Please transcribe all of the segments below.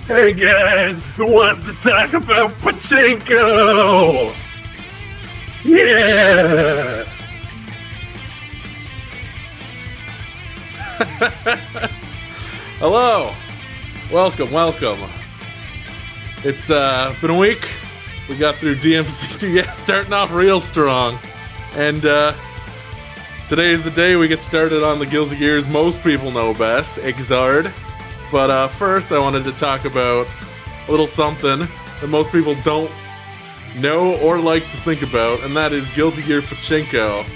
Hey guys, who wants to talk about pachinko? Yeah! Hello! Welcome. It's been a week. We got through DMC2, starting off real strong. And today is the day we get started on the Guilty Gears most people know best, Xrd. But first I wanted to talk about a little something that most people don't know or like to think about, and that is Guilty Gear Pachinko.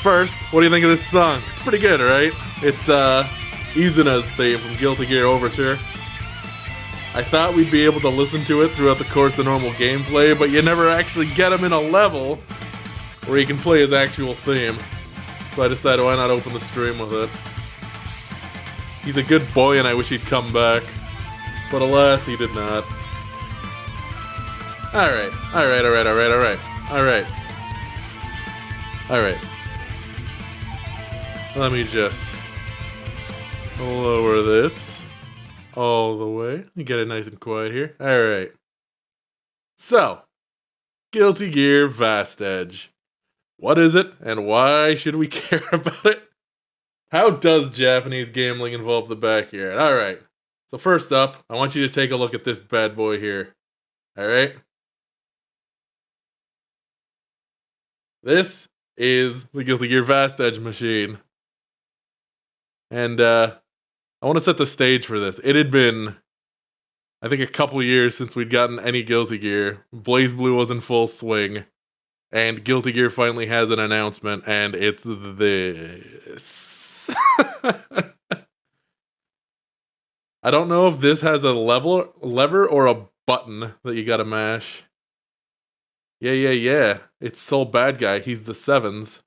First, what do you think of this song? It's pretty good, right? It's Izuna's theme from Guilty Gear Overture. I thought we'd be able to listen to it throughout the course of normal gameplay, but you never actually get him in a level where he can play his actual theme. So I decided, why not open the stream with it? He's a good boy and I wish he'd come back. But alas, he did not. Alright. Let me just lower this all the way. You get it nice and quiet here. Alright. So, Guilty Gear Vast Edge. What is it, and why should we care about it? How does Japanese gambling involve the backyard? Alright. So first up, I want you to take a look at this bad boy here. Alright? This is the Guilty Gear Vast Edge machine. And I want to set the stage for this. It had been, I think, a couple years since we'd gotten any Guilty Gear. Blaze Blue was in full swing. And Guilty Gear finally has an announcement, and it's this. I don't know if this has a lever or a button that you gotta mash. Yeah. It's Soul Bad Guy. He's the 7s.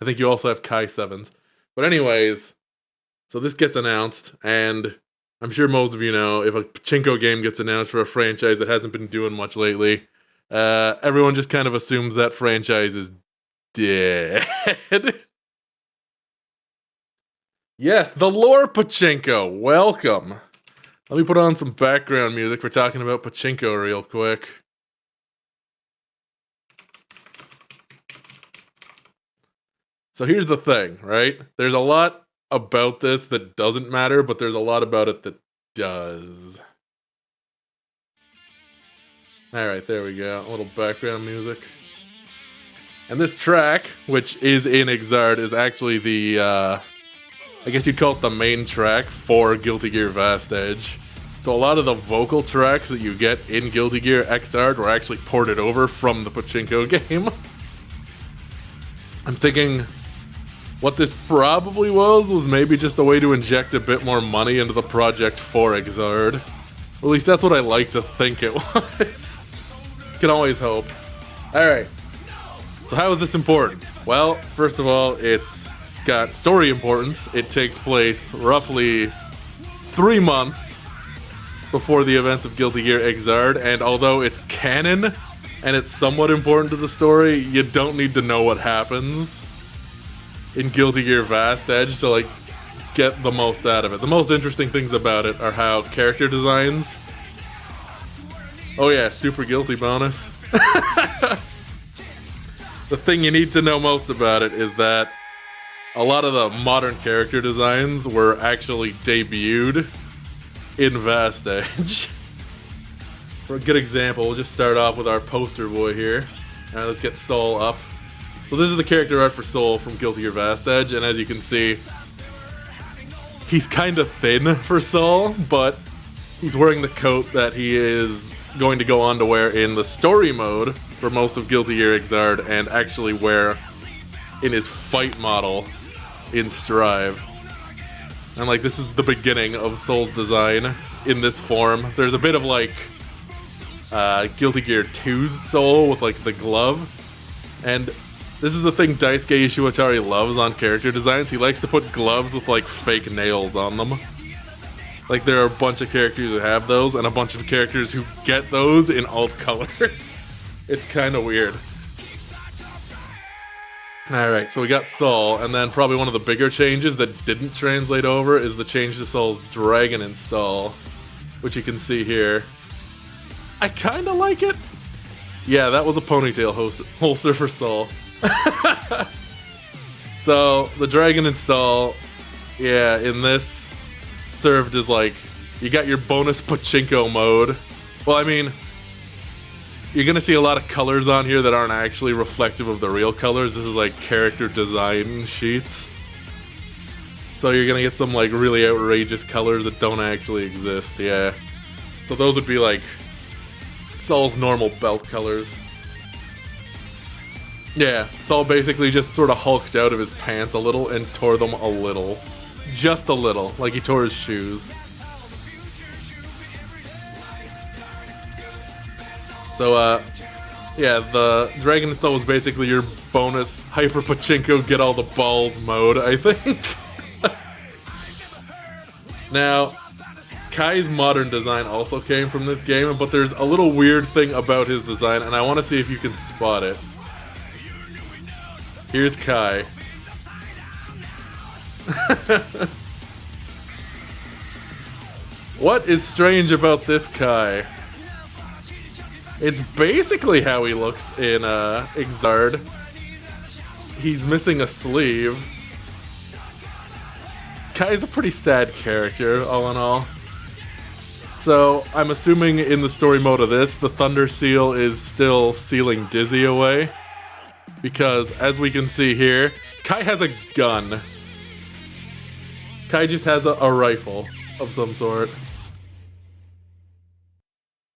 I think you also have Kai 7s. But anyways, so this gets announced, and I'm sure most of you know, if a pachinko game gets announced for a franchise that hasn't been doing much lately, everyone just kind of assumes that franchise is dead. Yes, the lore pachinko. Welcome. Let me put on some background music for talking about pachinko real quick. So here's the thing, right? There's a lot about this that doesn't matter, but there's a lot about it that does. Alright, there we go. A little background music. And this track, which is in Xrd, is actually the, I guess you'd call it the main track for Guilty Gear Vast Edge. So a lot of the vocal tracks that you get in Guilty Gear Xrd were actually ported over from the pachinko game. I'm thinking what this probably was maybe just a way to inject a bit more money into the project for Xrd. Or at least that's what I like to think it was. You can always hope. Alright, So how is this important? Well, first of all, it's got story importance. It takes place roughly 3 months before the events of Guilty Gear Xrd, and although it's canon and it's somewhat important to the story, you don't need to know what happens in Guilty Gear Vast Edge to like get the most out of it. The most interesting things about it are how character designs. Oh yeah, super guilty bonus. The thing you need to know most about it is that a lot of the modern character designs were actually debuted in Vast Edge. For a good example, we'll just start off with our poster boy here. Alright, let's get Soul up. So this is the character art for Soul from Guilty Gear Vast Edge, and as you can see, he's kind of thin for Soul, but he's wearing the coat that he is going to go on to wear in the story mode for most of Guilty Gear Xrd, and actually wear in his fight model in Strive. And like, this is the beginning of Soul's design in this form. There's a bit of like Guilty Gear 2's Soul with like the glove, and this is the thing Daisuke Ishiwatari loves on character designs. He likes to put gloves with like fake nails on them. Like, there are a bunch of characters who have those, and a bunch of characters who get those in alt colors. It's kind of weird. Alright, so we got Soul, and then probably one of the bigger changes that didn't translate over is the change to Soul's Dragon install, which you can see here. I kind of like it. Yeah, that was a ponytail holster for Soul. So, the Dragon install, yeah, in this, served as like, you got your bonus pachinko mode. Well, I mean, you're gonna see a lot of colors on here that aren't actually reflective of the real colors. This is like character design sheets. So you're gonna get some like really outrageous colors that don't actually exist, yeah. So those would be like Saul's normal belt colors. Yeah, Saul basically just sort of hulked out of his pants a little and tore them a little. Just a little, like he tore his shoes. So, yeah, the Dragon Install was basically your bonus Hyper Pachinko get all the balls mode, I think. Now, Kai's modern design also came from this game, but there's a little weird thing about his design, and I want to see if you can spot it. Here's Kai. What is strange about this Kai? It's basically how he looks in Xrd. He's missing a sleeve. Kai's a pretty sad character, all in all. So, I'm assuming in the story mode of this, the Thunder Seal is still sealing Dizzy away. Because, as we can see here, Kai has a gun. Kai just has a rifle of some sort.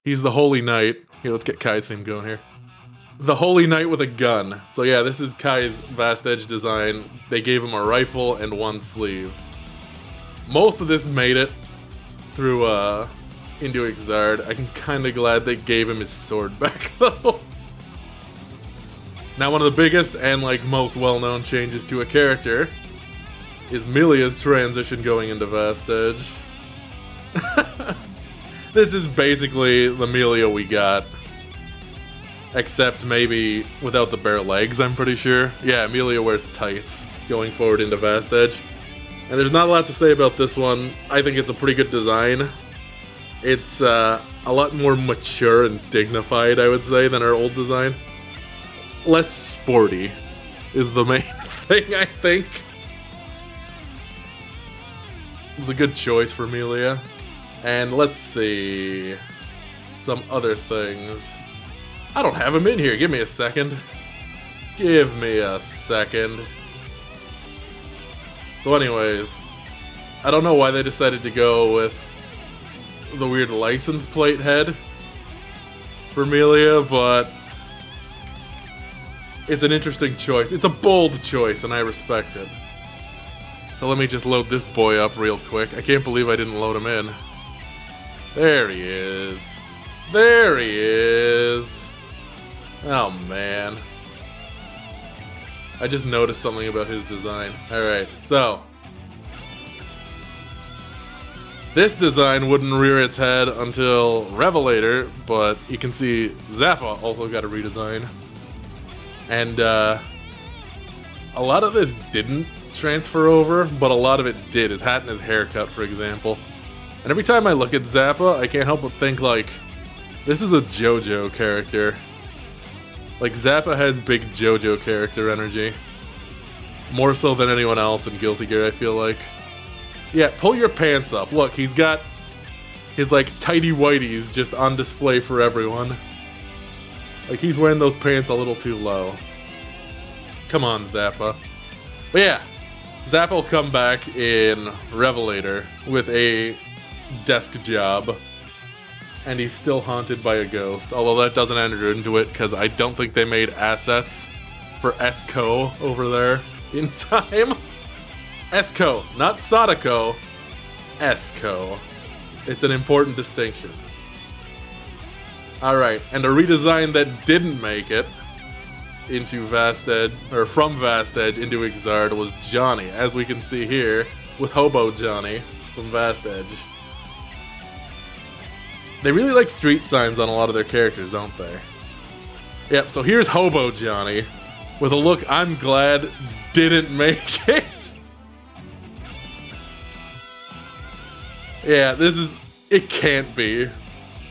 He's the Holy Knight. Here, let's get Kai's theme going here. The Holy Knight with a gun. So yeah, this is Kai's Vast Edge design. They gave him a rifle and one sleeve. Most of this made it through into Xrd. I'm kind of glad they gave him his sword back though. Now, one of the biggest and like most well-known changes to a character is Milia's transition going into Vast Edge. This is basically the Milia we got. Except maybe without the bare legs, I'm pretty sure. Yeah, Milia wears tights going forward into Vast Edge. And there's not a lot to say about this one. I think it's a pretty good design. It's a lot more mature and dignified, I would say, than our old design. Less sporty is the main thing, I think. It was a good choice for Milia. And let's see some other things. I don't have him in here. Give me a second. Give me a second. So anyways, I don't know why they decided to go with the weird license plate head for Milia, but it's an interesting choice. It's a bold choice, and I respect it. So let me just load this boy up real quick. I can't believe I didn't load him in. There he is. There he is. Oh, man. I just noticed something about his design. Alright, so. This design wouldn't rear its head until Revelator, but you can see Zappa also got a redesign. And a lot of this didn't transfer over, but a lot of it did. His hat and his haircut, for example. And every time I look at Zappa, I can't help but think, like, this is a JoJo character. Like, Zappa has big JoJo character energy. More so than anyone else in Guilty Gear, I feel like. Yeah, pull your pants up. Look, he's got his, like, tighty whities just on display for everyone. Like, he's wearing those pants a little too low. Come on, Zappa. But yeah, Zappa will come back in Revelator with a desk job. And he's still haunted by a ghost. Although that doesn't enter into it, because I don't think they made assets for Esco over there in time. Esco, not Sadako. Esco. It's an important distinction. Alright, and a redesign that didn't make it into Vast Edge, or from Vast Edge into Xrd was Johnny, as we can see here with Hobo Johnny from Vast Edge. They really like street signs on a lot of their characters, don't they? Yep, so here's Hobo Johnny with a look I'm glad didn't make it. Yeah, this is... It can't be.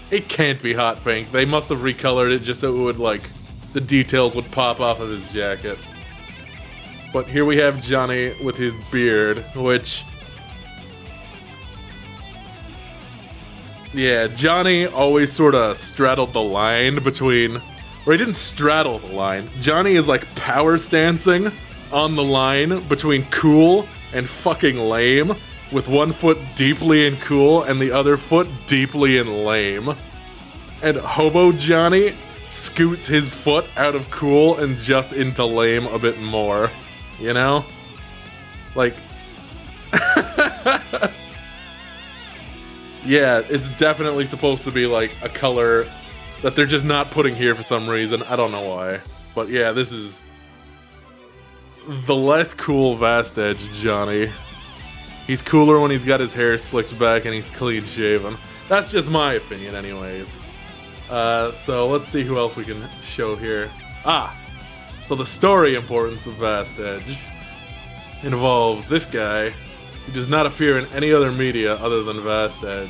It can't be hot pink. They must have recolored it just so it would, like, the details would pop off of his jacket. But here we have Johnny with his beard, which... Yeah, Johnny always sort of straddled the line between... Or he didn't straddle the line. Johnny is like power stancing on the line between cool and fucking lame, with one foot deeply in cool and the other foot deeply in lame. And Hobo Johnny scoots his foot out of cool and just into lame a bit more. You know? Like... Yeah, it's definitely supposed to be like a color that they're just not putting here for some reason. I don't know why. But yeah, this is the less cool Vast Edge Johnny. He's cooler when he's got his hair slicked back and he's clean shaven. That's just my opinion anyways. So let's see who else we can show here. So the story importance of Vast Edge involves this guy. He does not appear in any other media other than Vast Edge.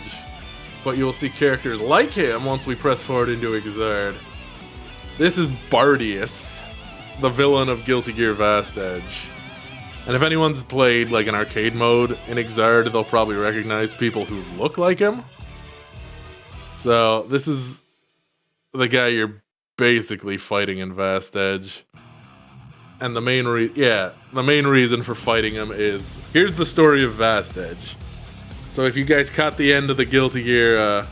But you will see characters like him once we press forward into Xrd. This is Bartius, the villain of Guilty Gear Vast Edge. And if anyone's played like an arcade mode in Xrd, they'll probably recognize people who look like him. So this is the guy you're basically fighting in Vast Edge. And the main reason for fighting him is, here's the story of Vast Edge. So if you guys caught the end of the Guilty Gear,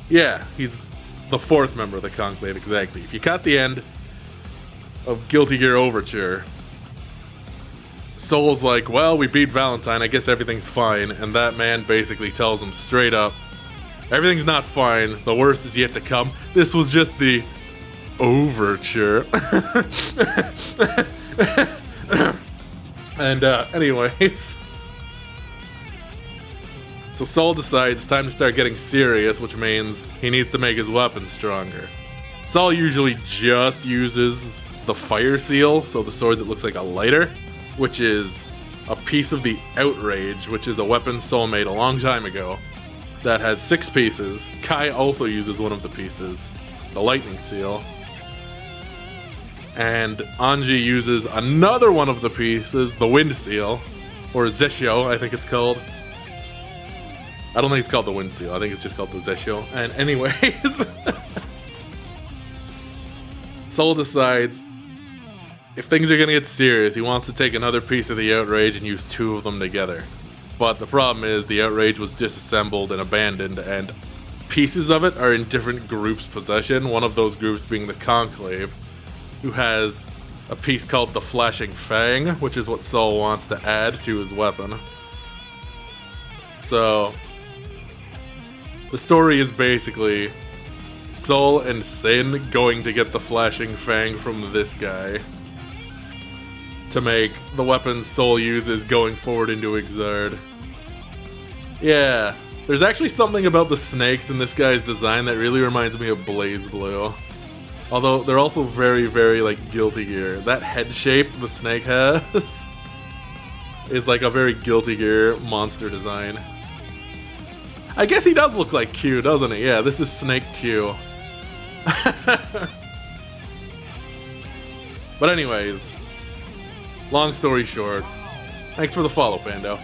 he's the fourth member of the Conclave, exactly. If you caught the end of Guilty Gear Overture, Soul's like, well, we beat Valentine, I guess everything's fine. And that man basically tells him straight up, everything's not fine, the worst is yet to come. This was just the Overture. And anyways, so Soul decides it's time to start getting serious, which means he needs to make his weapon stronger. Soul usually just uses the fire seal, so the sword that looks like a lighter, which is a piece of the Outrage, which is a weapon Soul made a long time ago that has 6 pieces. Kai also uses one of the pieces, the lightning seal. And Anji uses another one of the pieces, the Wind Seal, or Zeshio, I think it's called. I don't think it's called the Wind Seal, I think it's just called the Zeshio. And anyways, Soul decides if things are gonna get serious, he wants to take another piece of the Outrage and use 2 of them together. But the problem is the Outrage was disassembled and abandoned, and pieces of it are in different groups' possession, one of those groups being the Conclave, who has a piece called the Flashing Fang, which is what Soul wants to add to his weapon. So, the story is basically Soul and Sin going to get the Flashing Fang from this guy. to make the weapons Soul uses going forward into Xrd. Yeah, there's actually something about the snakes in this guy's design that really reminds me of Blaze Blue. Although they're also very, very like Guilty Gear. That head shape the snake has is like a very Guilty Gear monster design. I guess he does look like Q, doesn't he? Yeah, this is Snake Q. But anyways, long story short, thanks for the follow, Pando.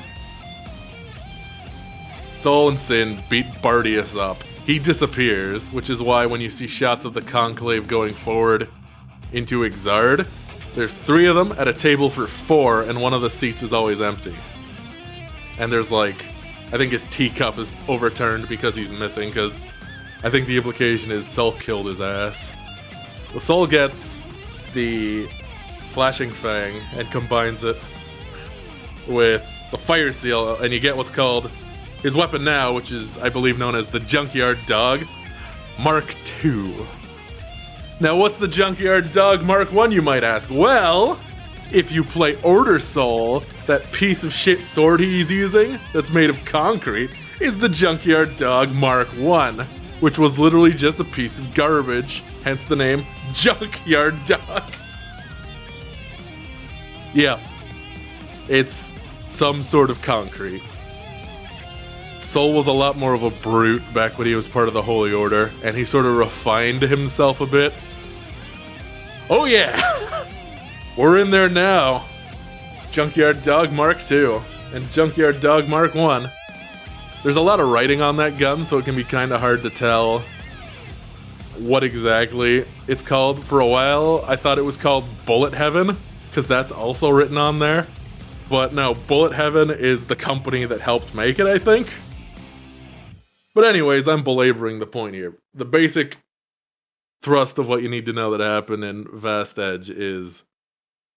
Soul and Sin beat Bartius up. He disappears, which is why when you see shots of the Conclave going forward into Xrd, there's 3 of them at a table for 4, and one of the seats is always empty. And there's like, I think his teacup is overturned because he's missing, because I think the implication is Soul killed his ass. So Soul gets the Flashing Fang and combines it with the Fire Seal, and you get what's called his weapon now, which is, I believe, known as the Junkyard Dog Mark II. Now, what's the Junkyard Dog Mark I, you might ask? Well, if you play Order Soul, that piece of shit sword he's using, that's made of concrete, is the Junkyard Dog Mark I, which was literally just a piece of garbage, hence the name Junkyard Dog. Yeah, it's some sort of concrete. Soul was a lot more of a brute back when he was part of the Holy Order, and he sort of refined himself a bit. Oh yeah! We're in there now. Junkyard Dog Mark II and Junkyard Dog Mark I. There's a lot of writing on that gun, so it can be kind of hard to tell what exactly it's called. For a while, I thought it was called Bullet Heaven, because that's also written on there. But no, Bullet Heaven is the company that helped make it, I think. But anyways, I'm belaboring the point here. The basic thrust of what you need to know that happened in Vast Edge is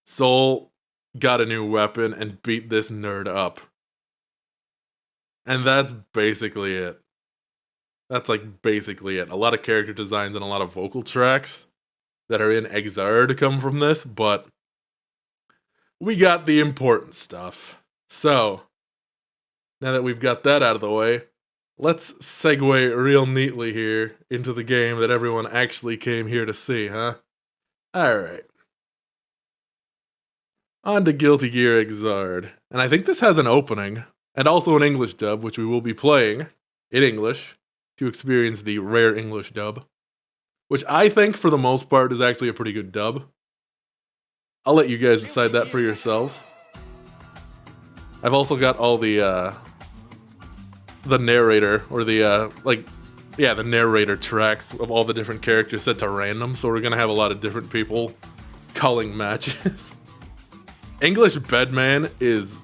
Soul got a new weapon and beat this nerd up. And that's basically it. That's like basically it. A lot of character designs and a lot of vocal tracks that are in Xrd come from this, but we got the important stuff. So, now that we've got that out of the way, let's segue real neatly here into the game that everyone actually came here to see, huh? Alright. On to Guilty Gear Xrd. And I think this has an opening, and also an English dub, which we will be playing in English to experience the rare English dub, which I think for the most part is actually a pretty good dub. I'll let you guys decide that for yourselves. I've also got all the narrator, or the narrator tracks of all the different characters set to random, so we're gonna have a lot of different people calling matches. English Bedman is...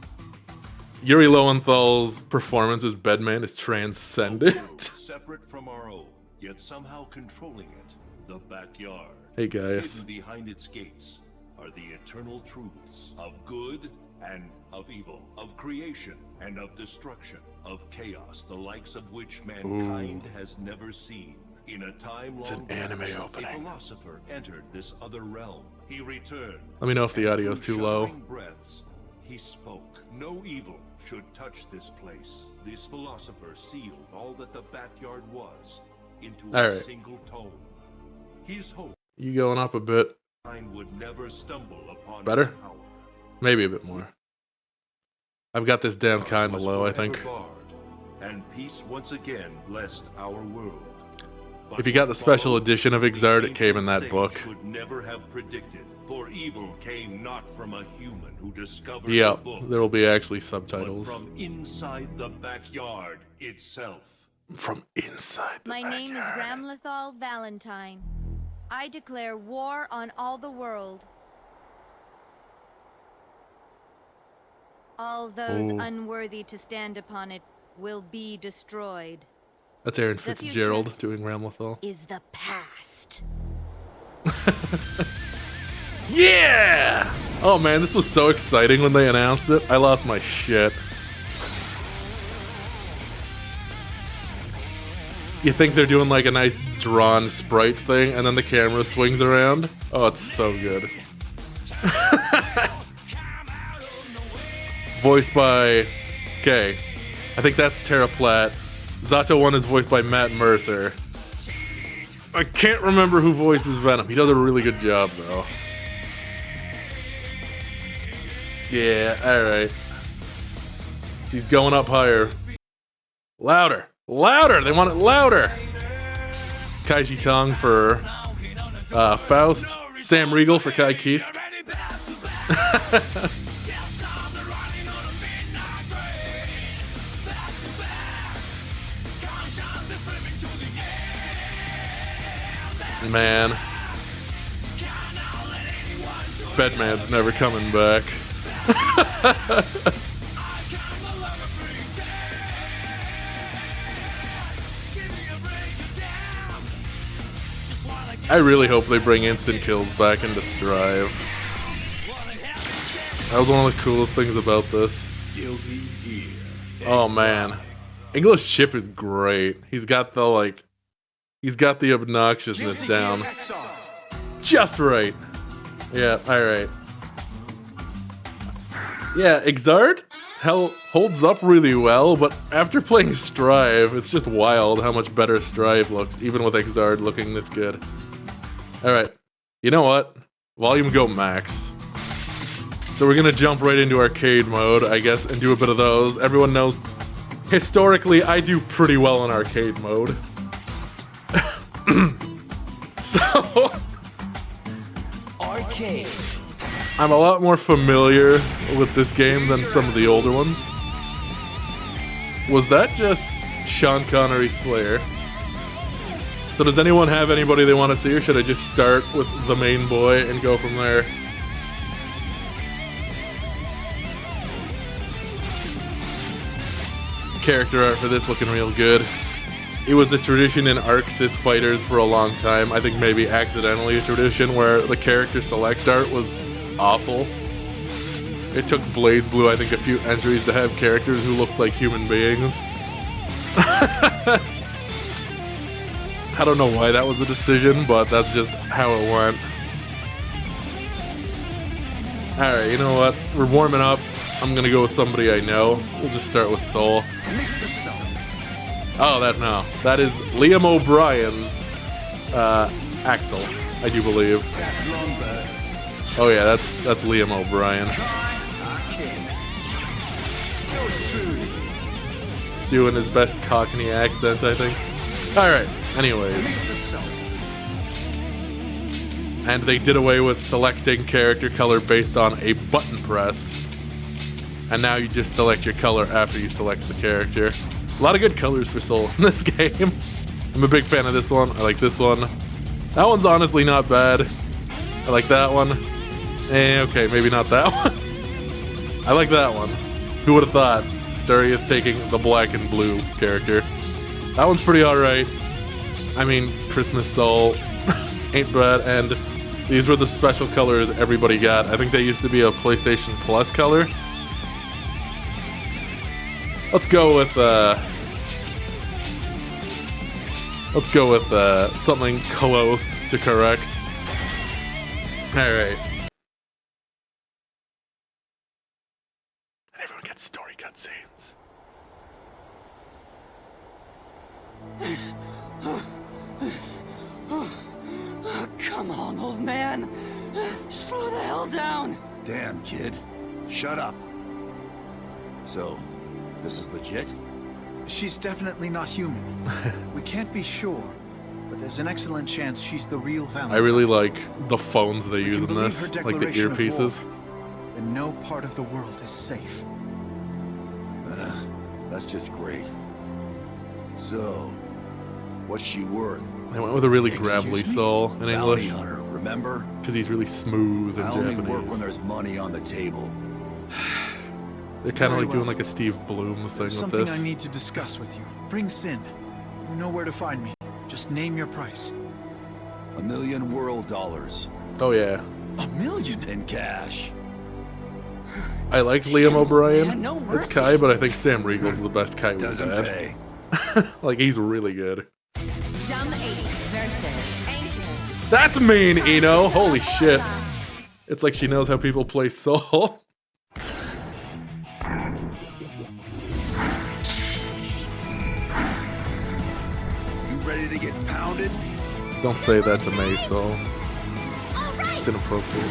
Yuri Lowenthal's performance as Bedman is transcendent. Separate from our own, yet somehow controlling it, the backyard. Hey guys. Hidden behind its gates are the eternal truths of good and of evil, of creation and of destruction, of chaos, the likes of which mankind has never seen. In a time It's long an anime past, opening. a philosopher entered this other realm. He returned. Let me know if the audio's too low. Showering breaths, he spoke. No evil should touch this place. This philosopher sealed all that the backyard was into a single tone. His hope You going up a bit. would never stumble upon Better? its power. Maybe a bit more. I've got this down kinda Was low, I forever think. barred, and peace once again blessed our world. But If you got the special followed, edition of Xrd, it came in that sage book. Could never have predicted, for evil came not from a human who discovered Yeah, the book, there will be actually but subtitles. from inside the backyard itself. From inside the My name is backyard. Ramlethal Valentine. I declare war on all the world. All those Ooh. unworthy to stand upon it will be destroyed. That's Aaron The Fitzgerald future doing Ramlethal. is the past. Yeah! Oh man, this was so exciting when they announced it. I lost my shit. You think they're doing like a nice drawn sprite thing, and then the camera swings around? Oh, it's so good. voiced by... Okay, I think that's Tara Platt. Zato 1 is voiced by Matt Mercer. I can't remember who voices Venom. He does a really good job, though. Yeah, alright. She's going up higher. Louder! Louder! They want it louder! Kaiji Tong for Faust. Sam Riegel for Kai Kisk. Man. Bedman's never coming back. I really hope they bring instant kills back into Strive. That was one of the coolest things about this. Guilty Gear. Oh man. English Chip is great. He's got the obnoxiousness down. Just right. Yeah, alright. Yeah, Xrd holds up really well, but after playing Strive, it's just wild how much better Strive looks, even with Xrd looking this good. Alright, you know what? Volume go max. So we're gonna jump right into arcade mode, I guess, and do a bit of those. Everyone knows, historically, I do pretty well in arcade mode. So... Arcade. I'm a lot more familiar with this game than some of the older ones. Was that just Sean Connery Slayer? So does anyone have anybody they want to see, or should I just start with the main boy and go from there? Character art for this looking real good. It was a tradition in ArcSys fighters for a long time. I think maybe accidentally a tradition where the character select art was awful. It took BlazBlue, I think, a few entries to have characters who looked like human beings. I don't know why that was a decision, but that's just how it went. Alright, you know what? We're warming up. I'm gonna go with somebody I know. We'll just start with Soul. Mr. Soul. Oh, that is Liam O'Brien's Axel, I do believe. Oh yeah, that's Liam O'Brien. Doing his best Cockney accent, I think. Alright, anyways. And they did away with selecting character color based on a button press. And now you just select your color after you select the character. A lot of good colors for Soul in this game. I'm a big fan of this one. I like this one. That one's honestly not bad. I like that one. Okay, maybe not that one. I like that one. Who would have thought Darius taking the black and blue character? That one's pretty alright. I mean, Christmas Soul ain't bad, and these were the special colors everybody got. I think they used to be a PlayStation Plus color. Let's go with something close to correct. Alright. And everyone gets story cutscenes. Come on, old man. Slow the hell down. Damn, kid. Shut up. So, this is legit? She's definitely not human. We can't be sure, but there's an excellent chance she's the real Valentine. I really like the phones they use in believe this, her like the declaration of earpieces. war. Then no part of the world is safe. That's just great. So, what's she worth? They went with a really Excuse gravelly me? Soul in Bounty English, hunter, remember? because he's really smooth in I only work when Japanese. there's money on the table. They're kind of Very like doing well. like a Steve Bloom thing with Something this. I need to discuss with you. Bring Sin. You know where to find me. Just name your price. $1 million world dollars Oh yeah, $1 million? in cash. I liked Liam O'Brien man, no as mercy. Kai, but I think Sam Riegel's the best Kai we've Doesn't had. pay. Like he's really good. Dumb 80 versus Anchor. That's mean, Eno. Holy shit. It's like she knows how people play Soul. grounded? Don't say that to me, so it's inappropriate.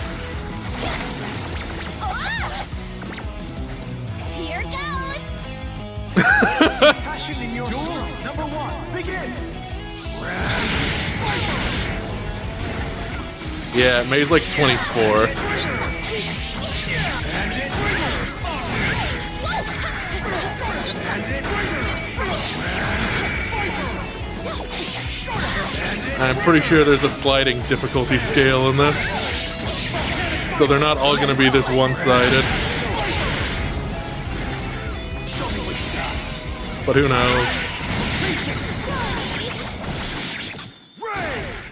Here goes. Passion in your soul. Number 1, begin. Yeah, May's like 24. I'm pretty sure there's a sliding difficulty scale in this, so they're not all going to be this one-sided. But who knows?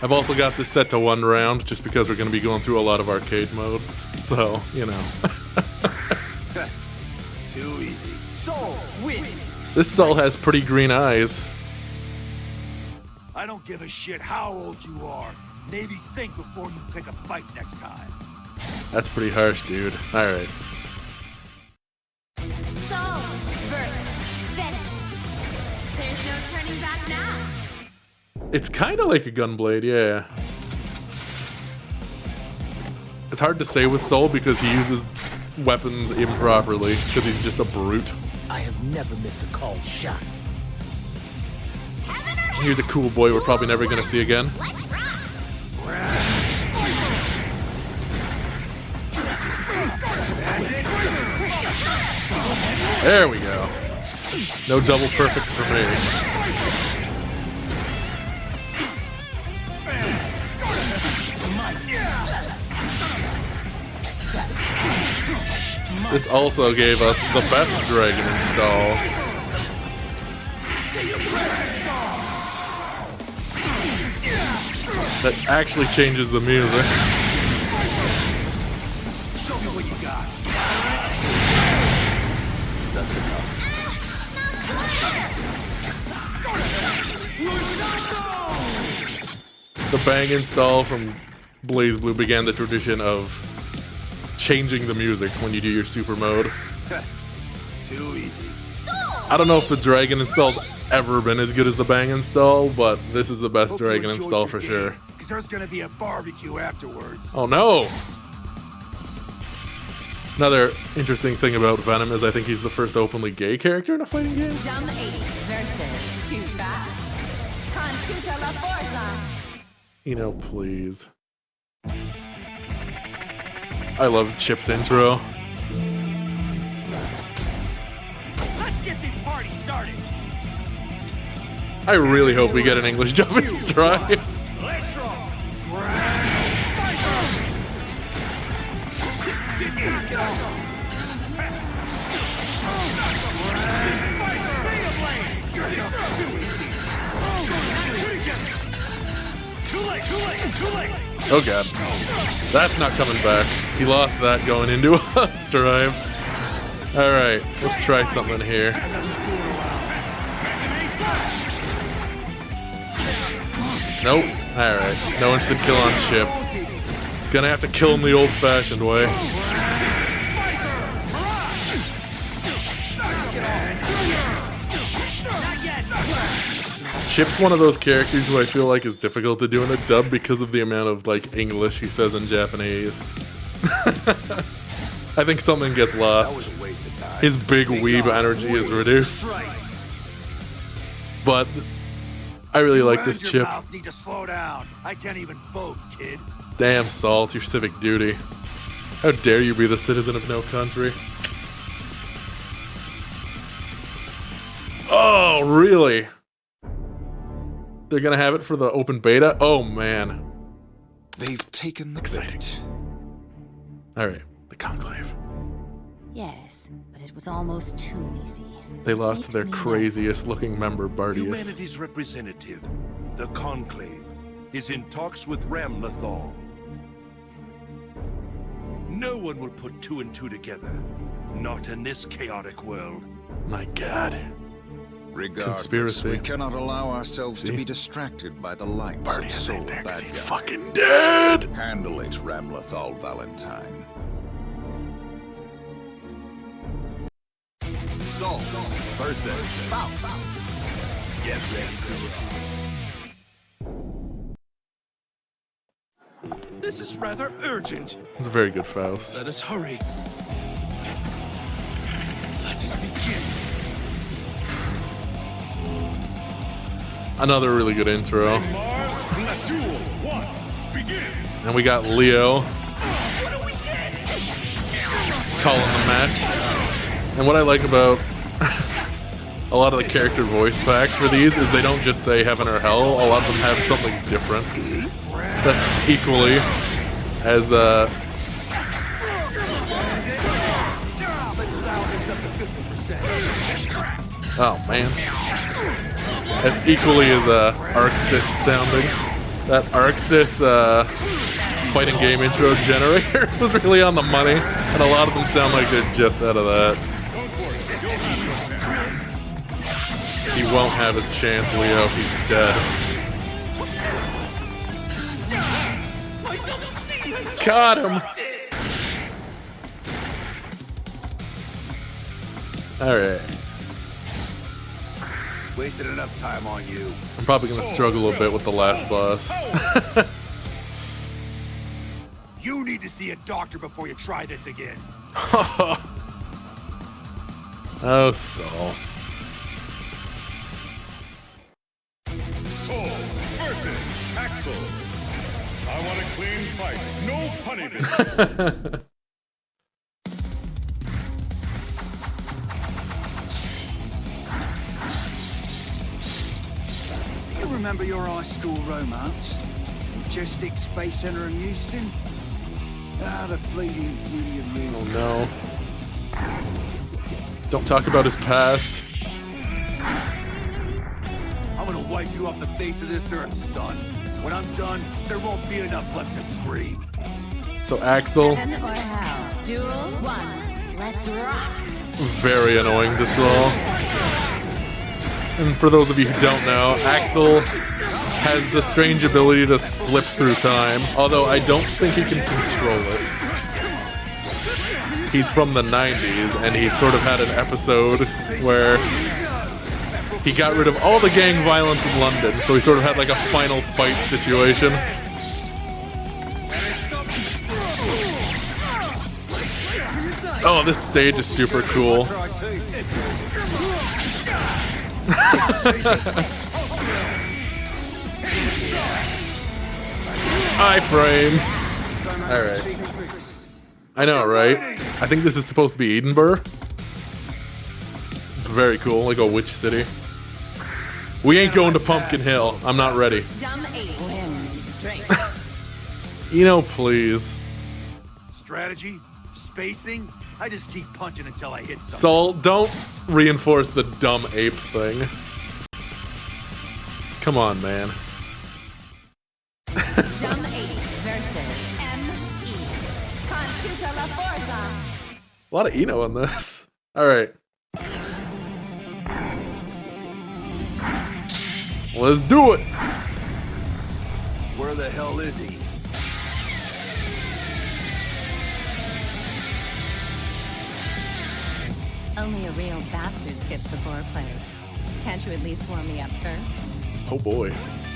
I've also got this set to 1 round, just because we're going to be going through a lot of arcade modes, so, you know. Too easy. Soul wins. This Soul has pretty green eyes. I don't give a shit how old you are. Maybe think before you pick a fight next time. That's pretty harsh, dude. Alright. Soul versus Venom. There's no turning back now. It's kind of like a Gunblade, yeah. It's hard to say with Soul because he uses weapons improperly, because he's just a brute. I have never missed a called shot. Here's a cool boy we're probably never going to see again. Let's rock. There we go. No double perfects for me. This also gave us the best dragon install. That actually changes the music. Show me what you got. That's enough. The bang install from Blaze Blue began the tradition of changing the music when you do your super mode. Too easy. I don't know if the dragon install's ever been as good as the bang install, but this is the best dragon install for sure. Because there's gonna be a barbecue afterwards. Oh no! Another interesting thing about Venom is I think he's the first openly gay character in a fighting game. Dumb 80 versus Too Fast. Con tutta la forza. You know, please. I love Chip's intro. Let's get this party started. I really hope we get an English dub in Strive. Let's roll. Too late. Oh god. That's not coming back. He lost that going into a Strive. Alright, let's try something here. Nope. Alright, no instant kill on Chip. Gonna have to kill him the old-fashioned way. Chip's one of those characters who I feel like is difficult to do in a dub because of the amount of, like, English he says in Japanese. I think something gets lost. His big weeb energy is reduced. But I really like this Chip. Need to slow down. I can't even vote, kid. Damn, Salt, your civic duty. How dare you be the citizen of no country? Oh, really? They're gonna have it for the open beta? Oh, man. They've taken the Exciting. bait. Alright, the Conclave. Yes, but it was almost too easy. They Which lost makes their me craziest nervous. looking member, Bartius. Humanity's representative, the Conclave, is in talks with Ramlethal. No one will put 2 and 2 together. Not in this chaotic world. My god. Regardless, Conspiracy. we cannot allow ourselves See? to be distracted by the lights of Bartius Soul ain't there because Bad he's Guy. fucking dead! Handle it, Ramlethal Valentine. Soul versus Get ready to This is rather urgent. It's a very good Faust. Let us hurry. Let us begin. Another really good intro. Mars, Duel 1, begin. And we got Leo What do we get? calling the match. And what I like about a lot of the character voice packs for these is they don't just say heaven or hell. A lot of them have something different that's equally as oh man, that's equally as Arxis sounding. That Arxis fighting game intro generator was really on the money, and a lot of them sound like they're just out of that. He won't have his chance, Leo. He's dead. Caught him! Alright. Wasted enough time on you. I'm probably gonna struggle a bit with the last boss. You need to see a doctor before you try this again. Oh, Saul. Soul versus Axel. I want a clean fight. No punny business. You remember your high school romance? Majestic Space Center in Houston? Ah, the fleeting beauty of real. Oh no. Don't talk about his past. I'm gonna wipe you off the face of this earth, son. When I'm done, there won't be enough left to scream. So Axel, Heaven or hell? Duel 1. Let's rock. very annoying to Saul. And for those of you who don't know, Axel has the strange ability to slip through time, although I don't think he can control it. He's from the 90s, and he sort of had an episode where he got rid of all the gang violence in London, so he sort of had like a final fight situation. Oh, this stage is super cool. Iframes. Alright. I know, right? I think this is supposed to be Edinburgh. Very cool, like a witch city. We ain't going to Pumpkin Hill. I'm not ready. Dumb 8 wins. Straight. Please. Strategy? Spacing? I just keep punching until I hit something. Saul, don't reinforce the dumb ape thing. Come on, man. Dumb 8 versus M.E. Con tuta la forza. A lot of Eno in this. Alright. Let's do it! Where the hell is he? Only a real bastard skips the foreplay. Can't you at least warm me up first? Oh boy.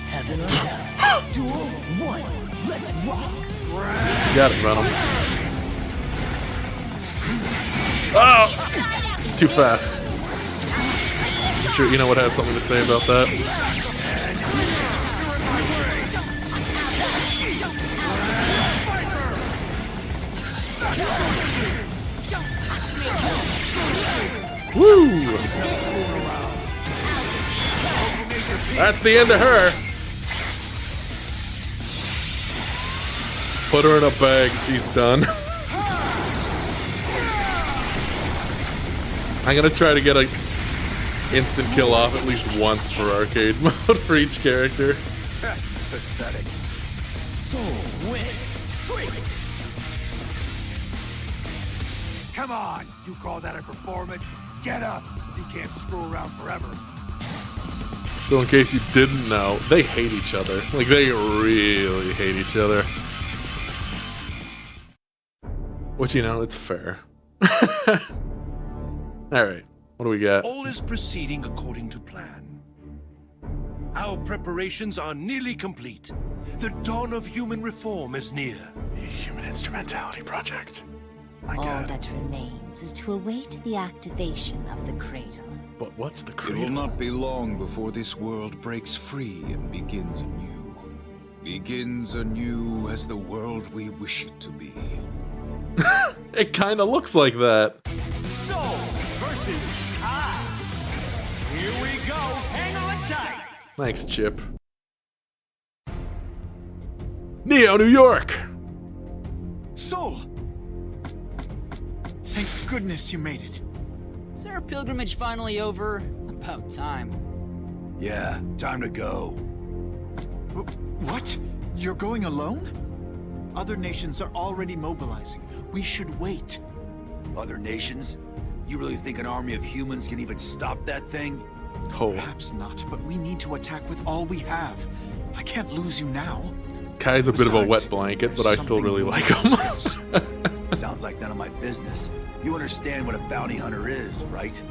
Heaven or hell? Duel 1. Let's rock. You got it, Venom. Oh! Too fast. I'm sure Eno would have something to say about that. Woo! That's the end of her. Put her in a bag. She's done. I'm gonna try to get a instant kill off at least once per arcade mode for each character. Pathetic. Soul win. Straight. Come on! You call that a performance? Get up! You can't screw around forever. So in case you didn't know, they hate each other. Like, they really hate each other. Which, it's fair. Alright, what do we got? All is proceeding according to plan. Our preparations are nearly complete. The dawn of human reform is near. The Human Instrumentality Project. My All God. that remains is to await the activation of the cradle. But what's the It cradle? will not be long before this world breaks free and begins anew. Begins anew as the world we wish it to be. It kind of looks like that. Soul versus Kai. Here we go. Hang on tight. Thanks, Chip. Neo, New York! Soul! Thank goodness you made it. Is our pilgrimage finally over? About time. Yeah, time to go. What? You're going alone? Other nations are already mobilizing. We should wait. Other nations? You really think an army of humans can even stop that thing? Oh, Perhaps not, but we need to attack with all we have. I can't lose you now. Kai's a bit of a Besides, wet blanket, but I still something really we like need to him. discuss. Sounds like none of my business. You understand what a bounty hunter is, right?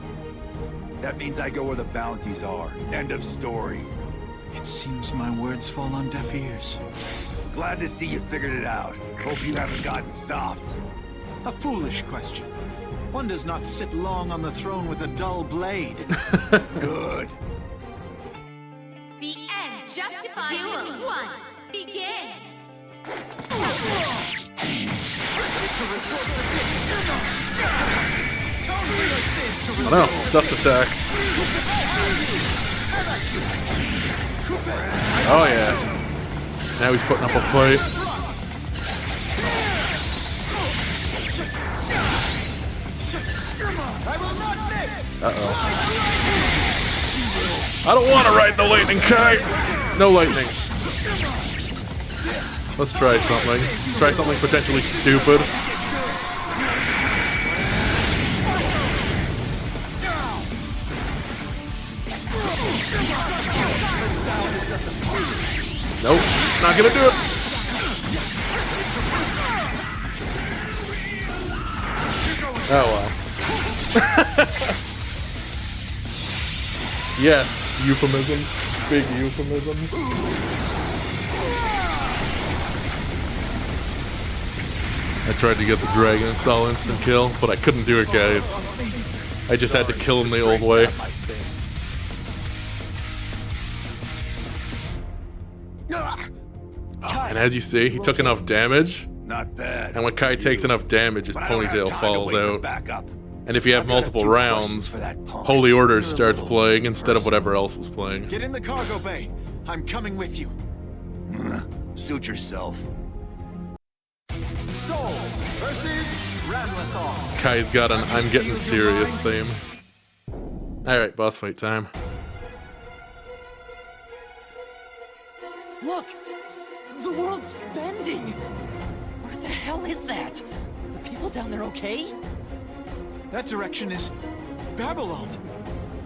That means I go where the bounties are. End of story. It seems my words fall on deaf ears. Glad to see you figured it out. Hope you haven't gotten soft. A foolish question. One does not sit long on the throne with a dull blade. Good. The end justifies duel 1. Begin. I know, just attacks. Oh yeah. Now he's putting up a fight. Uh-oh. I don't want to ride the lightning kite. No lightning. Let's try something. Let's try something potentially stupid. Nope, not gonna do it. Oh well. Yes, euphemism. Big euphemism. I tried to get the dragon install instant kill, but I couldn't do it, guys. I just had to kill him the old way. Oh, and as you see, he took enough damage. Not bad. And when Kai takes enough damage, his But I don't have ponytail time to falls wait for out. backup. And if you have I've got a multiple few questions rounds, for that punk. Holy Order starts playing instead of whatever else was playing. Get in the cargo bay. I'm coming with you. Suit yourself. Soul versus Ramlethal. Kai's got an I'm getting serious theme. Alright, boss fight time. Look! The world's bending! What the hell is that? Are the people down there okay? That direction is Babylon.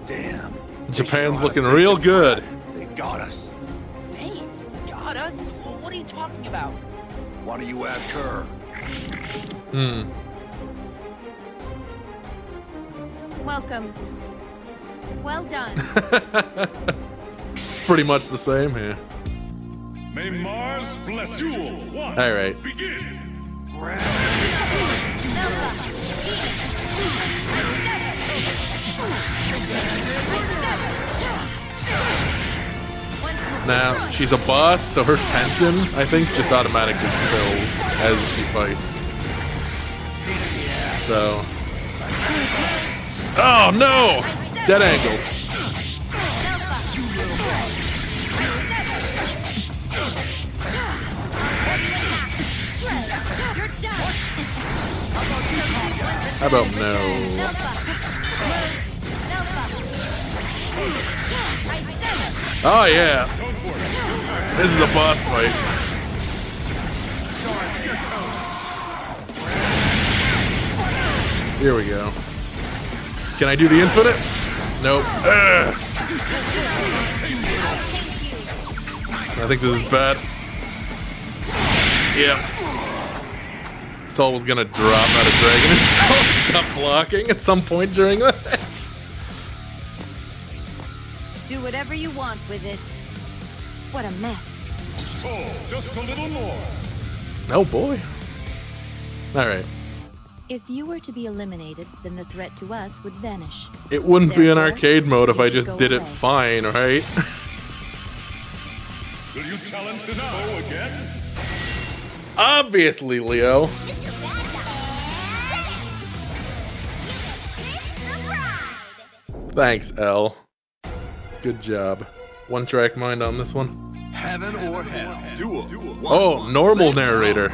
Damn. Japan's looking real good. They got us. Thanks. Got us? What are you talking about? Why don't you ask her? Welcome. Well done. Pretty much the same here. May Mars bless you. One. Alright. Begin. Now, she's a boss, so her tension, I think, just automatically fills as she fights. So... Oh, no! Dead angle. How about no? Oh yeah! This is a boss fight. Here we go. Can I do the infinite? Nope. Ugh. I think this is bad. Yep. Saul was gonna drop out of dragon and stop blocking at some point during that. Do whatever you want with it. What a mess. So, just a little more. Oh boy. Alright. If you were to be eliminated, then the threat to us would vanish. It wouldn't be an Therefore, arcade mode if you I should just go did it away. fine, right? Will you challenge this foe again? Obviously, Leo. Thanks, L. Good job. One track mind on this one. Heaven or hell. Duel. Oh, normal narrator.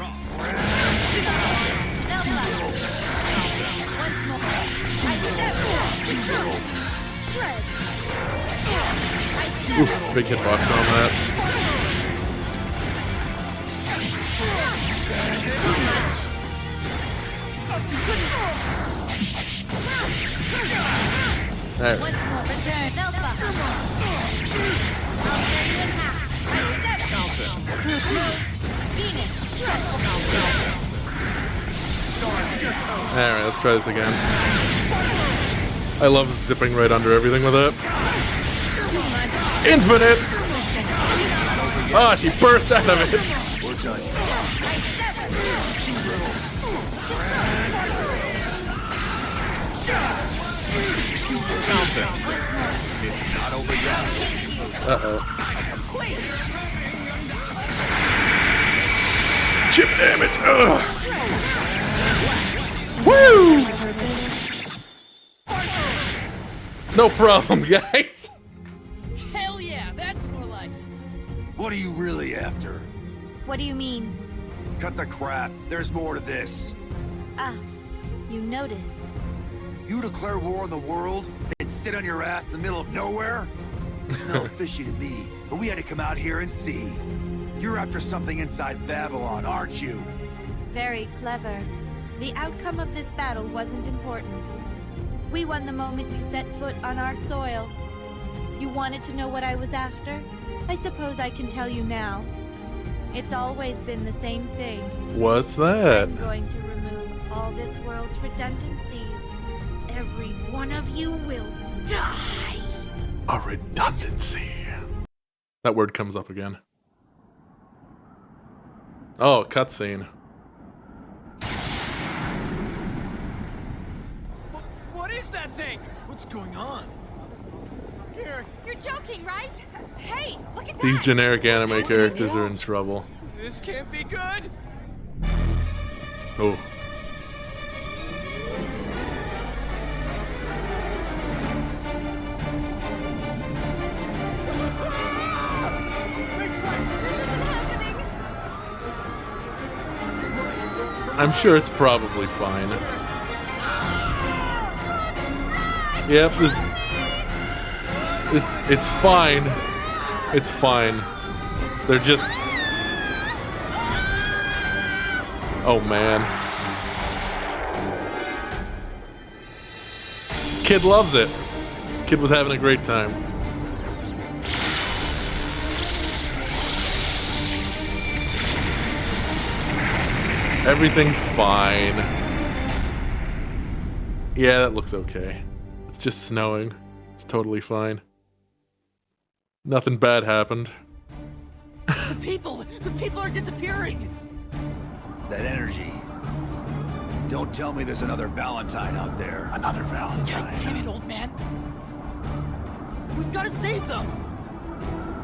Oof, big hitbox on that. There. Once more, return. Alpha. I'll tear you in half. Phoenix. Alright, let's try this again. I love zipping right under everything with it. Infinite! Ah, she burst out of it. We're done. It's not over yet. Uh-oh. Chip damage! Ugh. Woo! No problem, guys. Hell yeah, that's more like it. What are you really after? What do you mean? Cut the crap. There's more to this. Ah, you noticed. You declare war on the world and sit on your ass in the middle of nowhere? Smelled fishy to me, but we had to come out here and see. You're after something inside Babylon, aren't you? Very clever. The outcome of this battle wasn't important. We won the moment you set foot on our soil. You wanted to know what I was after? I suppose I can tell you now. It's always been the same thing. What's that? I'm going to remove all this world's redundancies. Every one of you will die. A redundancy. That word comes up again. Oh, cutscene. What is that thing? What's going on? Scared. You're joking, right? Hey, look at These generic anime characters are in trouble. This can't be good. Oh. I'm sure it's probably fine. Yep, it's fine. It's fine. They're just... Oh, man. Kid loves it. Kid was having a great time. Everything's fine. Yeah, that looks okay. It's just snowing. It's totally fine. Nothing bad happened. The people are disappearing. That energy. Don't tell me there's another Valentine out there. Another God Valentine. damn it, old man. We've got to save them.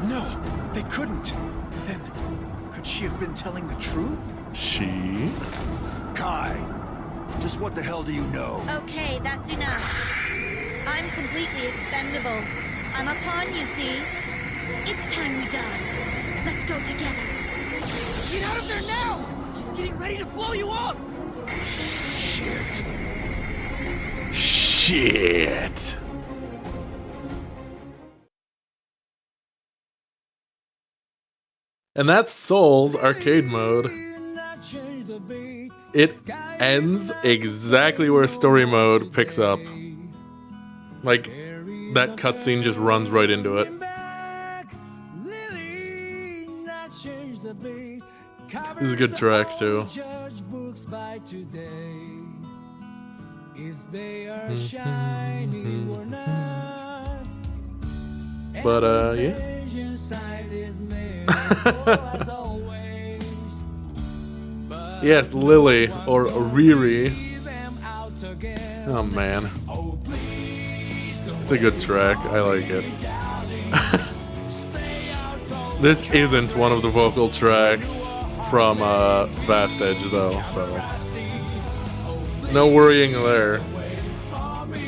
No, they couldn't. Then, could she have been telling the truth? She? Kai, just what the hell do you know? Okay, that's enough. I'm completely expendable. I'm a pawn, you see. It's time we die. Let's go together. Get out of there now! Just getting ready to blow you up! Shit. Shit. And that's Soul's arcade mode. It ends exactly where story mode picks up. Like, that cutscene just runs right into it. This is a good track, too. But, yeah. Yes, Lily or Riri. Oh man. It's a good track. I like it. This isn't one of the vocal tracks from Vast Edge though, so no worrying there.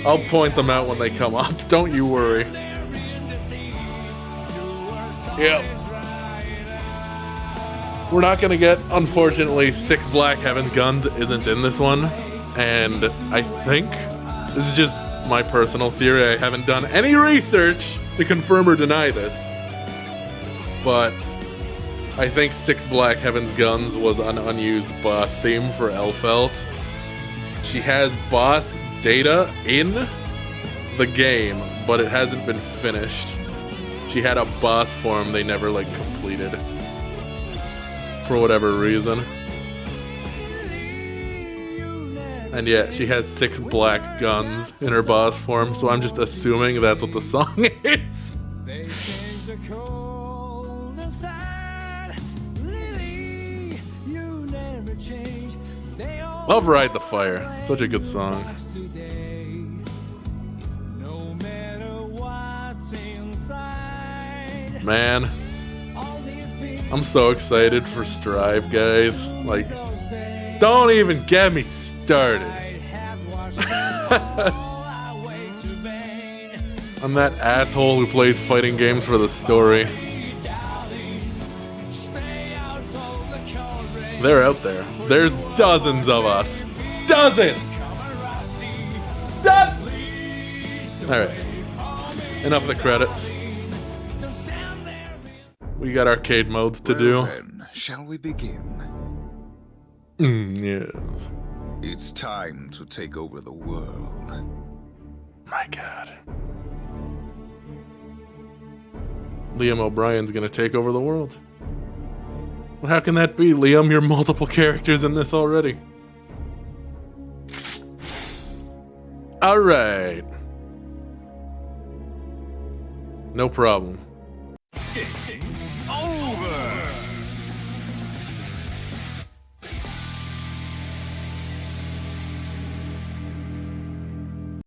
I'll point them out when they come up. Don't you worry. Yep. We're not gonna get, unfortunately, 6 Black Heaven Guns isn't in this one, and I think this is just my personal theory. I haven't done any research to confirm or deny this, but I think 6 Black Heaven's Guns was an unused boss theme for Elfelt. She has boss data in the game, but it hasn't been finished. She had a boss form they never completed for whatever reason. And yeah, she has 6 black guns in her boss form, so I'm just assuming that's what the song is. Love Ride the Fire. Such a good song. Man, I'm so excited for Strive, guys. Like, don't even get me started. I'm that asshole who plays fighting games for the story. They're out there. There's dozens of us. Dozens! Alright. Enough of the credits. We got arcade modes to do. Then, shall we begin? Yes. It's time to take over the world. My God. Liam O'Brien's gonna take over the world. Well, how can that be, Liam? You're multiple characters in this already. Alright. No problem. Over!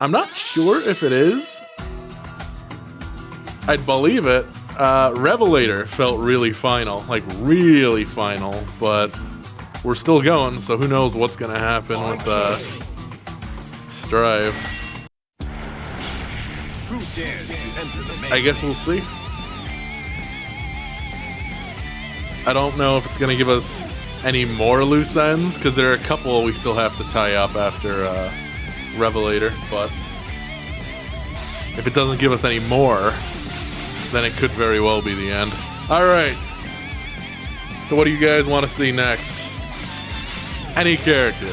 I'm not sure if it is. I'd believe it. Revelator felt really final, like really final, but we're still going, so who knows what's gonna happen with Strive. Who dares to enter the main? I guess we'll see. I don't know if it's gonna give us any more loose ends, because there are a couple we still have to tie up after Revelator, but if it doesn't give us any more, then it could very well be the end. Alright. So what do you guys want to see next? Any character.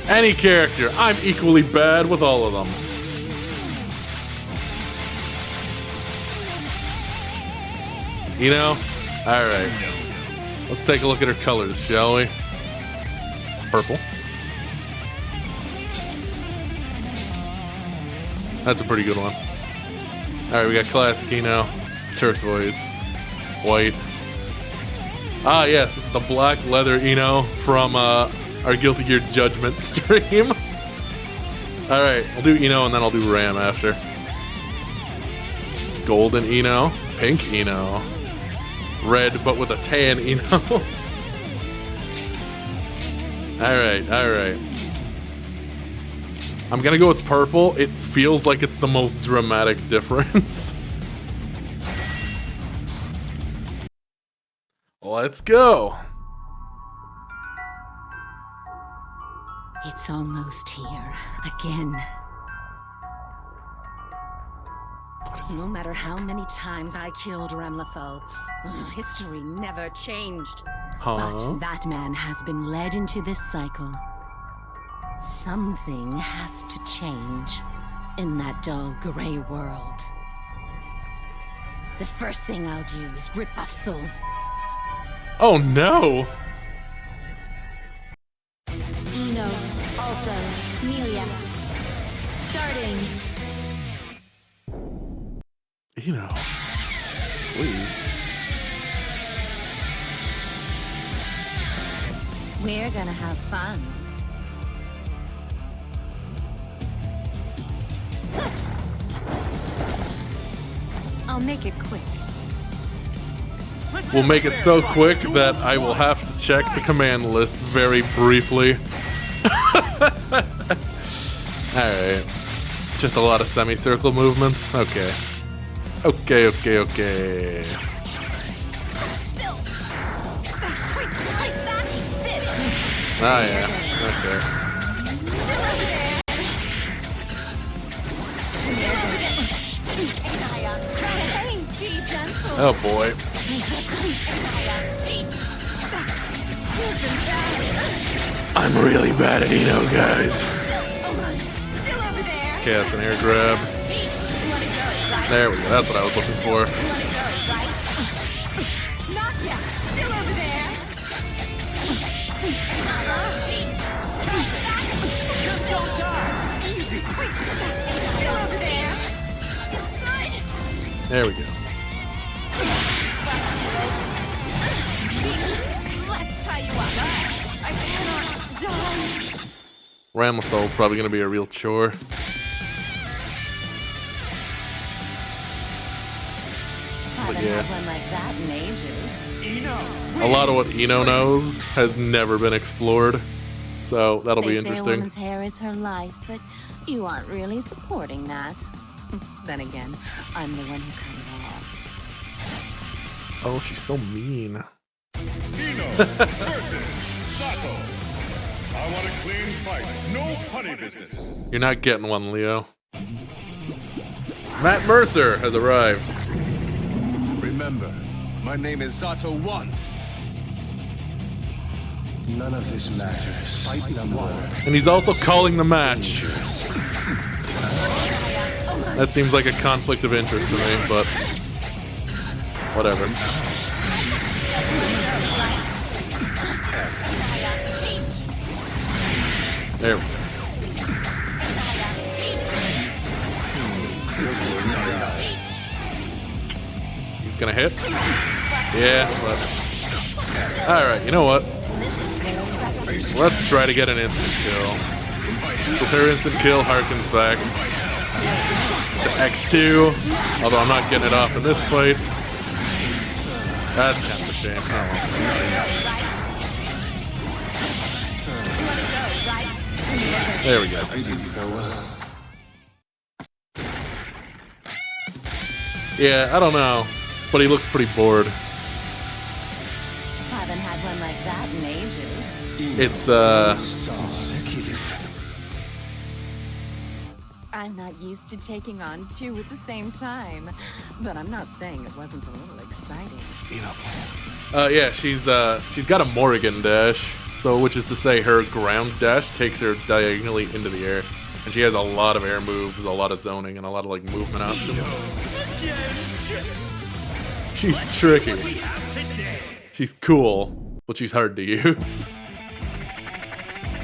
Any character. I'm equally bad with all of them. You know? Alright. Let's take a look at her colors, shall we? Purple. That's a pretty good one. Alright, we got classic Eno, turquoise, white. Ah, yes, the black leather Eno from our Guilty Gear Judgment stream. Alright, I'll do Eno and then I'll do Ram after. Golden Eno, pink Eno, red but with a tan Eno. Alright, alright. I'm gonna go with purple. It feels like it's the most dramatic difference. Let's go. It's almost here again. No matter how many times I killed Ramlethal, history never changed. But that man has been led into this cycle. Something has to change in that dull gray world. The first thing I'll do is rip off souls. Oh no! Eno, also, Melia. Starting. Eno. please. We're gonna have fun. I'll make it quick. We'll make it so quick that I will have to check the command list very briefly. Alright. Just a lot of semicircle movements? Okay. Okay. Ah, yeah. Okay. Oh boy. I'm really bad at Eno, guys. Okay, that's an air grab. There we go. That's what I was looking for. There we go. Let's tie you up. I cannot die. Ramlethal's probably going to be a real chore. But yeah. One like that in ages. A lot of what Eno knows has never been explored. So that'll be They say a interesting. woman's hair is her life, but you aren't really supporting that. Then again, I'm the one who cut it off. Oh, she's so mean. Eno versus Sato. I want a clean fight. No funny business. You're not getting one, Leo. Matt Mercer has arrived. Remember, my name is Sato 1. None of this matters. Fight number one. And he's also calling the match. That seems like a conflict of interest to me, but whatever. There we go. He's gonna hit? Yeah, but... Alright, you know what? Let's try to get an instant kill. Because her instant kill harkens back to X2. Although I'm not getting it off in this fight. That's kind of a shame. Oh, well. There we go. Yeah, I don't know. But he looks pretty bored. Haven't had one like that in ages. It's, I'm not used to taking on two at the same time. But I'm not saying it wasn't a little exciting. yeah, she's got a Morrigan dash. So, which is to say her ground dash takes her diagonally into the air. And she has a lot of air moves, a lot of zoning, and a lot of, like, movement options. She's tricky. She's cool, but she's hard to use.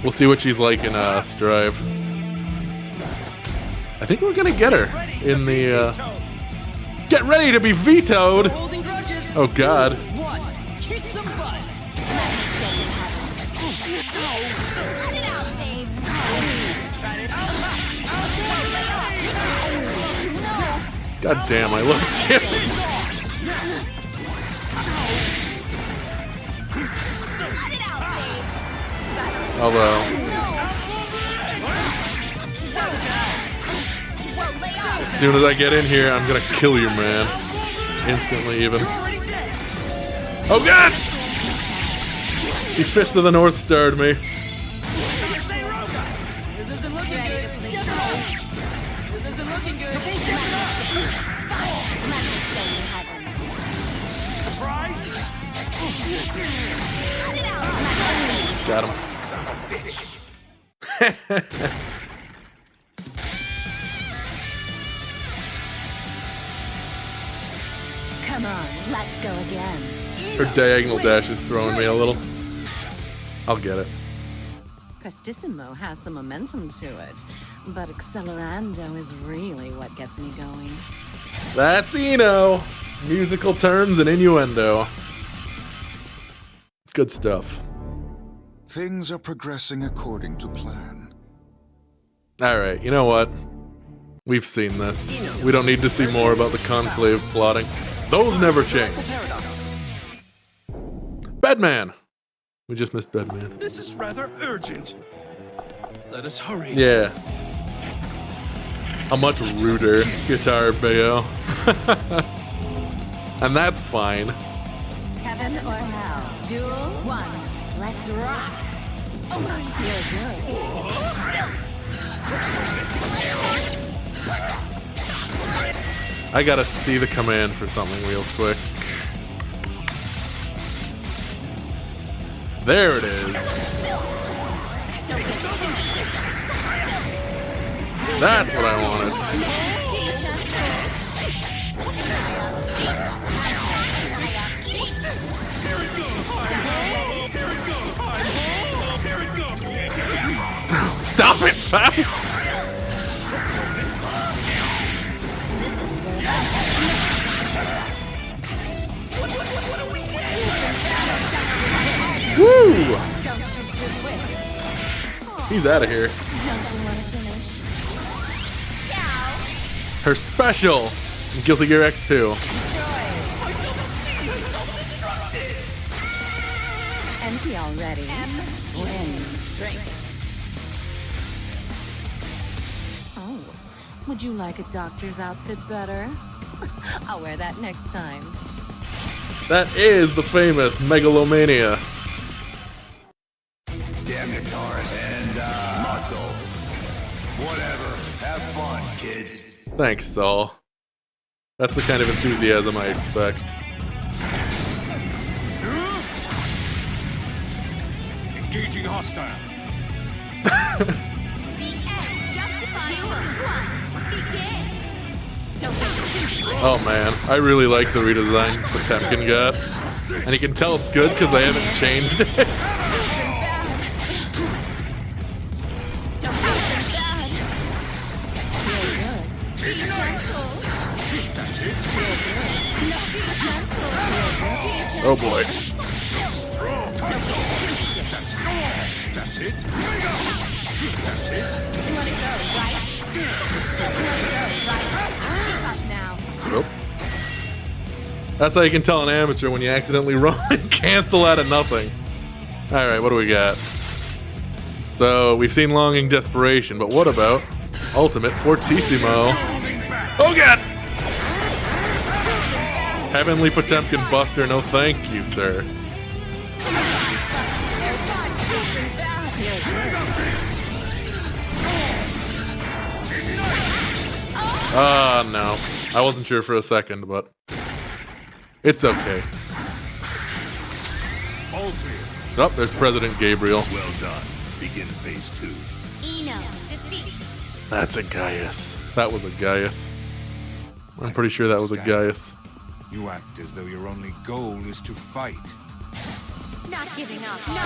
We'll see what she's like in Strive. I think we're gonna get her in the, Get ready to be vetoed! Oh god. Kick some butt. God damn, I love Chip. Although, as soon as I get in here, I'm gonna kill you, man. Instantly, even. Oh god! He Fist of the North Starred me. This isn't looking good. Skip it up. This isn't looking good. Skip it up. Surprised? Got him. Come on, let's go again. Her diagonal dash is throwing me a little. I'll get it. Prestissimo has some momentum to it, but Accelerando is really what gets me going. That's Eno. Musical terms and innuendo. Good stuff. Things are progressing according to plan. Alright, you know what? We've seen this. We don't need to see more about the Conclave plotting. Those never change. Bedman! We just missed Bedman. This is rather urgent. Let us hurry. Yeah. A much ruder guitar Bayo. And that's fine. Heaven or hell? Duel 1. Let's rock. Oh my, you're good. I gotta see the command for something real quick. There it is. That's what I wanted. Stop it, Faust! Woo! He's out of here. Her special in Guilty Gear X2. Empty already. Win. Drink. Oh, would you like a doctor's outfit better? I'll wear that next time. That is the famous Megalomania. Damn guitarist and muscle. Whatever. Have fun, kids. Thanks, Saul. That's the kind of enthusiasm I expect. Engaging hostile. Oh man, I really like the redesign Potemkin got. And you can tell it's good because they haven't changed it. Oh boy. That's it. Nope. That's how you can tell an amateur when you accidentally run and cancel out of nothing. Alright, what do we got? So, we've seen Longing Desperation, but what about Ultimate Fortissimo? Oh god! Heavenly Potemkin Buster, no thank you, sir. No. I wasn't sure for a second, but it's okay. All clear. Oh, there's President Gabriel. Well done. Begin phase 2. Eno, defeat. That's a Gaius. That was a Gaius. I'm pretty sure that was a Gaius. You act as though your only goal is to fight. Not giving up. No.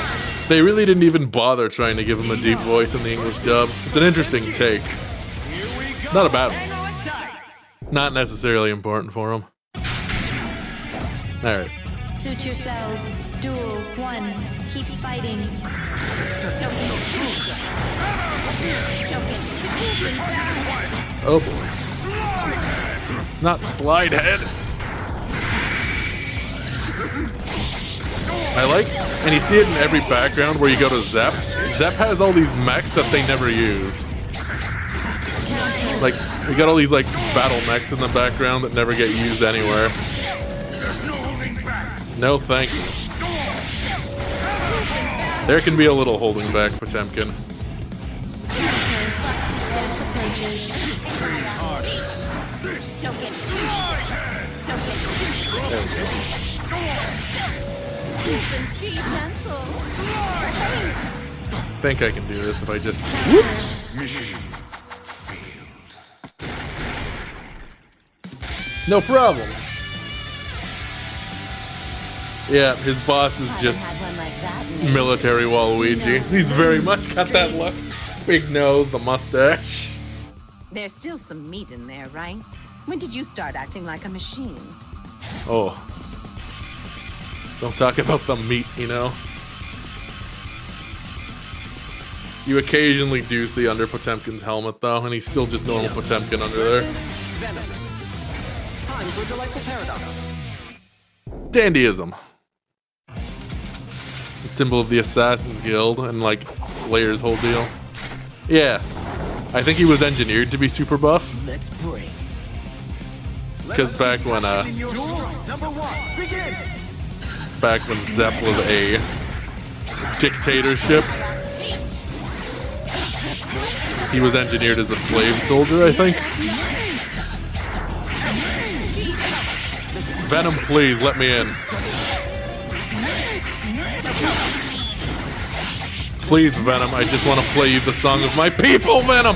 They really didn't even bother trying to give him a deep voice in the English dub. It's an interesting take. Not a bad one. Not necessarily important for him. Alright. Suit yourselves. Duel 1. Keep fighting. Don't get twisted. Don't get twisted. Oh boy. Not Slide Head. I like, and you see it in every background where you go to Zep. Zep has all these mechs that they never use. Like, we got all these like battle mechs in the background that never get used anywhere. No thank you. There can be a little holding back, Potemkin. There we go. I think I can do this if I just whoop. Mission failed. No problem. Yeah, his boss is just military Waluigi. He's very much got that look. Big nose, the mustache. There's still some meat in there, right? When did you start acting like a machine? Oh. Don't talk about the meat, you know? You occasionally do see under Potemkin's helmet, though, and he's still just normal Potemkin under there. Venom. Time for a delightful paradox. Dandyism. The symbol of the Assassin's Guild and, like, Slayer's whole deal. Yeah. I think he was engineered to be super buff. Let's break. Because back when, Number 1, begin! back when Zepp was a dictatorship, he was engineered as a slave soldier, I think. Venom, please, let me in. Please, Venom, I just want to play you the song of my people, Venom!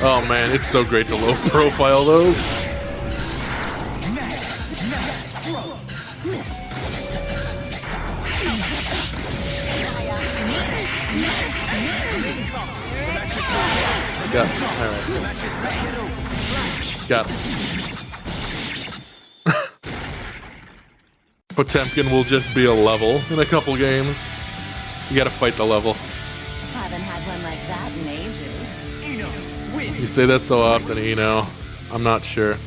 Oh man, it's so great to low profile those. Got it. Alright. Got it. Potemkin will just be a level in a couple games. You gotta fight the level. Haven't had one like that in ages. You say that so often, Eno. I'm not sure.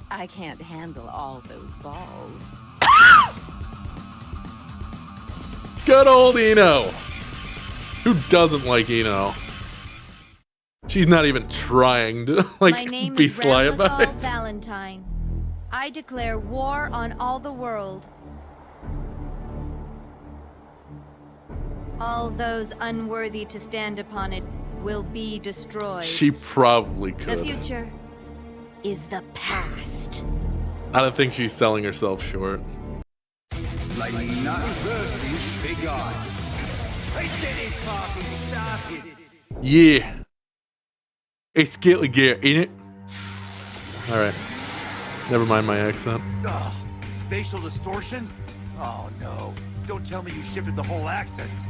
I can't handle all those balls. Good old Eno! Who doesn't like Eno? She's not even trying to, like, My name be is sly about it. Valentine. I declare war on all the world. All those unworthy to stand upon it will be destroyed. She probably could. The future is the past. I don't think she's selling herself short. Like nothing versus Big Eye. Let's get this party started. Yeah. It's Guilty Gear, ain't it? Alright. Never mind my accent. Ugh, spatial distortion? Oh no. Don't tell me you shifted the whole axis.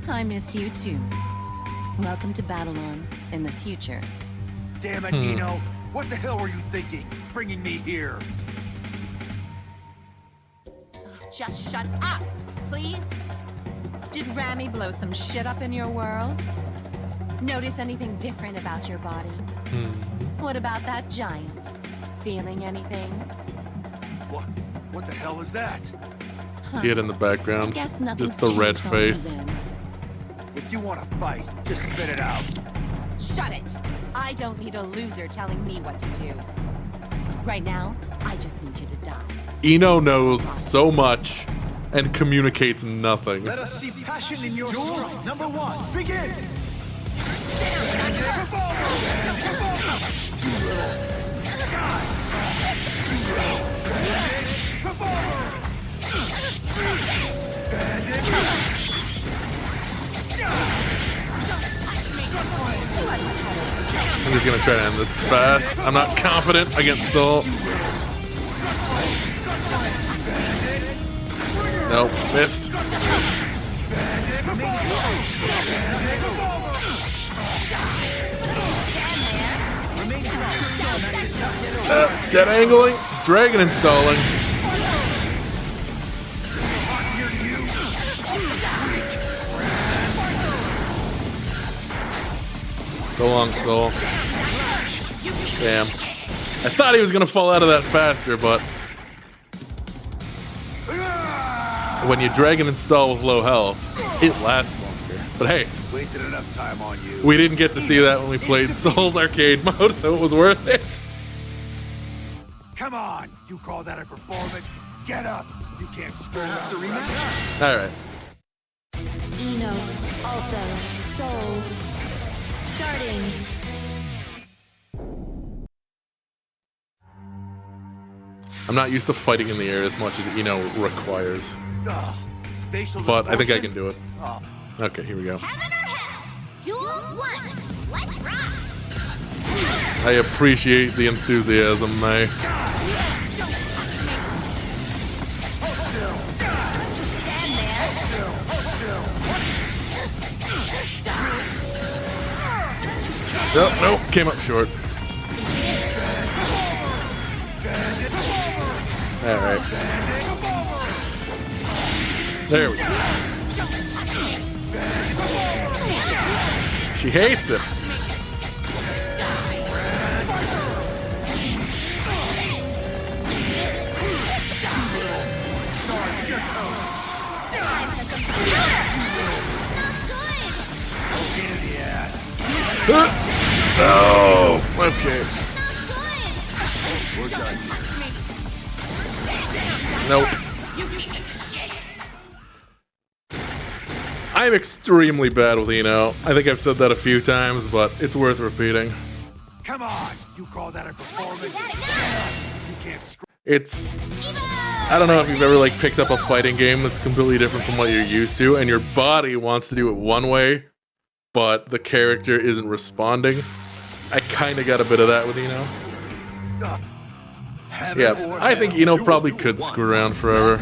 I missed you too. Welcome to Babylon in the future. Damn it, Eno. What the hell were you thinking? Bringing me here? Just shut up, please. Did Rami blow some shit up in your world? Notice anything different about your body? What about that giant? Feeling anything? What the hell is that? See it in the background. I guess nothing's Just the red changed on your face. end. If you want to fight, just spit it out. Shut it! I don't need a loser telling me what to do. Right now, I just need you to die. Eno knows so much and communicates nothing. Let us see passion in your strike. Number 1, begin! I'm just gonna try to end this fast. I'm not confident against Soul. Nope, missed. Dead angling, dragon installing. So long, Soul. Damn. I thought he was gonna fall out of that faster, but when you dragon install with low health, it lasts longer. But hey, Wasted enough time on you. we didn't get to see that when we played Soul's arcade mode, so it was worth it. Come on! You call that a performance? Get up! You can't screw up. All right. Eno, also, Soul, starting. I'm not used to fighting in the air as much as Eno requires, Spatial but I think I distortion? can do it. Oh. Okay, here we go. Heaven or hell? Duel 1. Let's rock. I appreciate the enthusiasm, May. Don't touch me. Hold still. Just stand there. Hold still. Nope, nope, came up short. Alright. There we go. She hates it. Oh, okay. We're done. Nope. I'm extremely bad with Eno. I think I've said that a few times, but it's worth repeating. Come on, you call that a performance? You can't It's... I don't know if you've ever like picked up a fighting game that's completely different from what you're used to, and your body wants to do it one way, but the character isn't responding. I kind of got a bit of that with Eno. Yeah, I think Eno probably could screw around forever.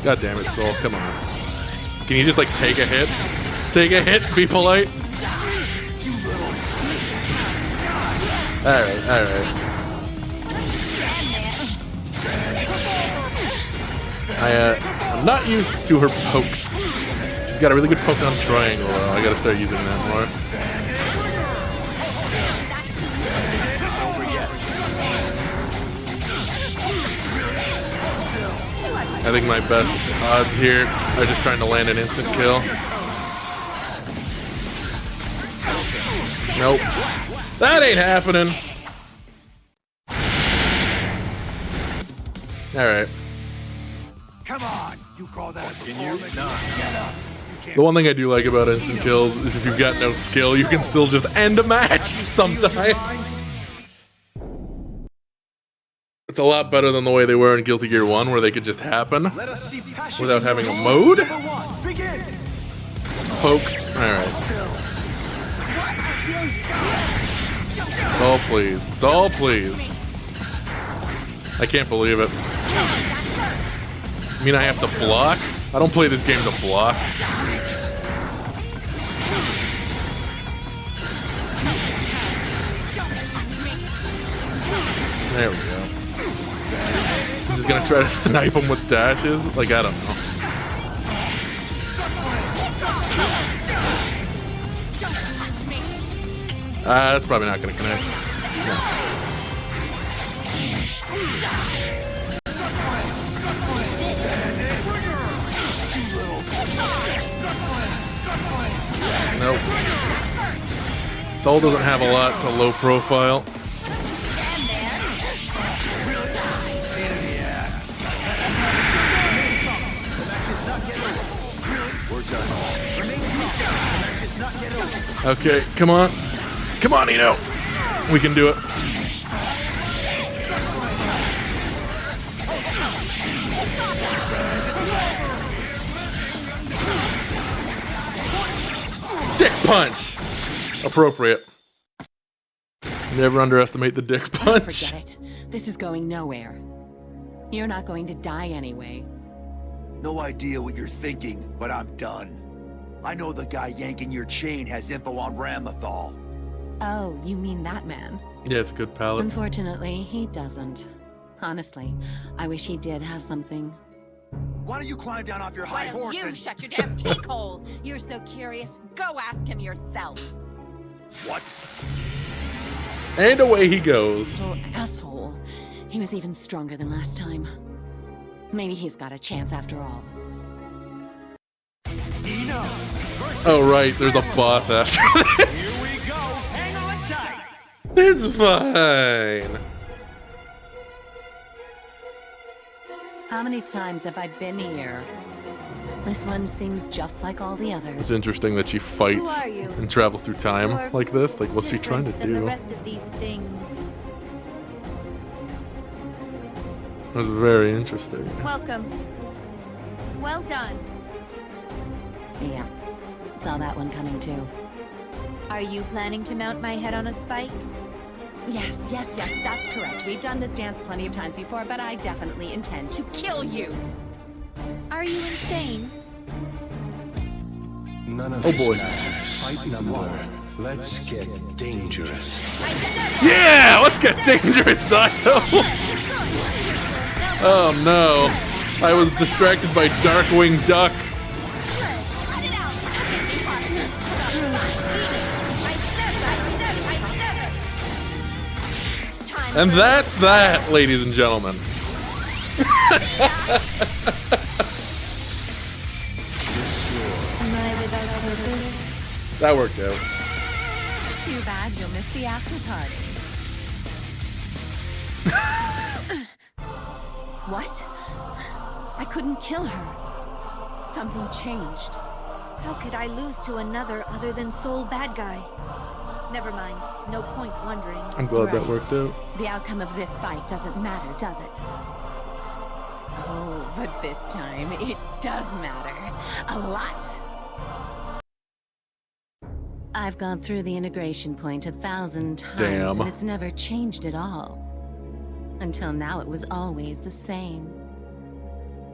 God damn it, Soul, come on. Can you just like take a hit? Take a hit, be polite? Alright, alright. I'm not used to her pokes. She's got a really good poke on triangle though. I gotta start using that more. I think my best odds here are just trying to land an instant kill. Nope. That ain't happening. Alright. Come on, you call that a performance? Get up. The one thing I do like about instant kills is if you've got no skill, you can still just end a match sometimes. It's a lot better than the way they were in Guilty Gear 1, where they could just happen without having a mode. Poke. Alright. Sol, please. Sol, please. I can't believe it. I mean, I have to block? I don't play this game to block. There we go. I'm just gonna try to snipe him with dashes? Like, I don't know. That's probably not gonna connect. No. Nope. Soul doesn't have a lot to low profile. Okay, come on. Come on, Eno. We can do it. Dick punch. Appropriate. Never underestimate the dick punch. Forget it. This is going nowhere. You're not going to die anyway. No idea what you're thinking, but I'm done. I know the guy yanking your chain has info on Ramathal. Oh, you mean that man? Yeah, it's a good palette. Unfortunately, he doesn't. Honestly, I wish he did have something. Why don't you climb down off your high horse you and... shut your damn pig hole? You're so curious. Go ask him yourself. What? And away he goes. Little asshole. He was even stronger than last time. Maybe he's got a chance after all. Oh right, there's a boss after this. Here we go. Hang on tight. It's fine. How many times have I been here? This one seems just like all the others. It's interesting that she fights Who are you? and travels through time like this. Like, what's she trying to Than the do? rest of these things. That's very interesting. Welcome. Well done. Yeah, saw that one coming too. Are you planning to mount my head on a spike? Yes, that's correct. We've done this dance plenty of times before, but I definitely intend to kill you. Are you insane? None of Oh, this boy. matters. Fight number. Let's get dangerous. Yeah, let's get dangerous, Zato. Oh no, I was distracted by Darkwing Duck. And that's that, ladies and gentlemen. That worked out. Too bad you'll miss the after party. What? I couldn't kill her. Something changed. How could I lose to another other than Soul Bad Guy? Never mind. No point wondering. I'm glad that worked out. The outcome of this fight doesn't matter, does it? Oh, but this time it does matter. A lot. I've gone through the integration point 1,000 times, Damn. and it's never changed at all. Until now, it was always the same.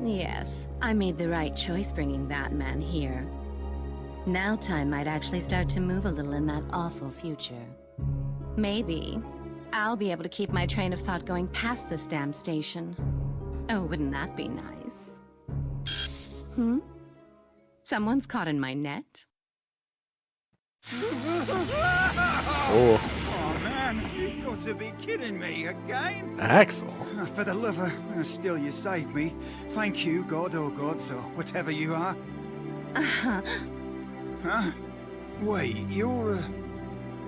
Yes, I made the right choice bringing that man here. Now time might actually start to move a little in that awful future. Maybe I'll be able to keep my train of thought going past this damn station. Oh, wouldn't that be nice? Someone's caught in my net? Oh. Oh man, you've got to be kidding me again. Axel. For the love of still you saved me. Thank you, God or gods or whatever you are. Huh? Wait, you're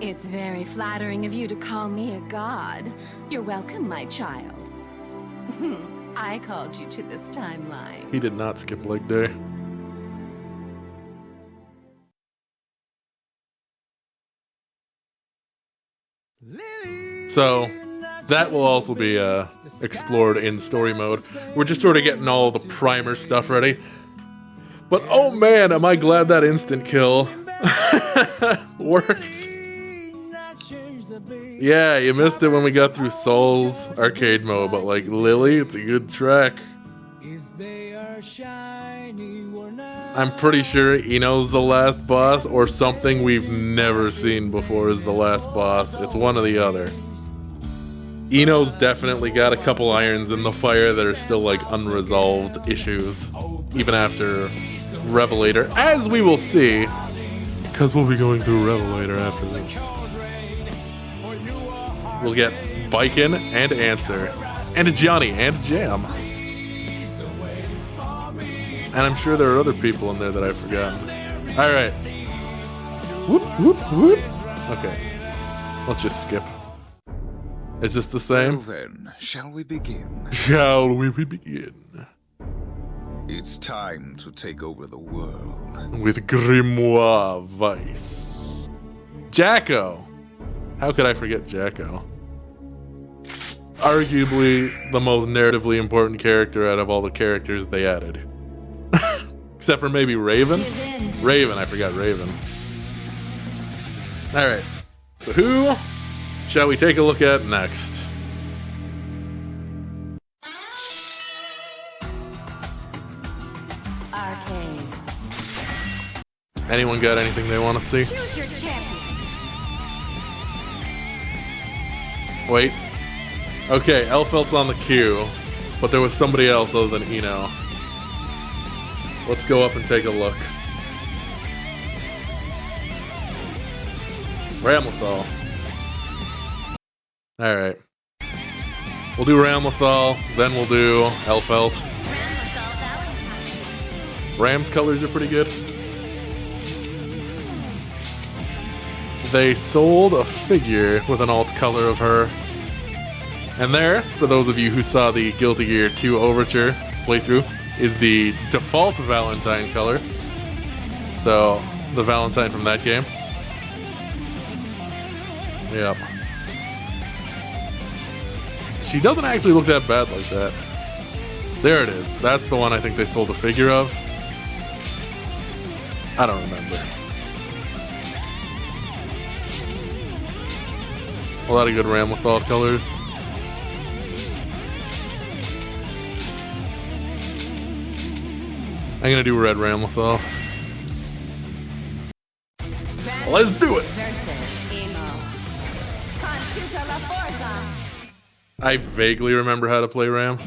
It's very flattering of you to call me a god. You're welcome, my child. I called you to this timeline. He did not skip leg day. So, that will also be explored in story mode. We're just sort of getting all the primer stuff ready. But oh man, am I glad that instant kill worked. Yeah, you missed it when we got through Soul's arcade mode, but like Lily, it's a good track. I'm pretty sure Eno's the last boss, or something we've never seen before is the last boss. It's one or the other. Eno's definitely got a couple irons in the fire that are still like unresolved issues, even after Revelator, as we will see, because we'll be going through Revelator after this. We'll get Bikin and Answer, and Johnny and Jam. And I'm sure there are other people in there that I've forgotten. Alright. Whoop, whoop, whoop. Okay. Let's just skip. Is this the same? Well then, shall we begin? Shall we begin? It's time to take over the world. With Grimoire Vice. Jacko! How could I forget Jacko? Arguably the most narratively important character out of all the characters they added. Except for maybe Raven? Raven, I forgot Raven. Alright, so who shall we take a look at next? Arcade. Anyone got anything they want to see? Choose your champion. Wait. Okay, Elfelt's on the queue, but there was somebody else other than Eno. Let's go up and take a look. Ramlethal. Alright. We'll do Ramlethal, then we'll do Elfelt. Ram's colors are pretty good. They sold a figure with an alt color of her. And there, for those of you who saw the Guilty Gear 2 Overture playthrough, is the default Valentine color. So, the Valentine from that game. Yep. She doesn't actually look that bad like that. There it is. That's the one I think they sold a figure of. I don't remember. A lot of good Ramlethal colors. I'm gonna do red Ramlethal. Let's do it! I vaguely remember how to play Ram.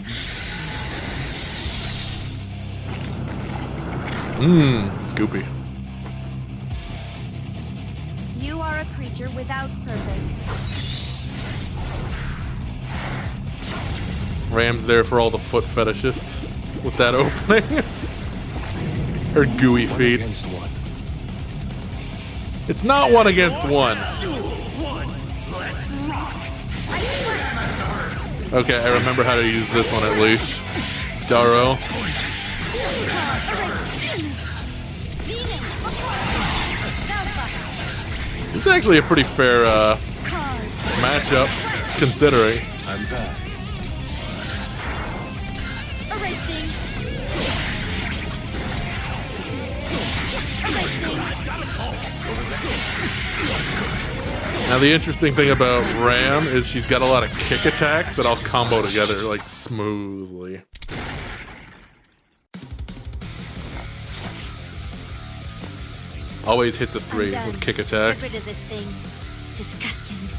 Goopy. You are a creature without purpose. Ram's there for all the foot fetishists with that opening. Her gooey feet. It's not 1 against 1. Okay, I remember how to use this one at least. Darrow. This is actually a pretty fair matchup, considering. I'm back. Erasing. Now the interesting thing about Ram is she's got a lot of kick attacks that all combo together like smoothly. Always hits a 3 with kick attacks. Get rid of this thing. Disgusting.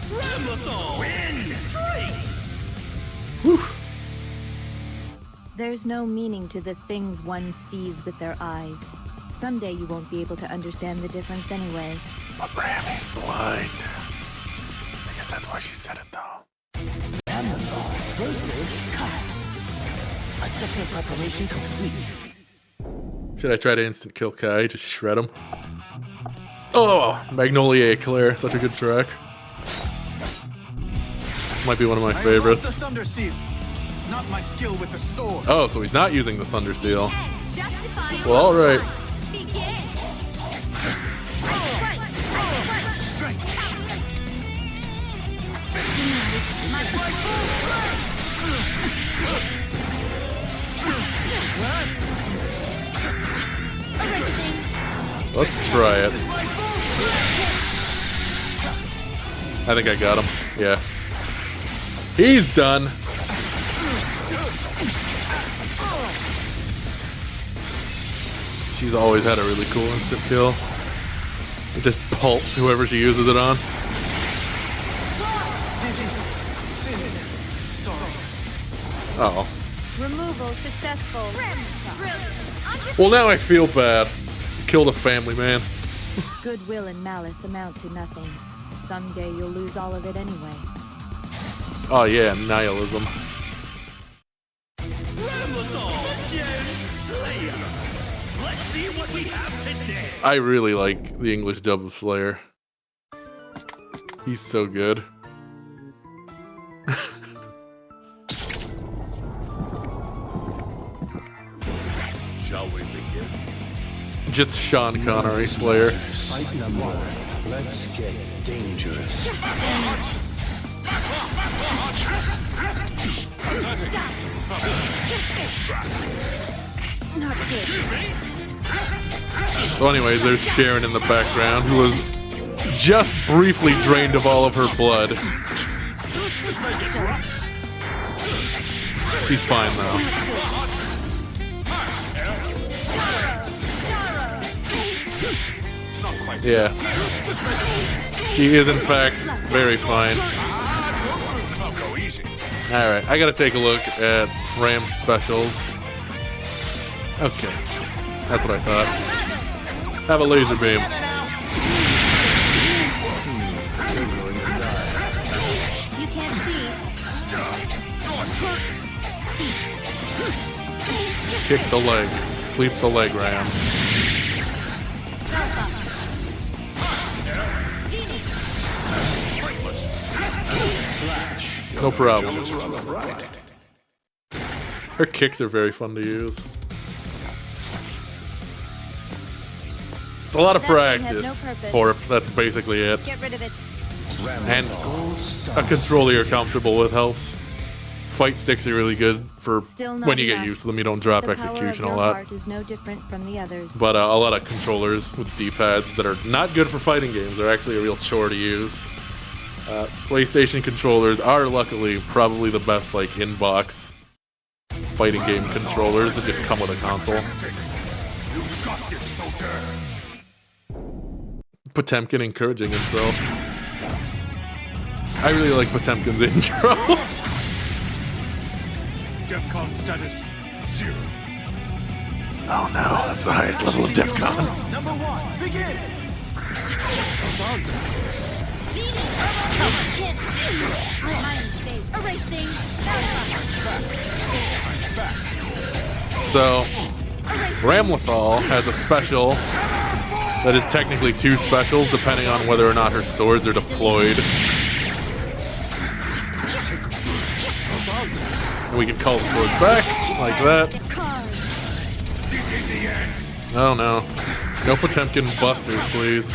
Whew. There's no meaning to the things one sees with their eyes. Someday you won't be able to understand the difference anyway. But Ram is blind. I guess that's why she said it though. Versus Kyle. Assessment preparation complete. Should I try to instant kill Kai? Just shred him. Oh, Magnolia Eclair, such a good track. Might be one of my favorites. The Thunder Seal. Not my skill with the sword. Oh, so he's not using the Thunder Seal. Well, all right. Let's try it. I think I got him. Yeah. He's done. She's always had a really cool instant kill. It just pulps whoever she uses it on. Oh. Removal successful. Well, now I feel bad. Killed a family man. Goodwill and malice amount to nothing. Someday you'll lose all of it anyway. Oh yeah, nihilism. Let's see what we have today. I really like the English dub of Slayer. He's so good. Shall we begin? Just Sean Connery Slayer. Fight number 1. Let's get dangerous. Not good. So anyways, there's Sharon in the background, who was just briefly drained of all of her blood. She's fine though. Yeah. She is in fact very fine. Alright, I gotta take a look at Ram's specials. Okay. That's what I thought. Have a laser beam. You can't see. Kick the leg. Sweep the leg, Ram. No problem. Her kicks are very fun to use. It's a lot of practice, or that's basically it. Get rid of it. And a controller you're comfortable with helps. Fight sticks are really good for when you get used to them. You don't drop execution a lot. Heart is no different from the others. But a lot of controllers with D-pads that are not good for fighting games are actually a real chore to use. PlayStation controllers are luckily probably the best like inbox fighting game controllers that just come with a console. Potemkin encouraging himself. I really like Potemkin's intro. DEFCON status 0. Oh no, that's the highest level of DEFCON. Number 1, begin! Erasing. So, Ramlethal has a special that is technically 2 specials depending on whether or not her swords are deployed. And we can call the swords back, like that. Oh no. No Potemkin busters, please.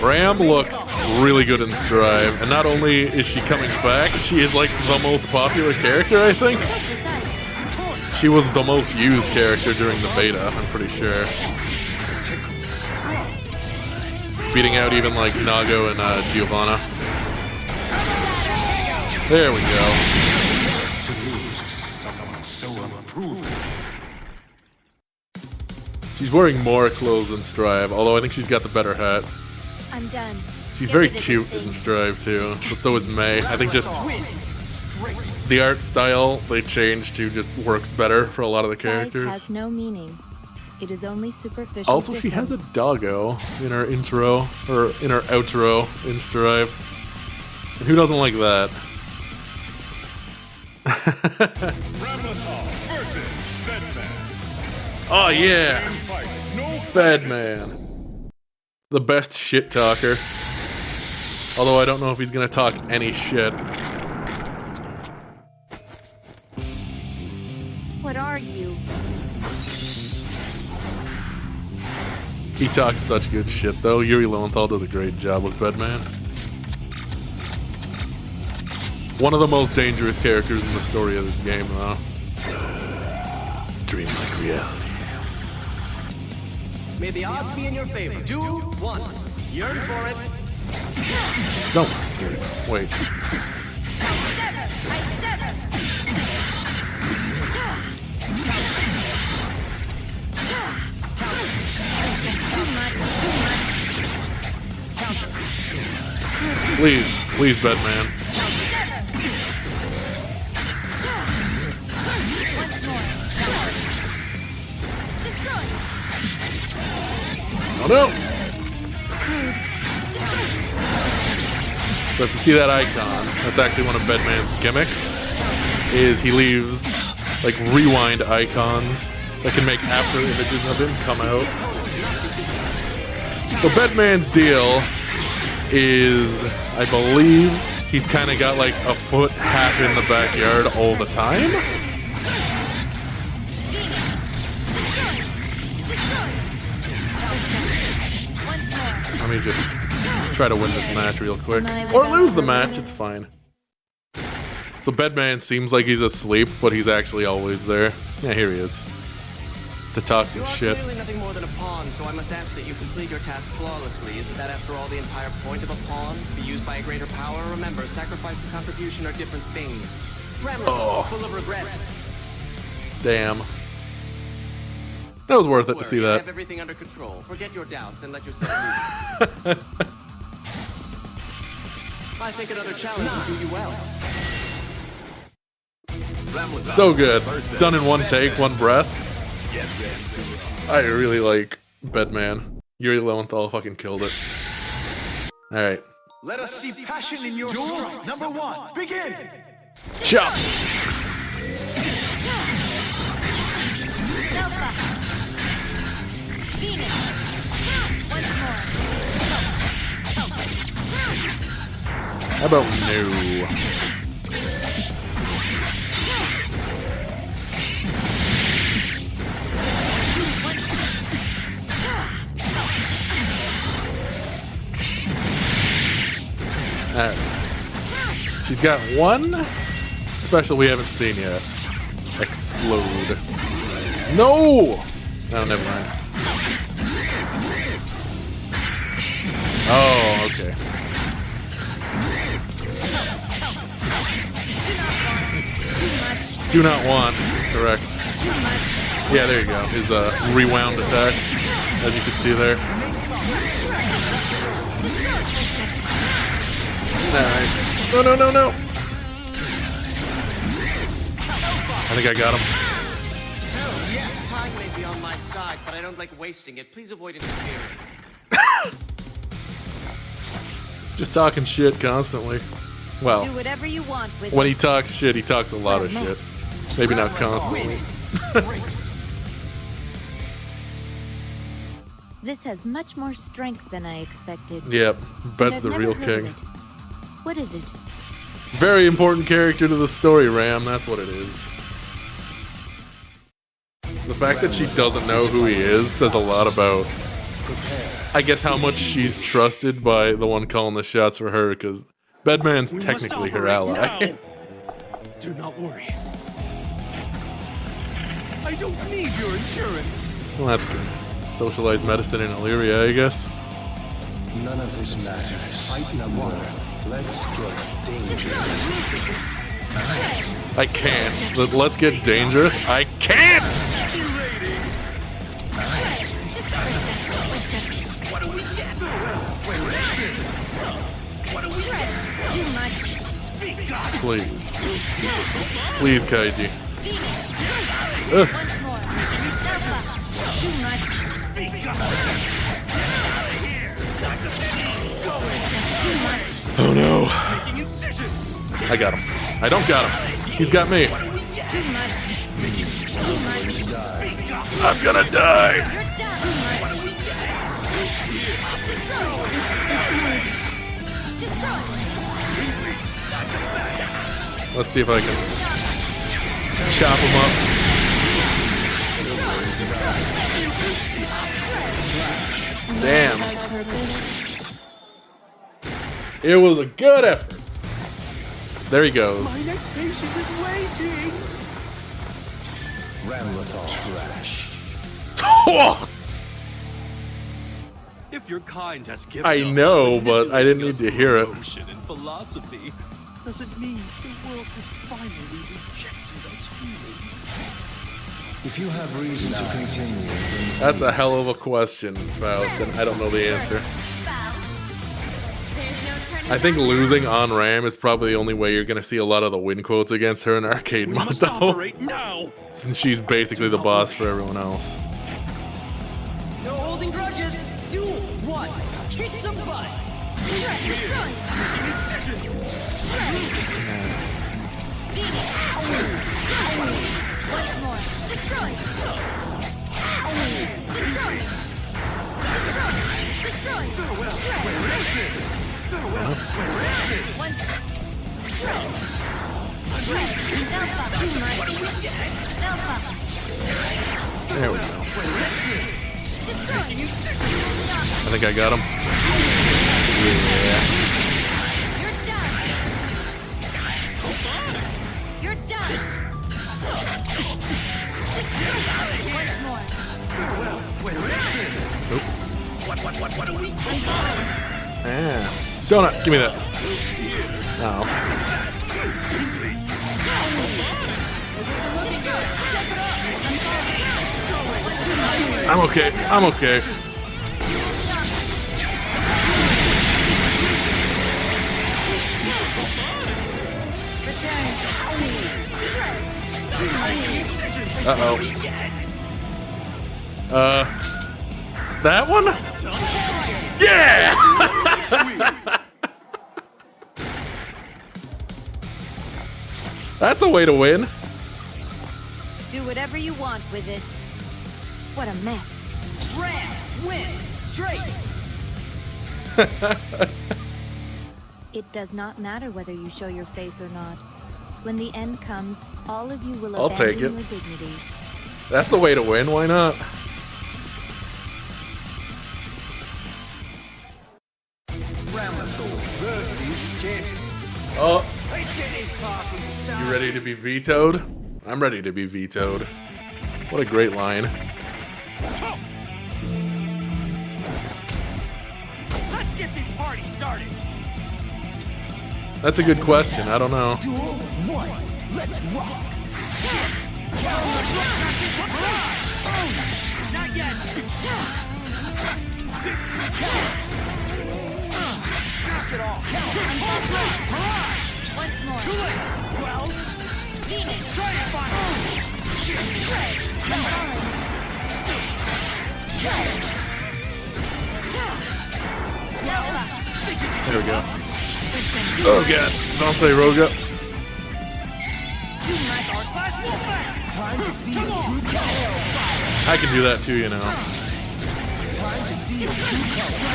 Ram looks really good in Strive, and not only is she coming back, she is like the most popular character, I think. She was the most used character during the beta, I'm pretty sure. Beating out even like Nago and Giovanna. There we go. She's wearing more clothes than Strive, although I think she's got the better hat. I'm done. She's very cute in Strive too, but so is May. I think just the art style they changed to just works better for a lot of the characters. Size has no meaning. It is only superficial. Also, she has a doggo in her intro, or in her outro in Strive. And who doesn't like that? Oh yeah! Bedman. The best shit talker. Although I don't know if he's gonna talk any shit. What are you? He talks such good shit though. Yuri Lowenthal does a great job with Bedman. One of the most dangerous characters in the story of this game though. Dreamlike reality. May the odds be in your favor. 2, 1. Yearn for it. Don't sleep. Wait. Please, please, Bedman. Oh no! So if you see that icon, that's actually one of Bedman's gimmicks, is he leaves like rewind icons that can make after images of him come out. So Bedman's deal is, I believe, he's kind of got like a foot half in the backyard all the time. Let me just try to win this match real quick. Or lose the match, it's fine. So Bedman seems like he's asleep, but he's actually always there. Yeah, here he is. To talk some shit. You are clearly nothing more than a pawn, so I must ask that you complete your task flawlessly. Isn't that, after all, the entire point of a pawn? To be used by a greater power? Remember, sacrifice and contribution are different things. Oh. Full of regret. Damn. That was worth it to see that. Have everything under control. Forget your doubts and let yourself move. I think another challenge will do you well. So good. Done in one take, one breath. I really like Bedman. Yuri Lowenthal fucking killed it. Alright. Let us see passion in your strike. Number 1, begin! Chop! How about no? Alright. She's got one special we haven't seen yet. explode. No! No, never mind. Oh, okay. Do not want, correct. Yeah, there you go. His rewound attacks, as you can see there. Alright. No, no, no, no! I think I got him. Oh, yes. Time may be on my side, but I don't like wasting it. Please avoid interfering. Just talking shit constantly. Well, Do whatever you want with when it. he talks shit, he talks a lot of shit. Maybe not constantly. This has much more strength than I expected. Yep, And Bed's I've the never real heard king. of it. What is it? Very important character to the story, Ram. That's what it is. The fact that she doesn't know who he is says a lot about, I guess, how much she's trusted by the one calling the shots for her, because Bedman's technically her ally. Do not worry. I don't need your insurance. Well, that's good. Socialized medicine in Illyria, I guess. None of this matters. Fight no more. Let's get dangerous. I can't. Let's get dangerous. I can't! What do we get? What do we get? Too much. Speak up. Please. Please, Kaiji. Once more. Too much. Speak up. Too much. Oh no. Making incision. I got him. I don't got him. He's got me. Too much. Too much. Speak up. I'm gonna die. You're done. Too much. Destroy. Let's see if I can chop him up. Damn. It was a good effort. There he goes. My next patient is waiting. Ramlethal trash. If your kind has given I up know, on but I didn't need to hear it. emotion and philosophy, does it mean the world has finally rejected us humans? If you have reason to continue, then That's a hell of a question, Faust, and I don't know the answer. I think losing on Ram is probably the only way you're gonna see a lot of the win quotes against her in arcade mode, Must though. operate now. Since she's basically the boss for everyone else. No holding grudges. Duel 1. Kick some butt. Making incision. Once more. Destroy. Destroy. Destroy. Farewell. Where is this? Farewell. Where is this? Once. Delpha. Too much. Delpha. There we go. Destroy. I think I got him. Yeah. You're done. You're done. Once more. Farewell. Where is this? Oop. What do we Ah. Donut, give me that. No. I'm okay. I'm okay. Uh-oh. That one? Yeah! That's a way to win. Do whatever you want with it. What a mess. Ram wins straight. It does not matter whether you show your face or not. When the end comes, all of you will I'll abandon take it. your dignity. That's a way to win. Why not? Ramlethal versus champion. Oh, Let's get this party started. you ready to be vetoed? I'm ready to be vetoed. What a great line. Let's get this party started. That's a good question. I don't know. Duel 1. Let's rock. Not yet. Knock it off. Mirage. Once more. Too late. Well, Venus. try it, finally. I'm falling. Delta. There we go. Oh god. Don't say Roga. Time to see your true colors. I can do that too, you know. Time to see your true colors.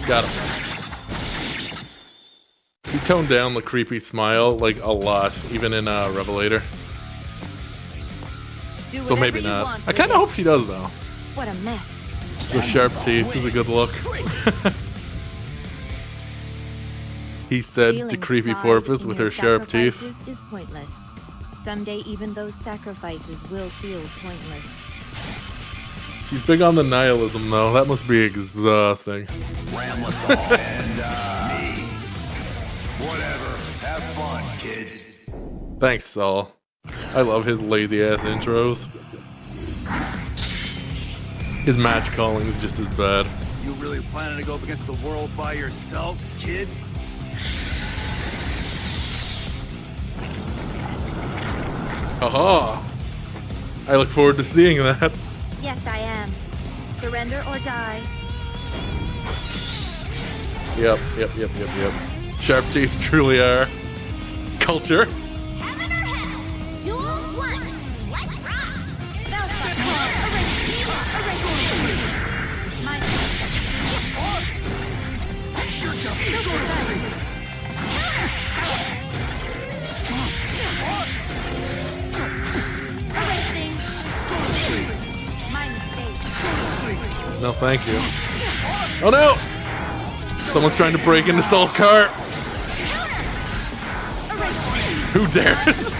Got him. He toned down the creepy smile like a lot, even in Revelator. Do So maybe whatever you not. want, I kind of hope she does though. What a mess. The sharp teeth is a good look. He said to Feeling creepy pride porpoise in with your her sharp teeth. sacrifices is pointless. Someday even those sacrifices will feel pointless. She's big on the nihilism though. That must be exhausting. Ramlethal and me. Whatever. Have fun, kids. Thanks, Saul. I love his lazy ass intros. His match calling is just as bad. You really planning to go up against the world by yourself, kid? Haha! I look forward to seeing that. Yes, I am. Surrender or die. Yep. Sharp teeth truly are. Culture. Heaven or hell? Duel 1. Let's rock. That's your job. Go to sleep. Erasing. Go to sleep. My mistake. Go to sleep. No, thank you. Oh no! Someone's trying to break into Saul's car. Who dares?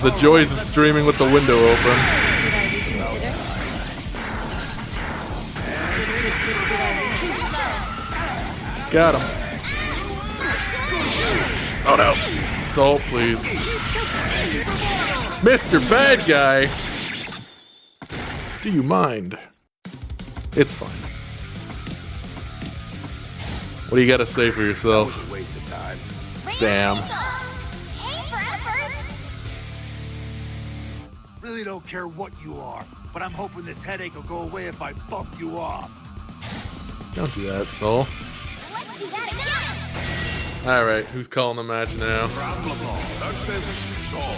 The joys of streaming with the window open. Got him. Oh no. Saul, please. Mr. Bad Guy. Do you mind? It's fine. What do you gotta say for yourself? That was a waste of time. Damn. Hey for effort. Really don't care what you are, but I'm hoping this headache will go away if I bump you off. Don't do that, Saul. Let's do that again. Alright, who's calling the match now? Ramlethal versus Saul.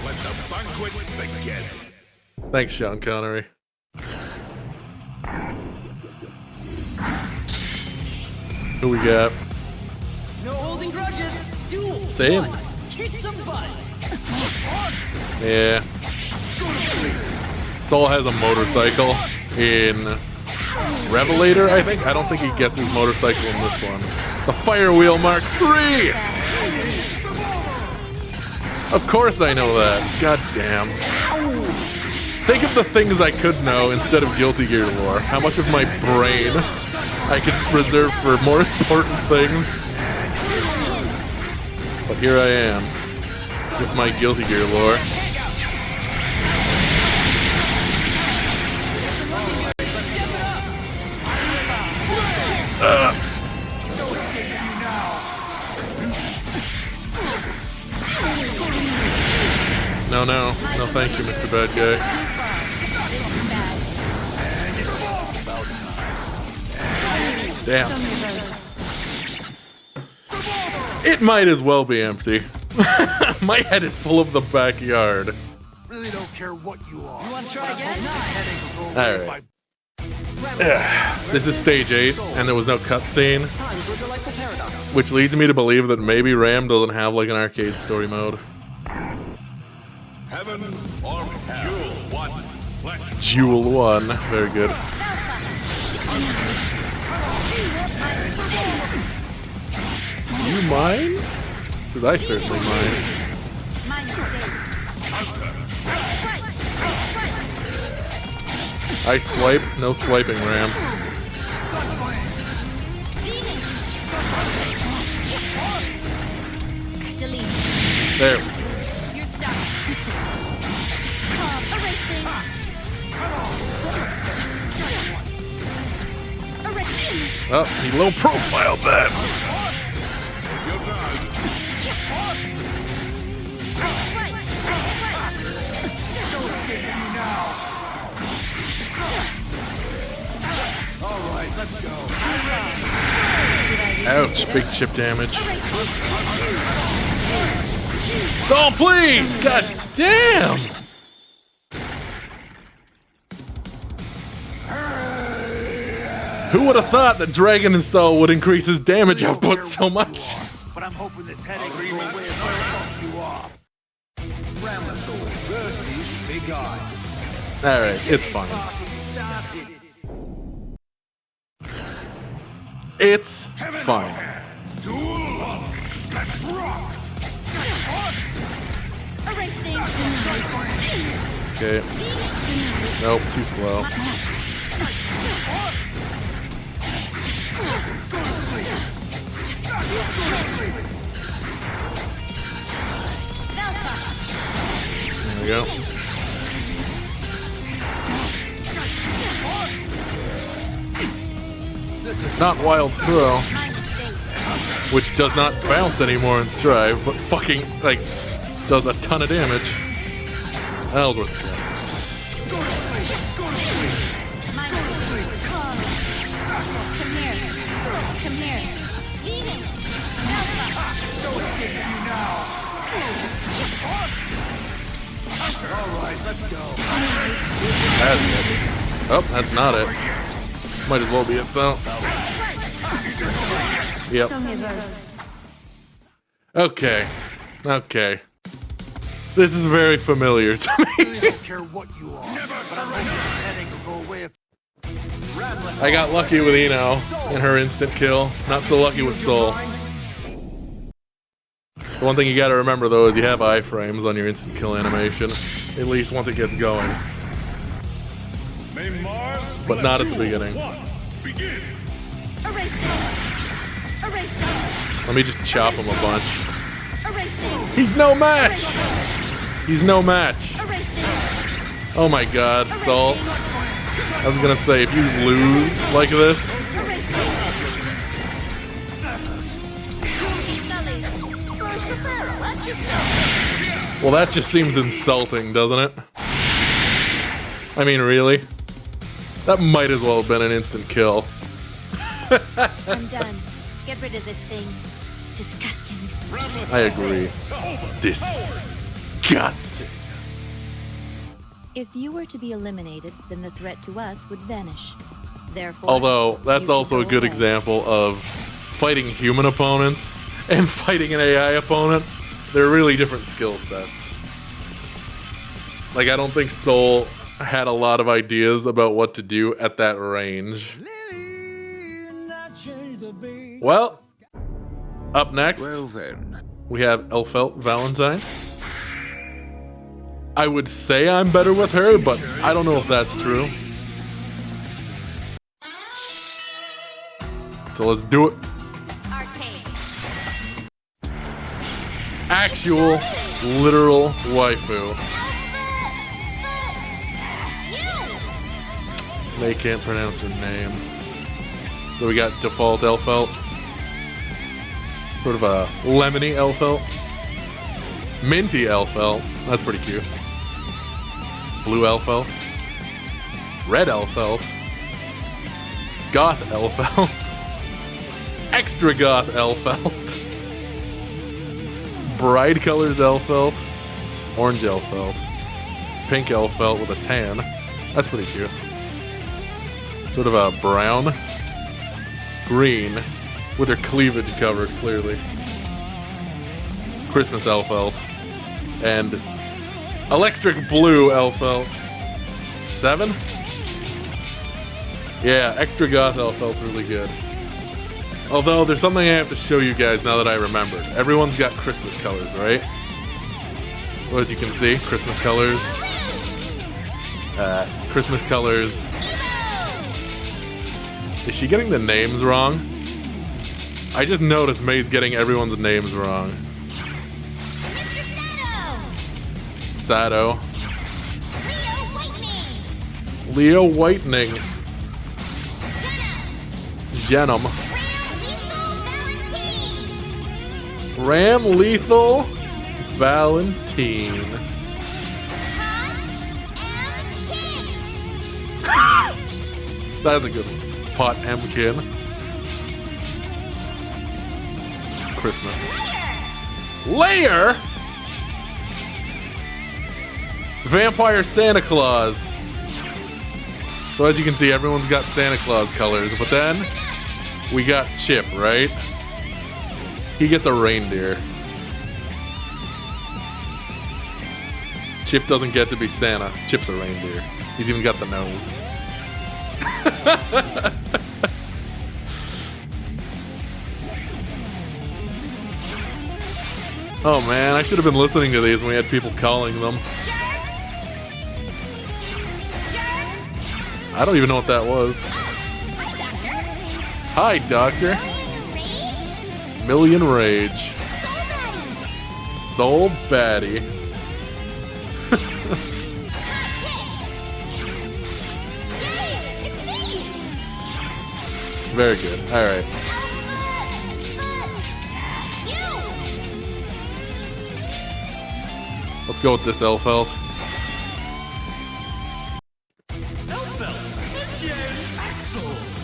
Let the banquet begin. Thanks, Sean Connery. Who we got? No holding grudges. Duel. Same. 1. Kick some butt. Yeah. Saul has a motorcycle in Revelator, I think. I don't think he gets his motorcycle in this one. The Firewheel Mark III! Of course I know that. God damn. Think of the things I could know instead of Guilty Gear lore. How much of my brain I could reserve for more important things. But here I am with my Guilty Gear lore. No, thank you, Mr. Bad Guy. Damn. It might as well be empty. My head is full of the backyard. Really don't care what you are. You want to try again? Alright. This is stage 8, and there was no cutscene. Which leads me to believe that maybe Ram doesn't have like an arcade story mode. Heaven or Jewel 1. Let's Jewel 1. Very good. You mine? Because I certainly mine. I swipe, no swiping, Ram. Delete. There. You're stuck. Erasing. Erasing. Oh, he low profiled that. Alright, let's go. Ouch, big chip damage. Saul, please! God damn! Who would have thought that Dragon Install would increase his damage output so much? But I'm hoping this headache will go away if I fuck you off. Ramathor versus Big Eye. Alright, it's fine. It's fine. Let's rock. Erasing. Okay. Nope, too slow. There we go. It's not Wild Throw, which does not bounce anymore in Strive, but fucking, like, does a ton of damage. That was worth a try. Come here. Come here. Venus. No escaping you now. Alright, let's go. That's it. Oh, that's not it. Might as well be it, though. Yep. Okay. Okay. This is very familiar to me. I don't care what you are. But I'm hoping this headache will go away if... I got lucky with Eno and her instant kill. Not so lucky with Soul. The one thing you gotta remember, though, is you have iframes on your instant kill animation. At least once it gets going. But not at the beginning. Let me just chop him a bunch. He's no match! He's no match. Oh my god, Salt. I was gonna say, if you lose like this... Well, that just seems insulting, doesn't it? I mean, really? That might as well have been an instant kill. I'm done. Get rid of this thing. Disgusting. I agree. Disgusting. If you were to be eliminated, then the threat to us would vanish. Therefore, Although, that's you also a go good away. example of fighting human opponents and fighting an AI opponent. They're really different skill sets. Like, I don't think Soul had a lot of ideas about what to do at that range. Well, up next, we have Elfelt Valentine. I would say I'm better with her, but I don't know if that's true. So let's do it. Actual, literal waifu. They can't pronounce her name. So we got default Elfelt. Sort of a lemony Elfelt. Minty Elfelt. That's pretty cute. Blue Elfelt. Red Elfelt. Goth Elfelt. Extra Goth Elfelt. Bright Colors Elfelt. Orange Elfelt. Pink Elfelt with a tan. That's pretty cute. Sort of a brown. Green. With her cleavage covered, clearly. Christmas Elfelt. And Electric Blue Elfelt. 7? Yeah, Extra Goth Elfelt's really good. Although, there's something I have to show you guys now that I remembered. Everyone's got Christmas colors, right? So as you can see, Christmas colors. Christmas colors. Is she getting the names wrong? I just noticed May's getting everyone's names wrong. Sato. Leo Whitening. Genom. Ram Lethal Valentine. That's a good one. Pot Emkin. Christmas. Layer? Vampire Santa Claus. So as you can see, everyone's got Santa Claus colors, but then we got Chip, right? He gets a reindeer. Chip doesn't get to be Santa. Chip's a reindeer. He's even got the nose. Oh man, I should have been listening to these when we had people calling them. I don't even know what that was. Hi, Doctor. Million Rage. Soul Baddie. Very good. Alright. Let's go with this Elfelt.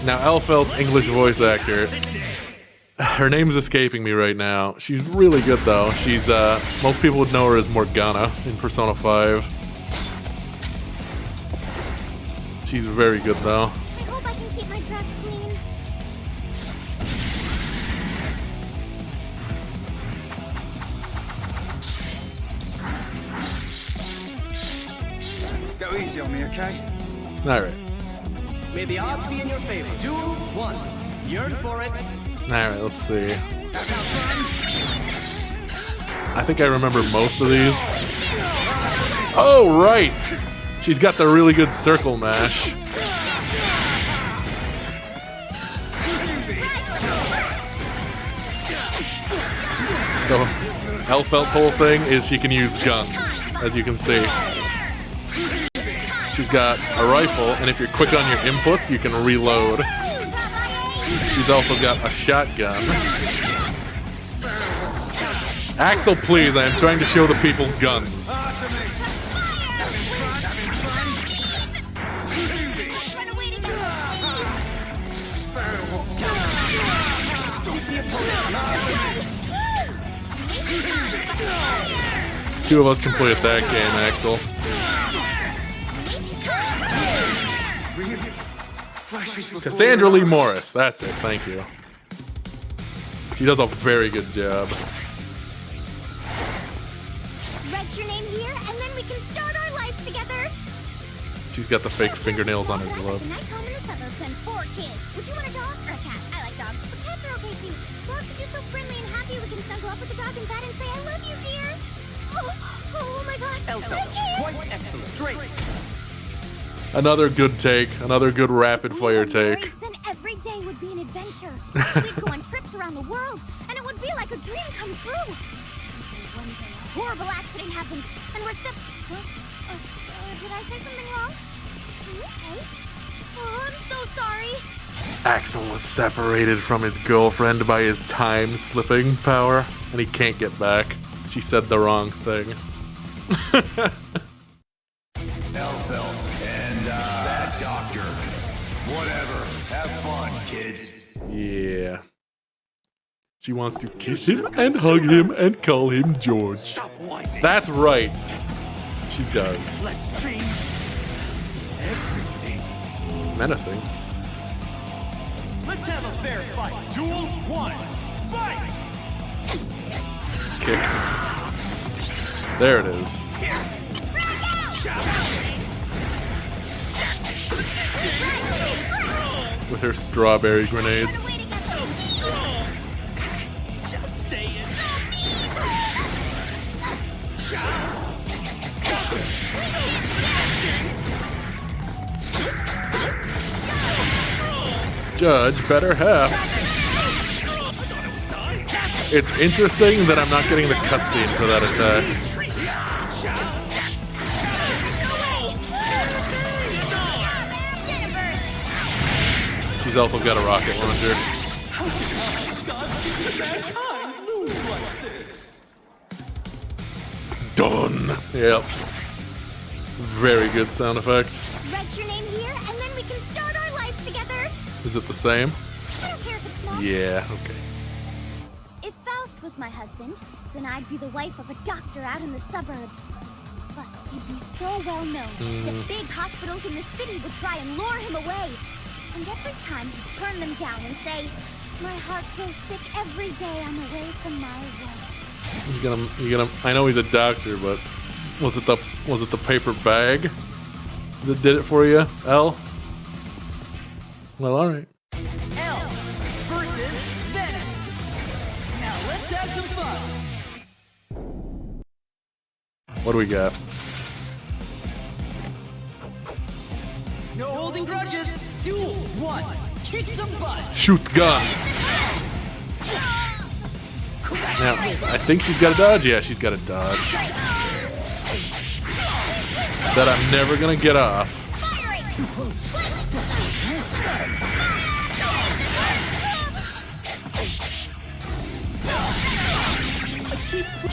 Now, Elfelt's English voice actor, her name's escaping me right now. She's really good, though. She's, most people would know her as Morgana in Persona 5. She's very good, though. I hope I can keep my dress clean. Go easy on me, okay? Alright. May the odds be in your favor. Duel 1. Yearn for it. Alright, let's see. I think I remember most of these. Oh, right! She's got the really good circle mash. So, Elfelt's whole thing is she can use guns, as you can see. She's got a rifle, and if you're quick on your inputs, you can reload. She's also got a shotgun. Axel, please, I am trying to show the people guns. Two of us can play at that game, Axel. Cassandra Lee Morris, that's it, thank you. She does a very good job. Write your name here, and then we can start our life together. She's got the fake fingernails on her gloves. Nice home in the suburbs and 4 kids. Would you want a dog or a cat? I like dogs, but cats are okay too. Dogs are just so friendly and happy. We can snuggle up with the dog in bed and say, I love you, dear. Oh my gosh. Elfelt, quite excellent. Straight. Another good take, another good rapid fire take. Then every day would be an adventure. We'd go on trips around the world, and it would be like a dream come true. One day a horrible accident happens, and we're did I say something wrong? Are you okay? Oh, I'm so sorry. Axel was separated from his girlfriend by his time-slipping power, and he can't get back. She said the wrong thing. Elfelt and that doctor. Whatever. Have fun, kids. Yeah. She wants to kiss him and hug him and call him George. That's right. She does. Let's change everything. Menacing. Let's have a fair fight. Duel 1. Fight! Kick. There it is. With her strawberry grenades. Judge, better half. It's interesting that I'm not getting the cutscene for that attack. She's also got a rocket launcher. God's gift to mankind lose like this. Done. Yep. Very good sound effect. Write your name here, and then we can start our life together. Is it the same? I don't care if it's not. Yeah, okay. If Faust was my husband, then I'd be the wife of a doctor out in the suburbs. But he'd be so well known that big hospitals in the city would try and lure him away. And every time he'd turn them down and say, my heart grows sick every day I'm away from my wife. You gonna I know he's a doctor, but was it the paper bag that did it for you, L? Well, alright. L versus Venom. Now let's have some fun. What do we got? No holding grudges. Duel 1. Kick some butt. Shoot gun. Now, I think she's got a dodge. Yeah, she's got a dodge. That I'm never gonna get off.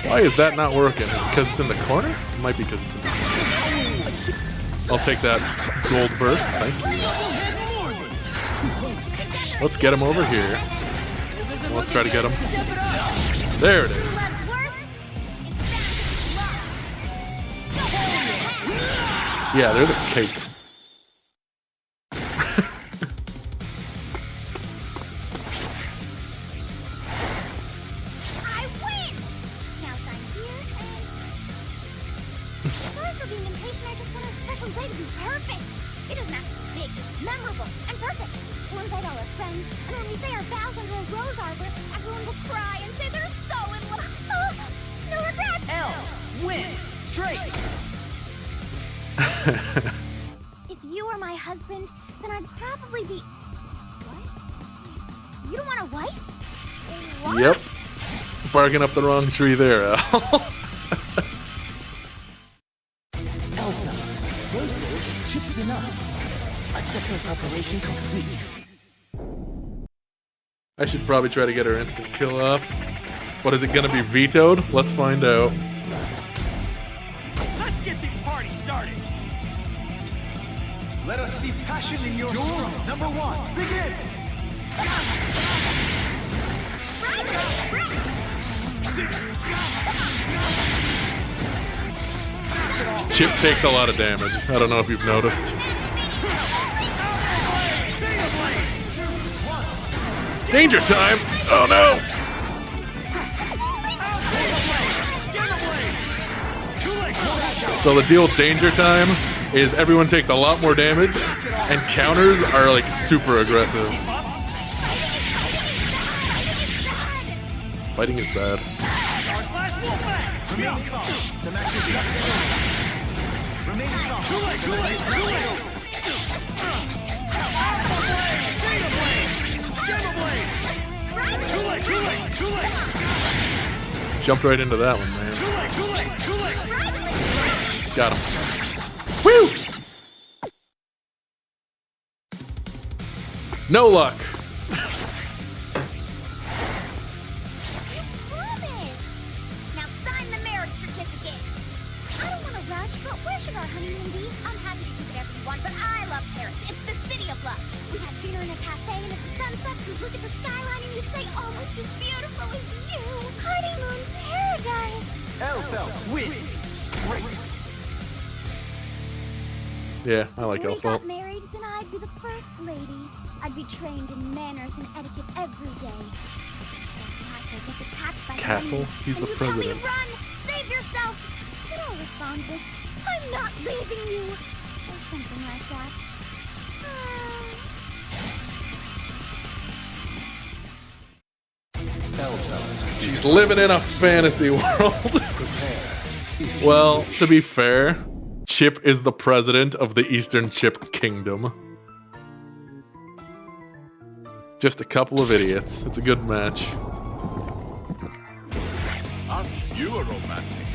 Why is that not working? Is it because it's in the corner? It might be because it's in the corner. I'll take that gold burst. Thank you. Let's get him over here. Let's try to get him. There it is. Yeah, there's a cake. I win! Now sign here and... Sorry for being impatient, I just want our special day to be perfect. It doesn't have to be big, just memorable and perfect. We'll invite all our friends, and when we say our vows under a rose arbor, everyone will cry and say they're so in love. Oh, no regrets! L, win, straight. If you were my husband, then I'd probably be... What? You don't want a wife? What? Yep. Barking up the wrong tree there, Al. Elfelt versus Chips Enough. Assessment preparation complete. I should probably try to get her instant kill off. What, is it gonna be vetoed? Let's find out. Let's get this party started. Let us see passion in your stride. Number 1, begin. Chip takes a lot of damage. I don't know if you've noticed. Danger time! Oh no! So the deal with danger time is everyone takes a lot more damage, and counters are like super aggressive. Fighting is bad. Remain calm. The match is not over. Remain calm. Too late. Too late. Jumped right into that one, man. Too late. Got him. Woo! No luck. Now sign the marriage certificate. I don't want to rush, but where should our honeymoon be? I'm happy to do whatever you want, but I love Paris. It's the city of love. We'd have dinner in a cafe, and if the sun sets, we'd look at the skyline, and you'd say, almost as beautiful as you. Honeymoon paradise. Elfelt wins straight. Yeah, I like When we got Elfelt. married, then I'd be the first lady. I'd be trained in manners and etiquette every day. Castle gets attacked by Castle? enemy, He's and the you tell me president. to run, save yourself. Then I'll respond with, I'm not leaving you, or something like that. Elfelt. She's living in a fantasy world. Well, to be fair, Chip is the president of the Eastern Chip Kingdom. Just a couple of idiots. It's a good match. Aren't you a romantic?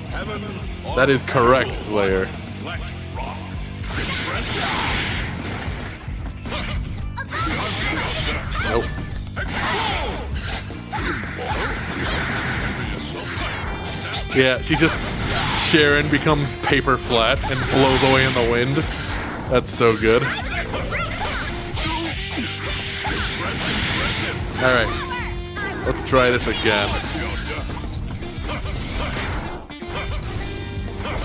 Heaven or That is correct, hell? Slayer. Let's rock. Nope. Yeah, she just... Sharon becomes paper flat and blows away in the wind. That's so good. Alright. Let's try this again.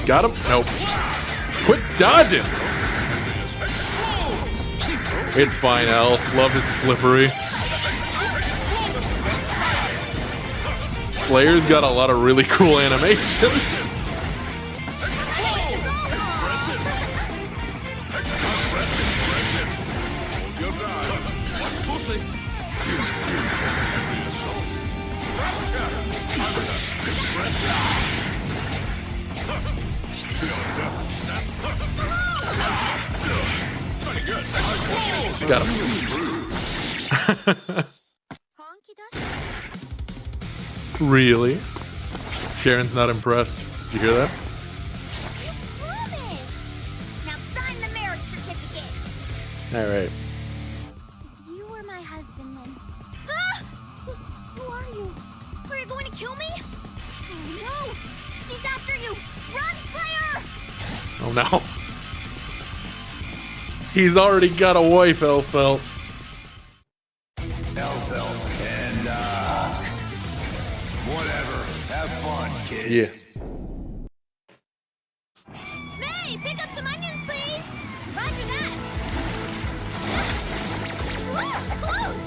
Got him? Nope. Quit dodging! It's fine, L. Love is slippery. Slayer's got a lot of really cool animations. Got him. Really? Sharon's not impressed. Did you hear that? You promised! Now sign the marriage certificate! Alright. If you were my husband, then... Ah! Who are you? Are you going to kill me? Oh no! She's after you! Run, Slayer! Oh no. He's already got a wife, Elfelt. Elfelt, and whatever. Have fun, kids. Yeah. May, pick up some onions, please! Roger that! Whoa, close!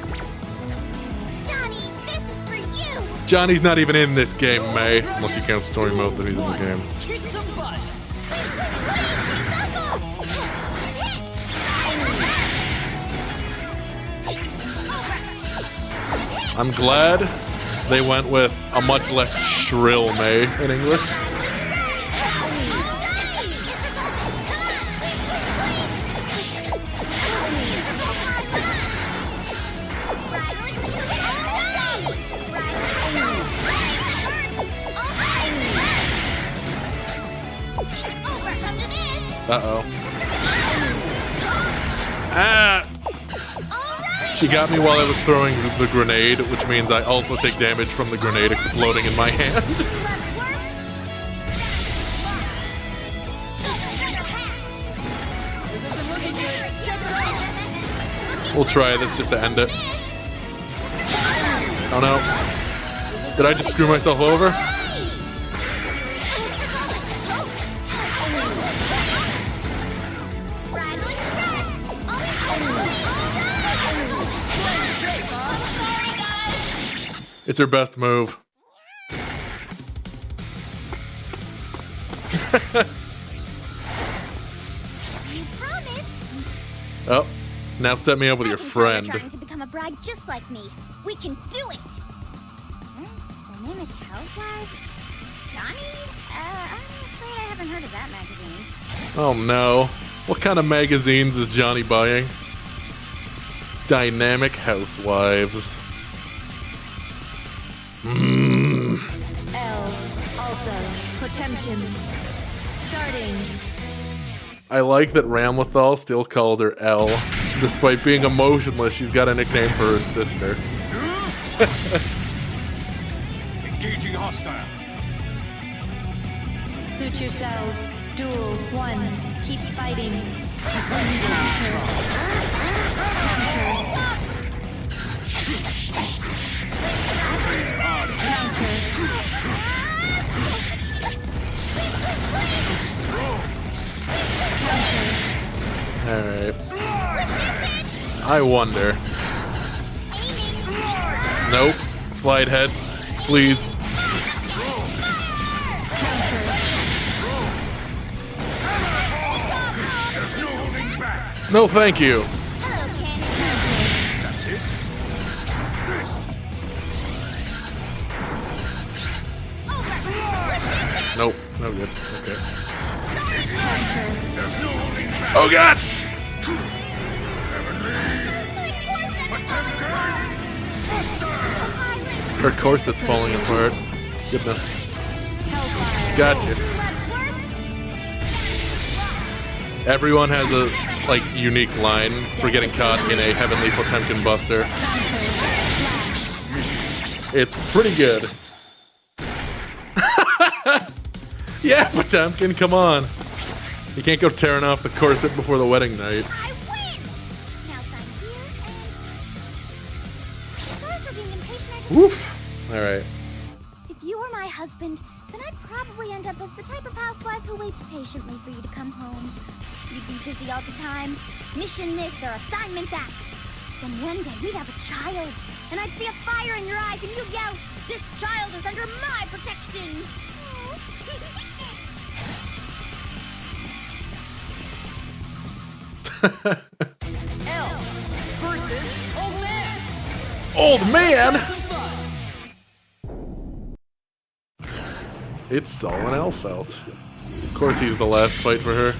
Johnny, this is for you! Johnny's not even in this game, May. Unless you count story mode that he's in the game. Kick some butt. Back off! I'm glad they went with a much less shrill May in English. Uh-oh. Ah! She got me while I was throwing the grenade, which means I also take damage from the grenade exploding in my hand. We'll try this just to end it. Oh no. Did I just screw myself over? It's her best move. Oh, now set me up with your friend. Trying to become a bride just like me. We can do it. Dynamic Housewives? Johnny? I'm afraid I haven't heard of that magazine. Oh no. What kind of magazines is Johnny buying? Dynamic Housewives. L. Also, Potemkin. Starting. I like that Ramlethal still calls her L. Despite being emotionless, she's got a nickname for her sister. Engaging hostile. Suit yourselves. Duel 1. Keep fighting. Counter. Alright. I wonder. Nope. Slide head. Please. No, thank you. That's it. Nope. No good. Okay. Oh god! Her corset's falling apart. Goodness. Gotcha. Everyone has a unique line for getting caught in a Heavenly Potemkin Buster. It's pretty good. Yeah, Potemkin, come on. You can't go tearing off the corset before the wedding night. I win! Now sign here and... Sorry for being impatient, I just... Woof! Alright. If you were my husband, then I'd probably end up as the type of housewife who waits patiently for you to come home. You'd be busy all the time, mission this or assignment that. Then one day we'd have a child, and I'd see a fire in your eyes and you'd yell, "This child is under my protection!" Elf versus Old Man. Old Man? It's Solon Elfelt. Of course he's the last fight for her.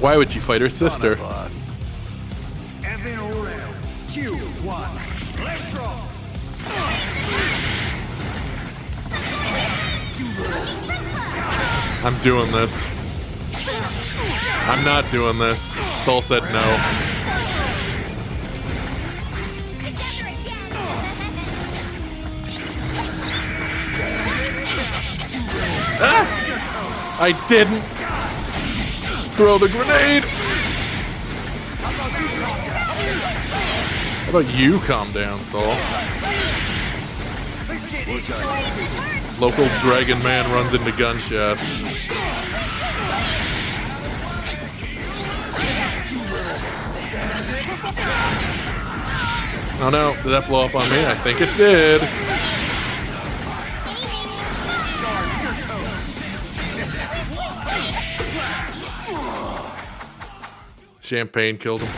Why would she fight her sister? Evan Orel, Q1. Let's roll. I'm doing this. I'm not doing this. Soul said no. Ah! I didn't throw the grenade. How about you calm down, Soul? Local dragon man runs into gunshots. Oh no, did that blow up on me? I think it did. Champagne killed him.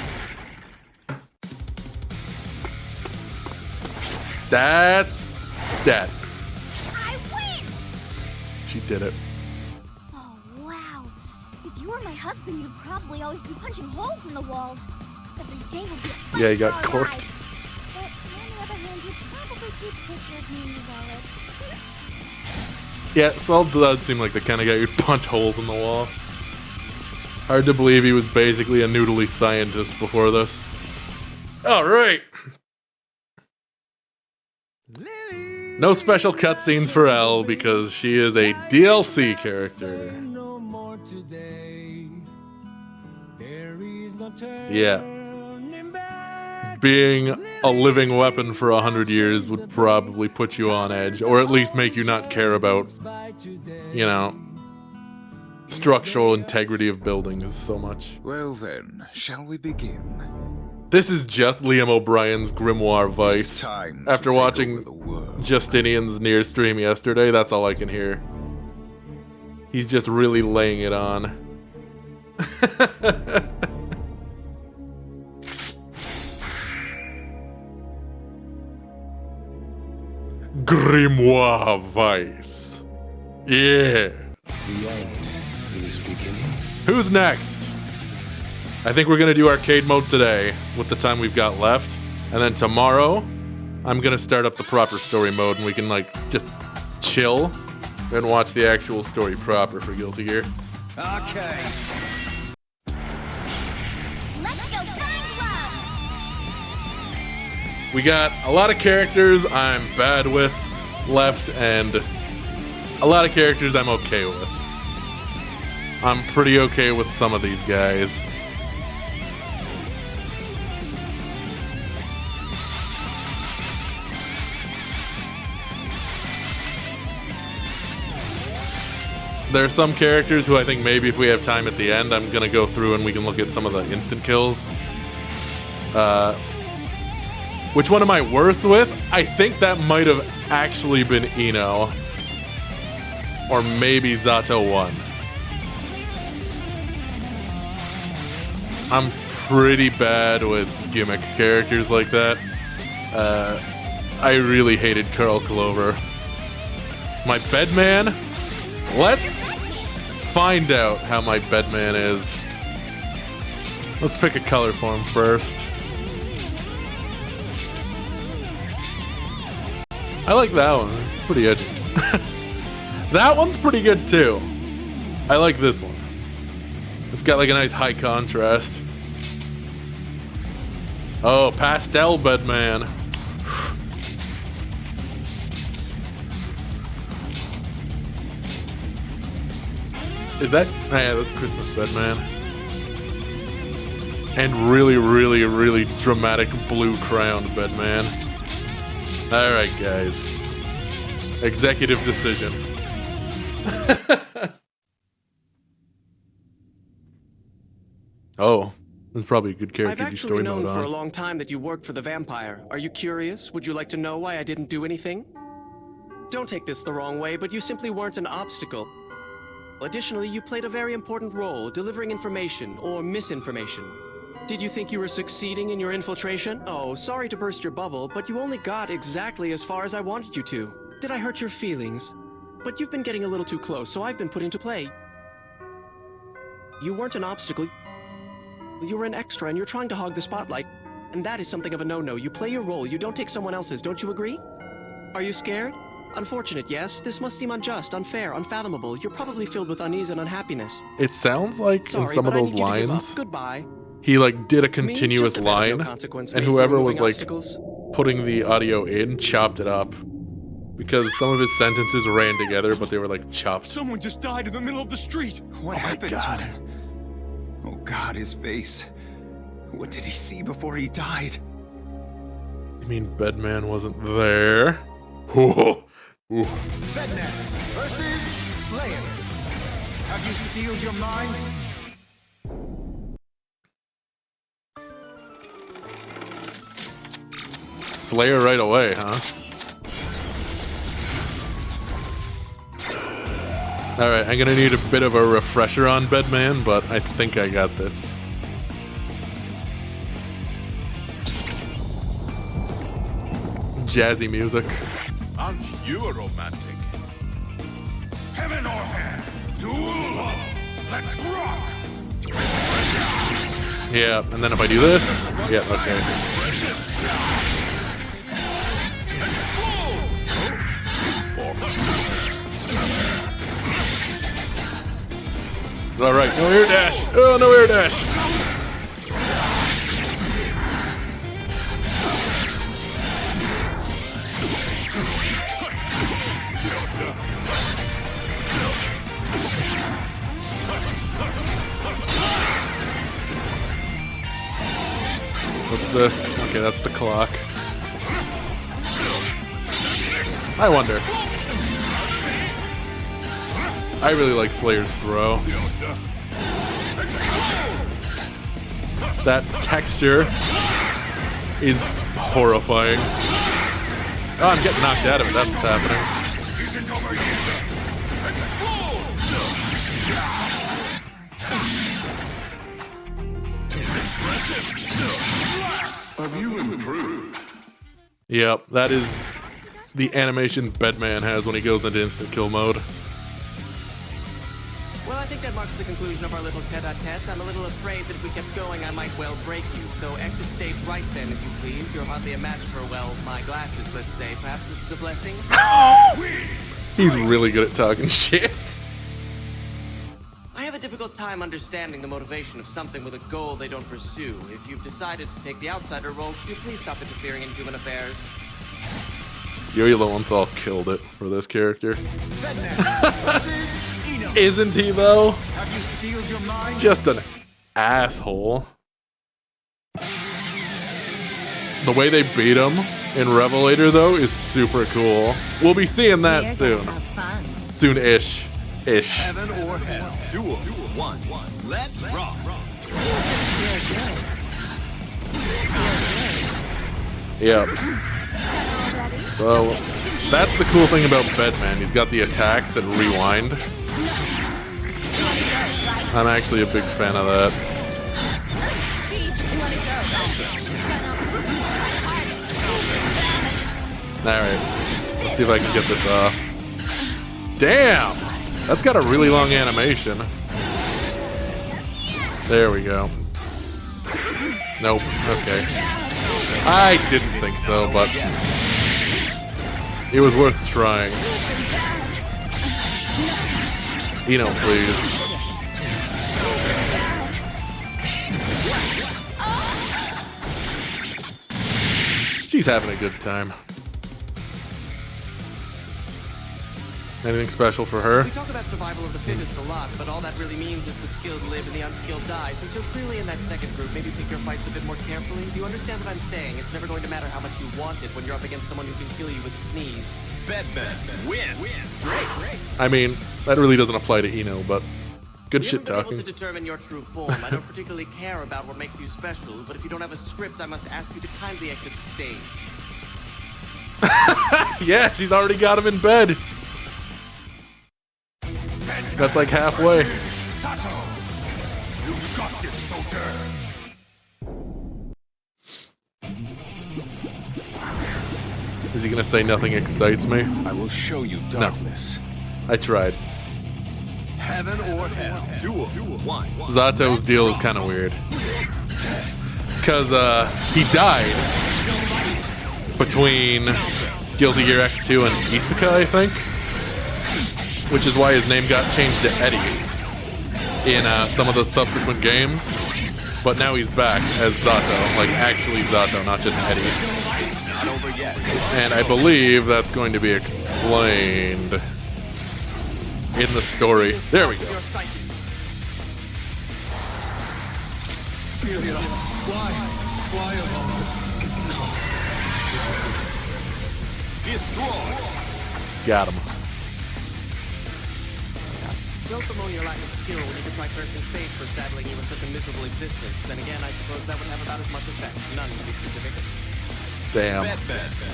That's that. I win! She did it. Oh, wow. If you were my husband, you'd probably always be punching holes in the walls. Every day would be a fight Yeah, you for got our corked. lives. But on the other hand, you'd probably keep pictures of me in your wallet. Yeah, Saul does seem like the kind of guy who'd punch holes in the wall. Hard to believe he was basically a noodly scientist before this. Alright. No special cutscenes for Elle because she is a DLC character. Yeah. Being a living weapon for 100 years would probably put you on edge, or at least make you not care about, you know, structural integrity of buildings so much. Well then, shall we begin? This is just Liam O'Brien's Grimoire Vice. Time After to take watching over the world. Justinian's Near stream yesterday, that's all I can hear. He's just really laying it on. Grimoire Vice. Yeah. The end is beginning. Who's next? I think we're gonna do arcade mode today with the time we've got left. And then tomorrow, I'm gonna start up the proper story mode and we can like just chill and watch the actual story proper for Guilty Gear. Okay. Let's go find love! We got a lot of characters I'm bad with left and a lot of characters I'm okay with. I'm pretty okay with some of these guys. There are some characters who I think maybe if we have time at the end, I'm gonna go through and we can look at some of the instant kills. Which one am I worst with? I think that might have actually been Eno. Or maybe Zato 1. I'm pretty bad with gimmick characters like that. I really hated Carl Clover. My bedman? Let's find out how my bedman is. Let's pick a color for him first. I like that one. It's pretty edgy. That one's pretty good too. I like this one. It's got like a nice high contrast. Oh, pastel Bedman. Is that? Oh, yeah, that's Christmas Bedman. And really, really, really dramatic blue crowned Bedman. Alright, guys. Executive decision. Oh, that's probably a good character I've to do actually story known mode for a on. long time that you worked for the vampire. Are you curious? Would you like to know why I didn't do anything? Don't take this the wrong way, but you simply weren't an obstacle. Additionally, you played a very important role, delivering information or misinformation. Did you think you were succeeding in your infiltration? Oh, sorry to burst your bubble, but you only got exactly as far as I wanted you to. Did I hurt your feelings? But you've been getting a little too close, so I've been put into play. You weren't an obstacle. You were an extra, and you're trying to hog the spotlight. And that is something of a no-no. You play your role, you don't take someone else's, don't you agree? Are you scared? Unfortunate, yes. This must seem unjust, unfair, unfathomable. You're probably filled with unease and unhappiness. It sounds like Sorry, in some of but I those need you to give up. lines, Goodbye. he like did a Me? continuous Just a bit of no line, consequence and made for whoever was removing like obstacles. putting the audio in chopped it up. Because some of his sentences ran together, but they were like chopped. Someone just died in the middle of the street. What happened God. to him? Oh God, his face. What did he see before he died? You mean Bedman wasn't there? Ooh. Ooh. Bedman versus Slayer. Have you steeled your mind? Slayer right away, huh? Alright, I'm gonna need a bit of a refresher on Bedman, but I think I got this. Jazzy music. Aren't you a romantic? Heaven or hell, duel love, let's rock! Yeah, and then if I do this, yeah, okay. Alright, no air dash! Oh, no air dash! What's this? Okay, that's the clock. I wonder. I really like Slayer's throw. That texture is horrifying. Oh, I'm getting knocked out of it. That's what's happening. Have you improved? Yep, that is the animation Bedman has when he goes into instant kill mode. Well, I think that marks the conclusion of our little tete-a-tete. I'm a little afraid that if we kept going, I might well break you. So exit stage right then, if you please. You're hardly a match for, well, my glasses, let's say. Perhaps this is a blessing? He's really good at talking shit. I have a difficult time understanding the motivation of something with a goal they don't pursue. If you've decided to take the outsider role, could you please stop interfering in human affairs? Yo-Yo Lowenthal killed it for this character. Isn't he, though? Have you steeled your mind? Just an asshole. The way they beat him in Revelator, though, is super cool. We'll be seeing that soon. Soon-ish. Ish. Heaven or hell. Duel. One. Let's rock. Yep. So, that's the cool thing about Bedman. He's got the attacks that rewind. I'm actually a big fan of that. Alright. Let's see if I can get this off. Damn! That's got a really long animation. There we go. Nope. Okay. I didn't think so, but... It was worth trying. Eno, please. She's having a good time. Anything special for her? We talk about survival of the fittest a lot, but all that really means is the skilled live and the unskilled die. Since you're clearly in that second group, maybe pick your fights a bit more carefully. Do you understand what I'm saying? It's never going to matter how much you want it when you're up against someone who can kill you with a sneeze. Bedman, win. Straight. I mean, that really doesn't apply to Eno, but good We shit haven't been talking. able to determine your true form. I don't particularly care about what makes you special, but if you don't have a script, I must ask you to kindly exit the stage. Yeah, she's already got him in bed. That's like halfway. Sato, you got this, soldier. Is he gonna say nothing excites me? I will show you darkness. No. I tried. Heaven or hell. Duel. One. Zato's deal is kind of weird. Because he died between Guilty Gear X2 and Isuka, I think. Which is why his name got changed to Eddie in some of the subsequent games. But now he's back as Zato, like actually Zato, not just Eddie. Not over yet. And I believe that's going to be explained in the story. There we go. Destroy. Got him. Don't bemoan your lack of skill when you can try cursing fate for saddling you with such a miserable existence. Then again, I suppose that would have about as much effect. None to be specific. Damn.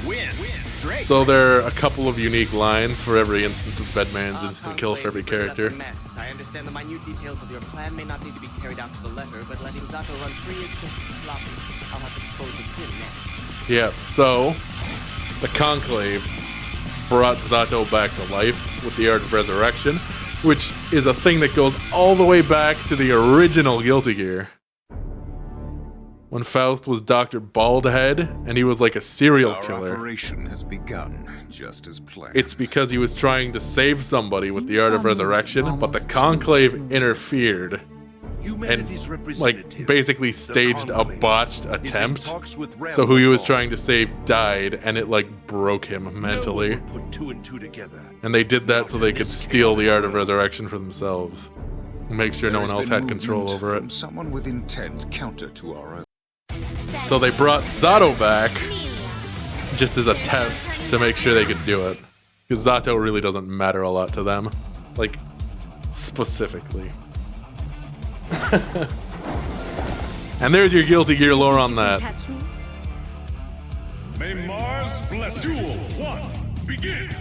Win. Straight. So there are a couple of unique lines for every instance of Bedman's instant kill for every character. I understand the minute details of your plan may not need to be carried out to the letter, but letting Zato run free is just sloppy. I'll have to dispose of him next. Yeah, so the Conclave brought Zato back to life with the Art of Resurrection, which is a thing that goes all the way back to the original Guilty Gear. When Faust was Dr. Baldhead, and he was like a serial killer. Our operation has begun, just as planned. It's because he was trying to save somebody with the Art of Resurrection, but the Conclave interfered and like basically staged a botched attempt. So who he was trying to save died, and it like broke him mentally. Put two and two together. And they did that so they could steal the Art of Resurrection for themselves. Make sure no one else had control over it. Someone with intent counter to our own. So they brought Zato back just as a test to make sure they could do it. Because Zato really doesn't matter a lot to them. Like, specifically. And there's your Guilty Gear lore on that. May Mars bless you. Duel 1, begin.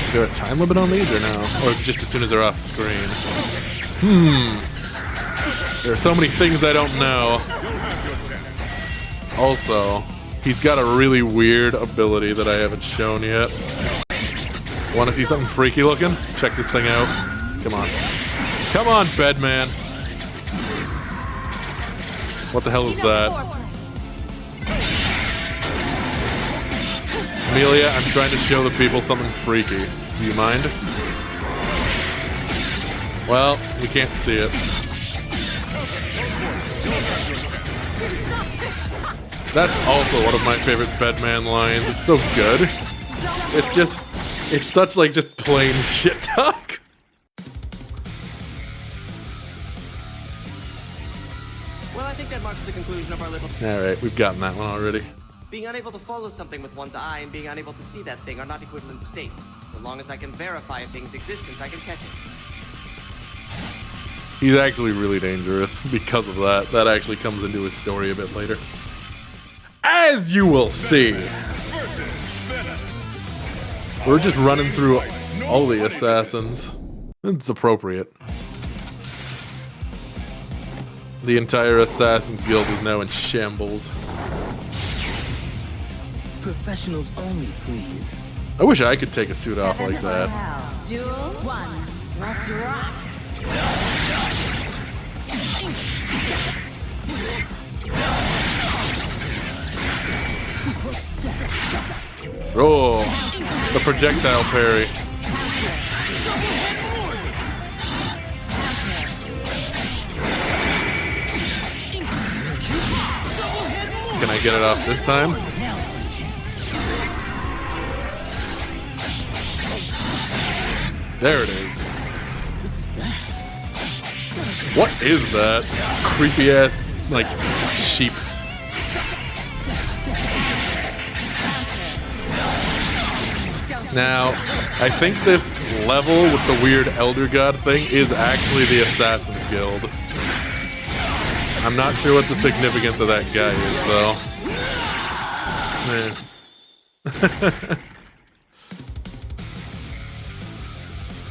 Is there a time limit on these or no? Or is it just as soon as they're off screen? There are so many things I don't know. Also, he's got a really weird ability that I haven't shown yet. Want to see something freaky looking? Check this thing out. Come on. Come on, Bedman. What the hell is that? Amelia, I'm trying to show the people something freaky. Do you mind? Well, we can't see it. That's also one of my favorite Bedman lines. It's so good. It's such like just plain shit talk. Well, I think that marks the conclusion of our little... Alright, we've gotten that one already. Being unable to follow something with one's eye and being unable to see that thing are not equivalent states. So long as I can verify a thing's existence, I can catch it. He's actually really dangerous because of that. That actually comes into his story a bit later. As you will see. We're just running through all the assassins. It's appropriate. The entire Assassin's Guild is now in shambles. Professionals only, please. I wish I could take a suit off like that. Duel 1. Let's rock. Oh, the projectile parry. Can I get it off this time? There it is. What is that? Creepy ass, like, sheep. Now, I think this level with the weird Elder God thing is actually the Assassin's Guild. I'm not sure what the significance of that guy is, though.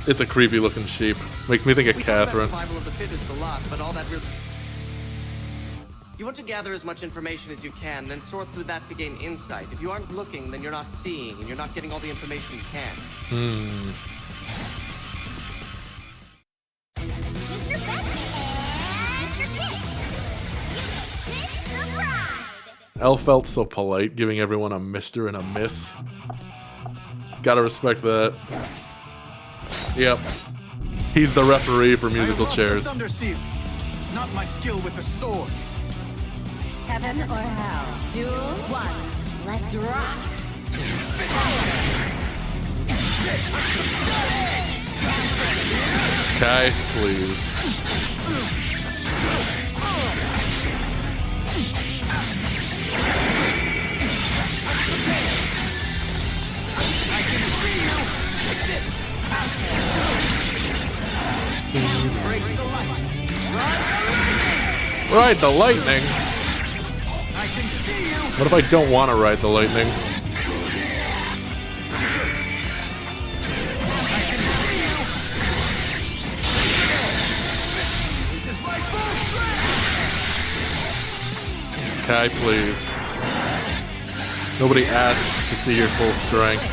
It's a creepy looking sheep. Makes me think of Catherine. Survival of the fittest a lot, but all that really... You want to gather as much information as you can, then sort through that to gain insight. If you aren't looking, then you're not seeing, and you're not getting all the information you can. Elle felt so polite, giving everyone a Mr. and a Miss. Gotta respect that. Yep. He's the referee for musical chairs. Thunder seal. Not my skill with the sword. Heaven or hell? Duel 1. Let's rock. Kai, please. I can see you. Take this. Embrace the light. Ride the lightning. I can see you. What if I don't want to ride the lightning? I can see you. This is my full strength. Kai, please. Nobody asked to see your full strength.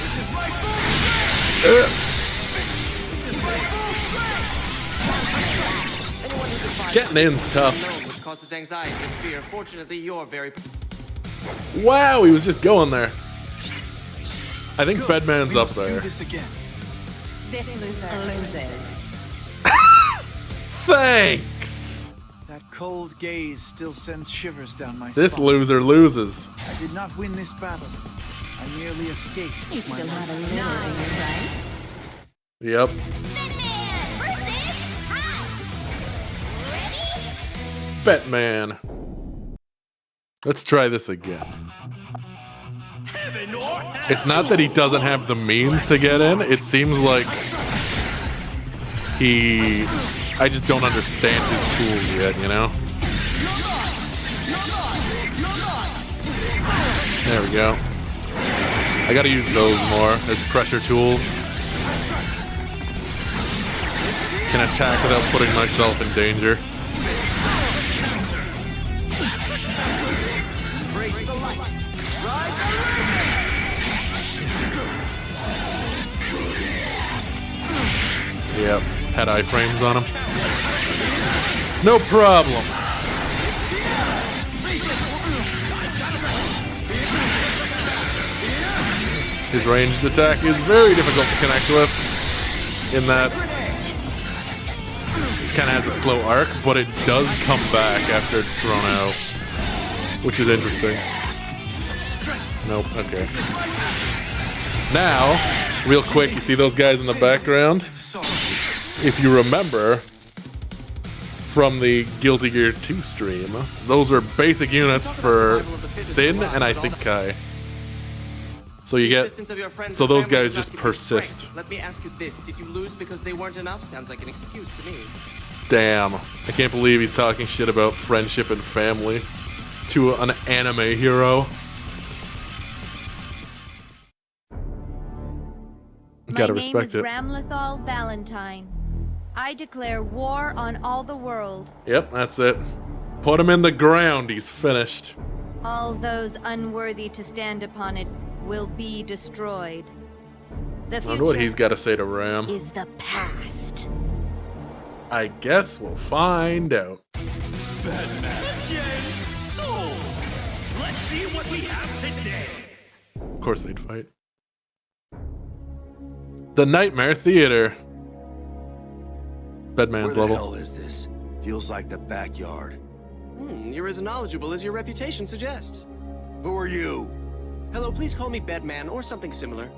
This is my full strength. This is my full strength. Getting in's tough. Which causes anxiety and fear. Fortunately, you're very... Wow, he was just going there. I think Good. Bedman's We up must there. do this again. This loser loses. Thanks! That cold gaze still sends shivers down my This spine. loser loses. I did not win this battle. I merely escaped. You with my still have a life. little in you, right? Yep. Batman. Let's try this again. It's not that he doesn't have the means to get in. It seems like I just don't understand his tools yet, you know? There we go. I gotta use those more as pressure tools. Can attack without putting myself in danger. Embrace the light. Yep, had iframes on him. No problem. His ranged attack is very difficult to connect with, in that it kind of has a slow arc, but it does come back after it's thrown out, which is interesting. Nope, okay. Now, real quick, you see those guys in the background? If you remember from the Guilty Gear 2 stream, those are basic units for Sin and I think Kai. So you get, so those guys just persist. Let me ask you this: did you lose because they weren't enough? Sounds like an excuse to me. Damn, I can't believe he's talking shit about friendship and family to an anime hero. Gotta respect it. My name is Ramlethal Valentine. I declare war on all the world. Yep, that's it. Put him in the ground, he's finished. All those unworthy to stand upon it will be destroyed. The I wonder what he's future got to say to Ram. is the past. I guess we'll find out. Batman against Soul. Let's see what we have today. Of course they'd fight. The Nightmare Theater. Bedman's Where the level. hell is this? Feels like the backyard. You're as knowledgeable as your reputation suggests. Who are you? Hello, please call me Bedman or something similar.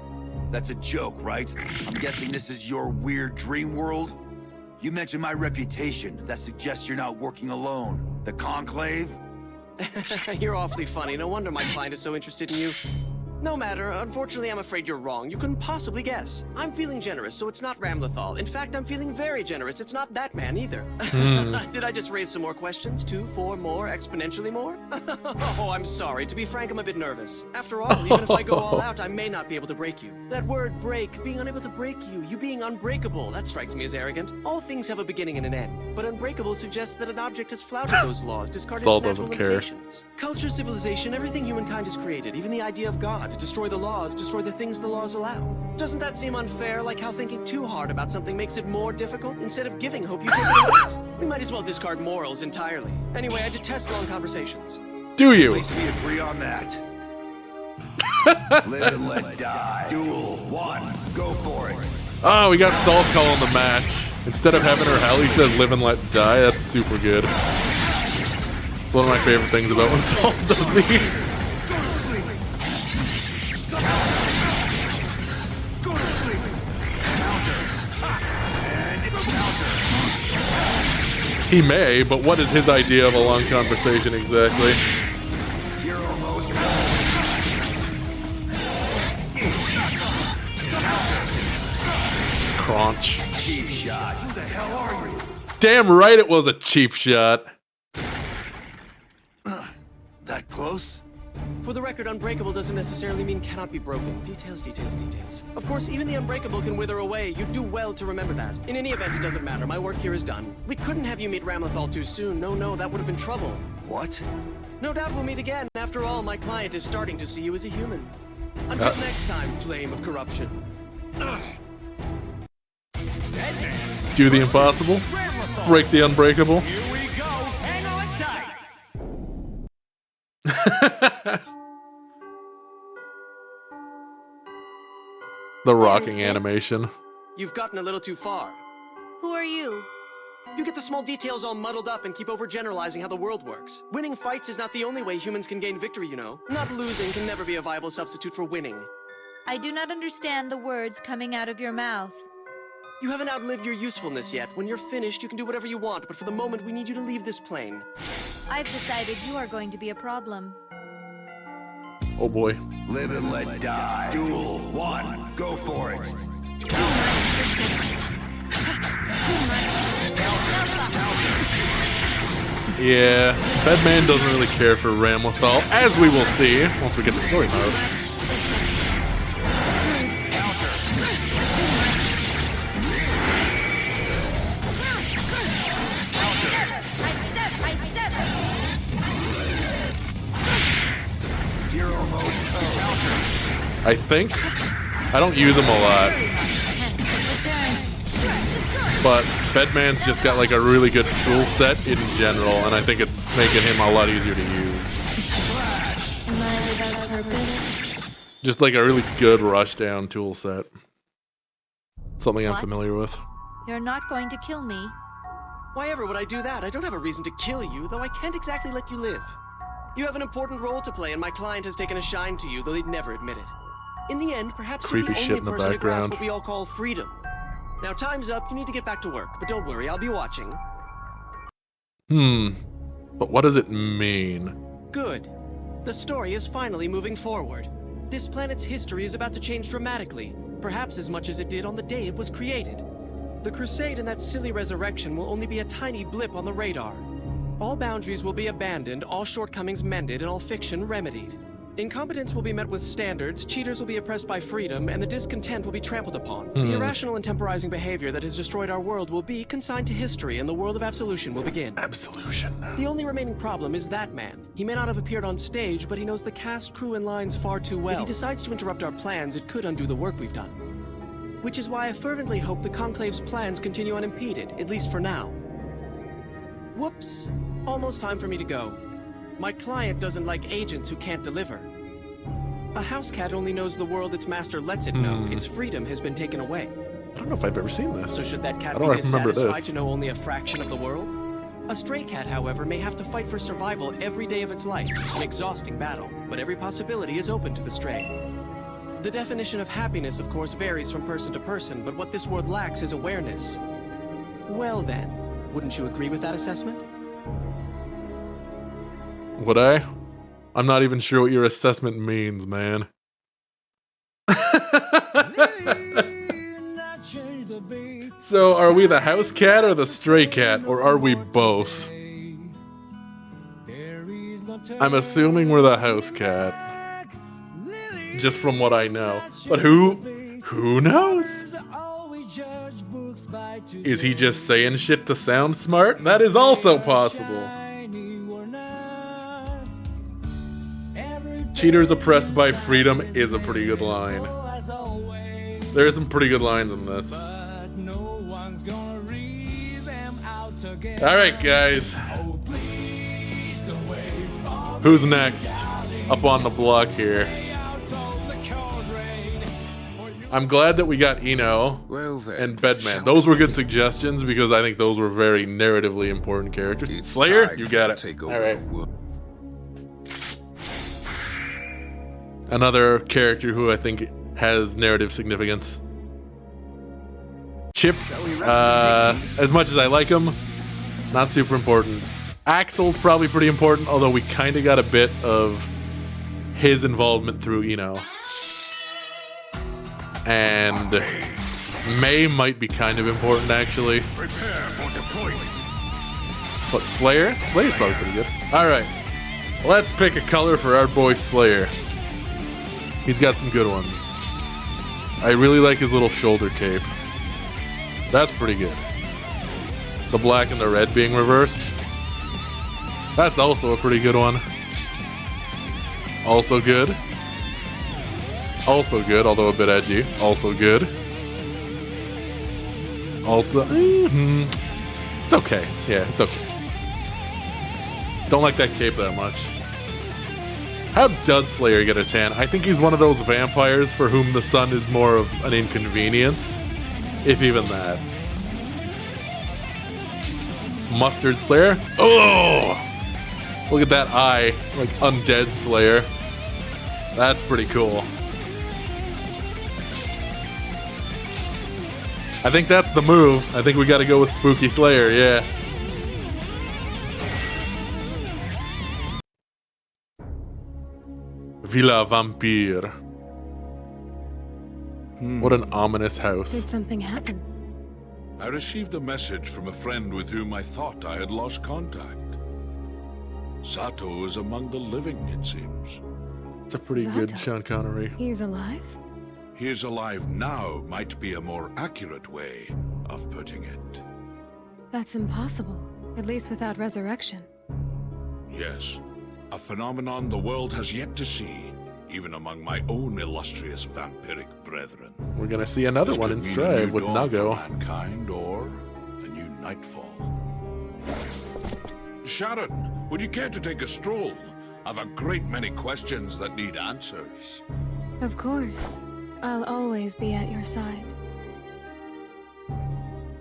That's a joke, right? I'm guessing this is your weird dream world? You mentioned my reputation. That suggests you're not working alone. The Conclave? You're awfully funny. No wonder my client is so interested in you. No matter. Unfortunately, I'm afraid you're wrong. You couldn't possibly guess. I'm feeling generous, so it's not Ramlethal. In fact, I'm feeling very generous. It's not that man either. Did I just raise some more questions? 2, 4 more, exponentially more? Oh, I'm sorry. To be frank, I'm a bit nervous. After all, even if I go all out, I may not be able to break you. That word break, being unable to break you, you being unbreakable, that strikes me as arrogant. All things have a beginning and an end, but unbreakable suggests that an object has flouted those laws, discarded Saul its natural doesn't care. limitations. Culture, civilization, everything humankind has created, even the idea of God, destroy the laws, destroy the things the laws allow. Doesn't that seem unfair, like how thinking too hard about something makes it more difficult? Instead of giving hope, you take it away. We might as well discard morals entirely. Anyway, I detest long conversations. Do you? At least we agree on that. Live and let die. Duel 1. Go for it. Oh, we got Saul calling the match. Instead of having her hell, he says live and let die. That's super good. It's one of my favorite things about when Saul does these. Go to sleep. Counter. And counter. He may, but what is his idea of a long conversation exactly? You're almost Crunch. cheap shot. Who the hell are you? Damn right it was a cheap shot. That close? For the record, unbreakable doesn't necessarily mean cannot be broken. Details, details, details. Of course, even the unbreakable can wither away. You'd do well to remember that. In any event, it doesn't matter. My work here is done. We couldn't have you meet Ramlethal too soon. No, that would have been trouble. What? No doubt we'll meet again. After all, my client is starting to see you as a human. Until next time, flame of corruption. Do the impossible. Break the unbreakable. Here we go. Hang on tight. The rocking animation. You've gotten a little too far. Who are you? You get the small details all muddled up and keep overgeneralizing how the world works. Winning fights is not the only way humans can gain victory, you know. Not losing can never be a viable substitute for winning. I do not understand the words coming out of your mouth. You haven't outlived your usefulness yet. When you're finished, you can do whatever you want, but for the moment, we need you to leave this plane. I've decided you are going to be a problem. Oh boy. Live and let die. Duel 1. Go for it. Yeah, Bedman doesn't really care for Ramlethal, as we will see once we get to story mode. I think. I don't use them a lot. But Bedman's just got like a really good tool set in general, and I think it's making him a lot easier to use. Just like a really good rushdown tool set. Something I'm What? familiar with. You're not going to kill me. Why ever would I do that? I don't have a reason to kill you, though I can't exactly let you live. You have an important role to play, and my client has taken a shine to you, though they'd never admit it. In the end, perhaps you're Creepy the shit only in the person to grasp background. what we all call freedom. Now time's up, you need to get back to work, but don't worry, I'll be watching. But what does it mean? Good. The story is finally moving forward. This planet's history is about to change dramatically, perhaps as much as it did on the day it was created. The crusade and that silly resurrection will only be a tiny blip on the radar. All boundaries will be abandoned, all shortcomings mended, and all fiction remedied. Incompetence will be met with standards, cheaters will be oppressed by freedom, and the discontent will be trampled upon. The irrational and temporizing behavior that has destroyed our world will be consigned to history, and the world of absolution will begin. Absolution. The only remaining problem is that man. He may not have appeared on stage, but he knows the cast, crew, and lines far too well. If he decides to interrupt our plans, it could undo the work we've done. which is why I fervently hope the Conclave's plans continue unimpeded, at least for now. Whoops. Almost time for me to go. My client doesn't like agents who can't deliver. A house cat only knows the world its master lets it know. Its freedom has been taken away. I don't know if I've ever seen this. So should that cat I be don't remember dissatisfied this. to know only a fraction of the world? A stray cat, however, may have to fight for survival every day of its life, an exhausting battle, but every possibility is open to the stray. The definition of happiness, of course, varies from person to person, but what this world lacks is awareness. Well then, wouldn't you agree with that assessment? Would I? I'm not even sure what your assessment means, man. So, are we the house cat or the stray cat, or are we both? I'm assuming we're the house cat. Just from what I know. But who knows? Is he just saying shit to sound smart? That is also possible. Cheaters oppressed by freedom is a pretty good line. There are some pretty good lines in this. Alright, guys. Who's next? Up on the block here. I'm glad that we got Eno and Bedman. Those were good suggestions because I think those were very narratively important characters. Slayer, you got it. Alright. Another character who I think has narrative significance. Chip, as much as I like him, not super important. Axel's probably pretty important, although we kind of got a bit of his involvement through Eno. And May might be kind of important, actually. Prepare for deployment. But Slayer? Slayer's probably pretty good. Alright, let's pick a color for our boy Slayer. He's got some good ones. I really like his little shoulder cape. That's pretty good. The black and the red being reversed. That's also a pretty good one. Also good. Also good, although a bit edgy. Also good. Also... It's okay. Yeah, it's okay. Don't like that cape that much. How does Slayer get a tan? I think he's one of those vampires for whom the sun is more of an inconvenience. If even that. Mustard Slayer? Oh! Look at that eye. Like Undead Slayer. That's pretty cool. I think that's the move. I think we gotta go with Spooky Slayer, yeah. Villa Vampire. What an ominous house. Did something happen? I received a message from a friend with whom I thought I had lost contact. Sato is among the living, it seems. It's a pretty good Sean Connery. He's alive? He is alive now might be a more accurate way of putting it. That's impossible, at least without resurrection. Yes, a phenomenon the world has yet to see, even among my own illustrious vampiric brethren. We're gonna see another one in Strive with Nago. Mankind or a new nightfall. Sharon, would you care to take a stroll? I've a great many questions that need answers. Of course. I'll always be at your side.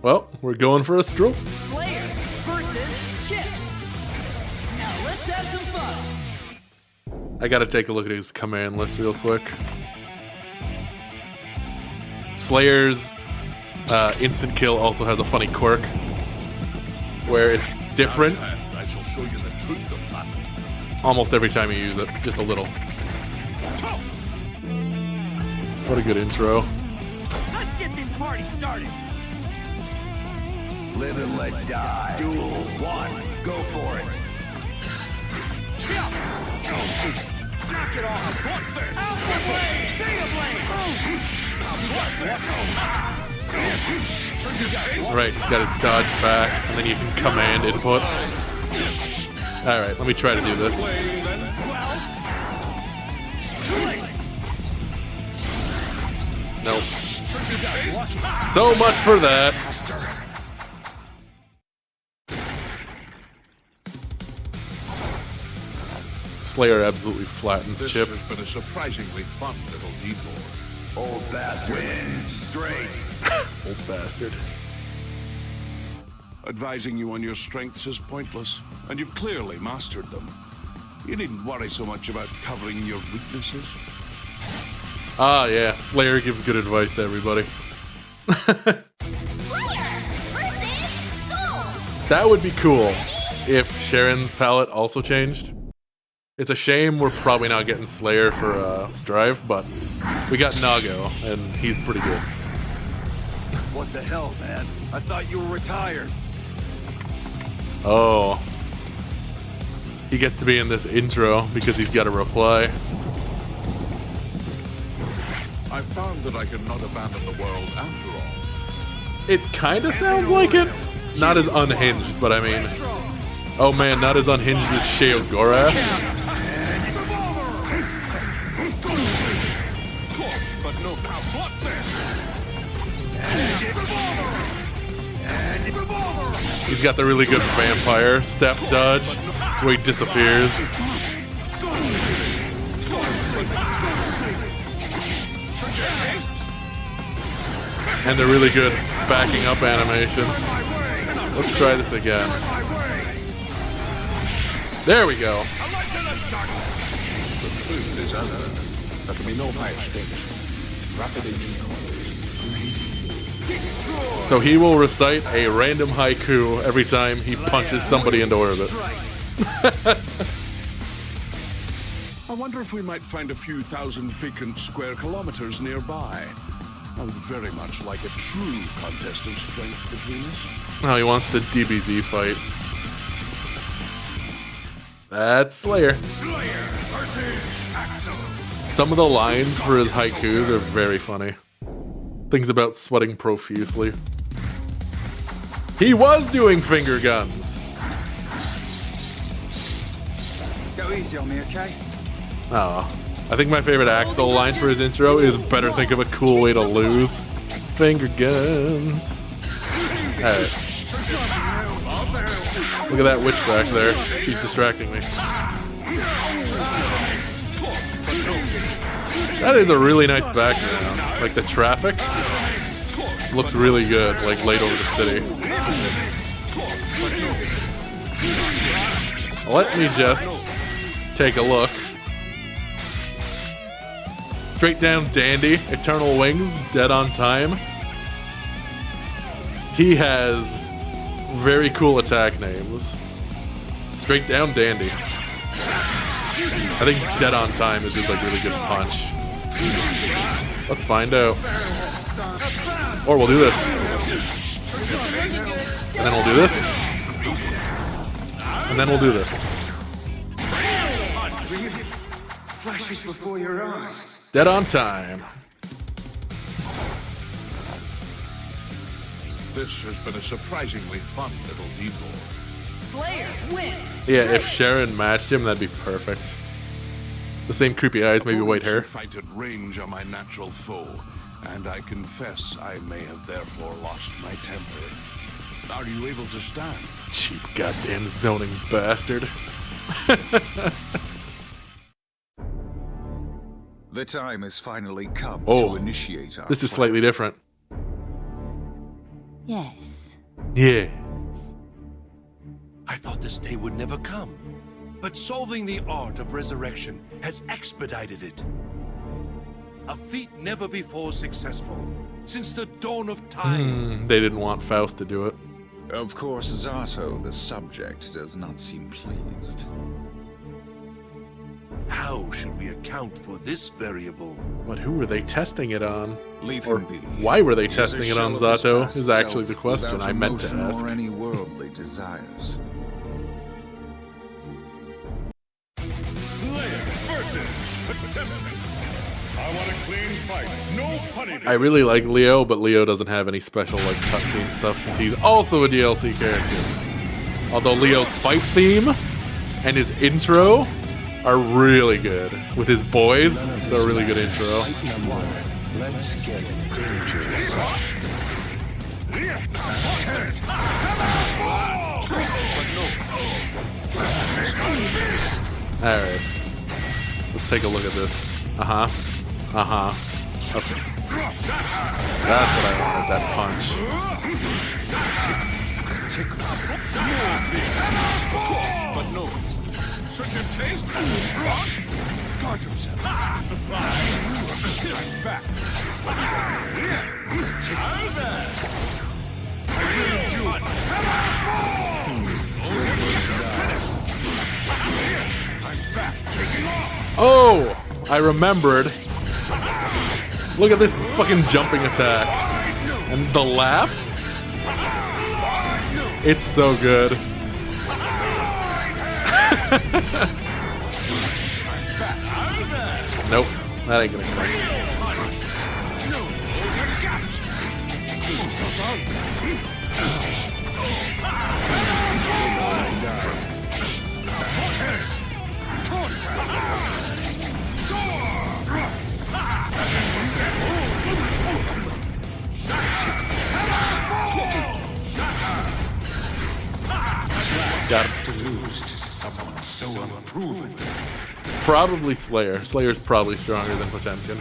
Well, we're going for a stroll. Slayer versus Chip. Now let's have some fun. I gotta take a look at his command list real quick. Slayer's instant kill also has a funny quirk where it's different I shall show you the truth of that. almost every time you use it, just a little. What a good intro. Let's get this party started. Live and let die. Duel 1. Go for it. Chip. Knock it off. Out the way. Bring a blade. Right, he's got his dodge back, and then you can command input. Alright, let me try to do this. Nope. So much for that. Slayer absolutely flattens This Chip. has been a surprisingly fun little detour. Old bastard wins straight. Old bastard. Advising you on your strengths is pointless, and you've clearly mastered them. You needn't worry so much about covering your weaknesses. Ah, yeah. Slayer gives good advice to everybody. That would be cool if Sharon's palette also changed. It's a shame we're probably not getting Slayer for Strive, but we got Nago, and he's pretty good. What the hell, man? I thought you were retired. Oh. He gets to be in this intro because he's got a reply. I found that I could not abandon the world after all. It kind of sounds like it. Not as unhinged, but I mean... Oh man, not as unhinged as Sheo Gorath. But no, now block this! He's got the really good vampire step dodge where he disappears. And the really good backing up animation. Let's try this again. There we go. The truth is unearned. There can be no higher stakes. Rapid aging course. So he will recite a random haiku every time he punches somebody into orbit. I wonder if we might find a few thousand vacant square kilometers nearby. I would very much like a true contest of strength between us. Oh, he wants the DBZ fight. That's Slayer. Slayer versus Axel. Some of the lines for his haikus are very funny. Things about sweating profusely. He was doing finger guns. Go easy on me, okay? Oh, I think my favorite Axel line for his intro is "Better think of a cool way to lose." Finger guns. Alright. Look at that witch back there. She's distracting me. That is a really nice background. Like the traffic looks really good, like laid over the city. Let me just take a look. Straight down Dandy, Eternal Wings, Dead on Time. He has very cool attack names. Straight down Dandy. I think Dead on Time is just like really good punch. Let's find out. Or we'll do this. And then we'll do this. And then we'll do this. Flashes before your eyes. Dead on Time. This has been a surprisingly fun little detour. Slayer wins. Yeah, if Sharon matched him, that'd be perfect. The same creepy eyes, maybe white hair. Fight at range are my natural foe, and I confess I may have therefore lost my temper. Are you able to stand? Cheap goddamn zoning bastard. The time has finally come Oh, to initiate our this is plan. slightly different. Yes. Yeah. I thought this day would never come, but solving the art of resurrection has expedited it. A feat never before successful since the dawn of time. They didn't want Faust to do it. Of course, Zato, the subject, does not seem pleased. How should we account for this variable? But who were they testing it on? Leave Or him be. why were they He is testing a it on shell of his Zato past is actually self the question without I meant to emotion ask. or any worldly desires. Slayer versus Attempted. I want a clean fight. No punishment. I really like Leo, but Leo doesn't have any special like cutscene stuff since he's also a DLC character. Although Leo's fight theme and his intro are really good. With his boys, it's a really good intro. Let's get dangerous. Alright. Let's take a look at this. Uh-huh. Uh-huh. Okay. That's what I wanted, that punch. But no. Such a taste. Guard yourself. Back. Oh! I remembered. Look at this fucking jumping attack. And the laugh? It's so good. Nope, that ain't gonna connect. Got him. To lose to someone so unproven. Probably Slayer. Slayer's probably stronger than Potemkin.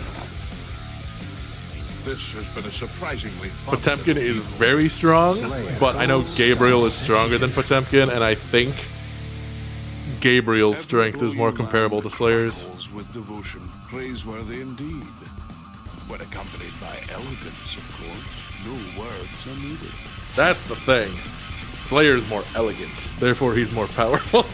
This has been a surprisingly fun. Potemkin is very strong, but I know Gabriel is stronger than Potemkin, and I think Gabriel's strength is more comparable to Slayer's. With devotion, praiseworthy indeed. When accompanied by elegance, of course, no words are needed. That's the thing. Slayer's more elegant, therefore he's more powerful.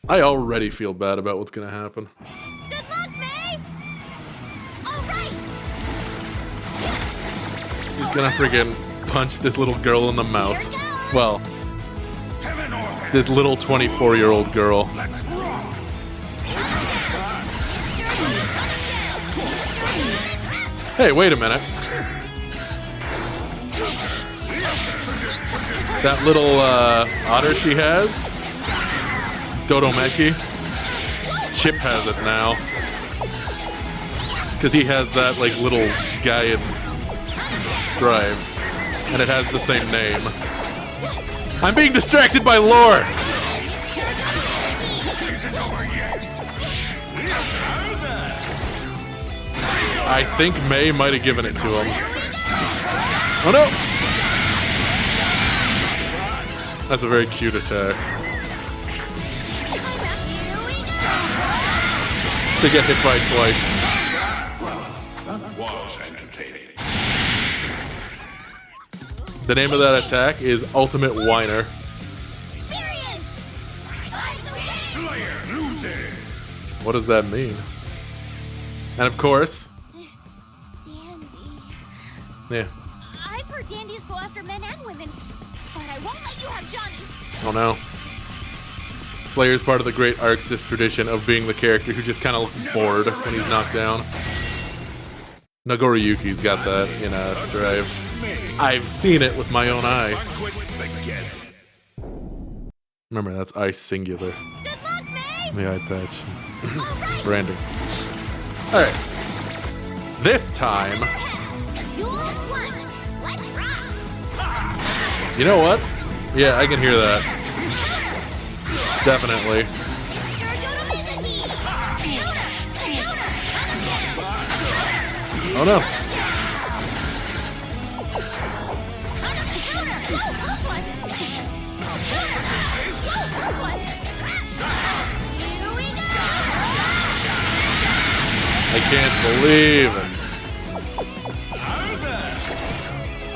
I already feel bad about what's gonna happen. Good luck, May! Alright! Just gonna freaking punch this little girl in the mouth. Well, this little 24-year-old girl. Hey, wait a minute. That little otter she has, Dodomeki, Chip has it now. Because he has that like little guy in Strive, and it has the same name. I'm being distracted by lore! I think May might have given it to him. Oh no! That's a very cute attack. To get hit by twice. That was entertaining. The name of that attack is Ultimate Whiner. Slayer losing. What does that mean? And of course... Yeah. I've heard dandies go after men and women, but I won't let you have Johnny. Oh no. Slayer's part of the great Arxis tradition of being the character who just kind of looks bored when he's knocked down. Nagoriyuki's got that in Strive. I've seen it with my own eye. Remember, that's I singular. Good luck, May! The eye patch. Branding. Alright. This time... Duel 1. Let's rock! You know what? Yeah, I can hear that. Definitely. Oh no. I can't believe it.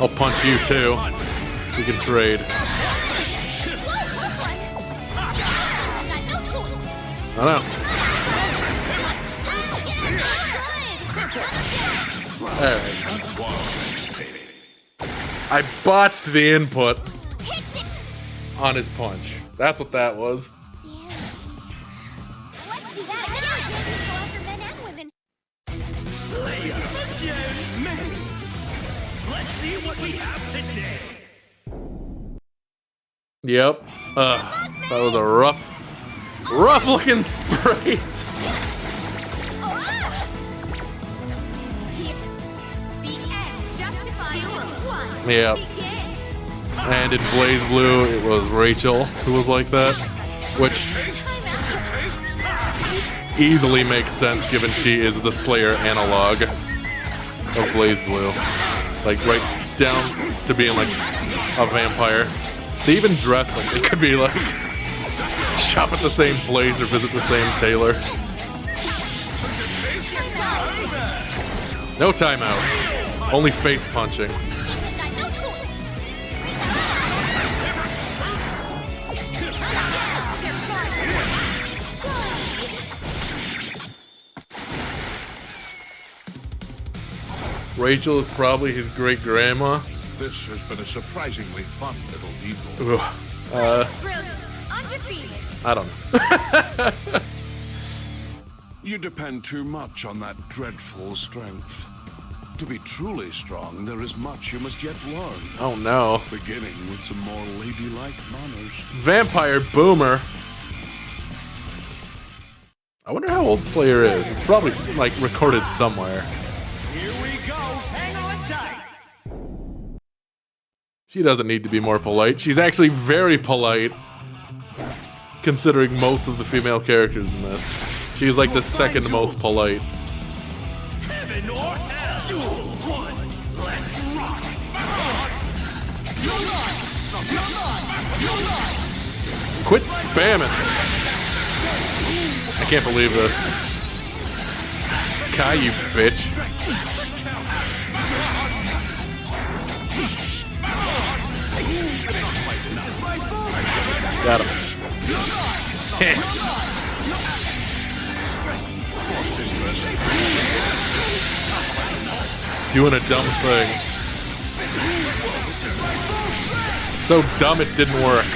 I'll punch you too. We can trade. I know. Alright. I botched the input on his punch. That's what that was. Let's do that. Go after men and women. Slayer against me. Let's see what we have today. Yep. Good luck, May! That was a rough looking sprite. Yeah. And in Blaze Blue, it was Rachel who was like that, which easily makes sense given she is the Slayer analog of Blaze Blue. Like, right down to being like a vampire. They even dress like they could be like shop at the same place or visit the same tailor. No timeout. Only face punching. Rachel is probably his great grandma. This has been a surprisingly fun little detour. I don't know. You depend too much on that dreadful strength. To be truly strong, there is much you must yet learn. Oh no. Beginning with some more ladylike manners. Vampire Boomer. I wonder how old Slayer is. It's probably like recorded somewhere. Here we go. Hang on tight. She doesn't need to be more polite. She's actually very polite, considering most of the female characters in this. She's like the second most polite. Heaven or hell. Duel 1. Let's rock. You're not. Quit spamming. I can't believe this. Kai, you bitch. Got him. Doing a dumb thing. So dumb it didn't work.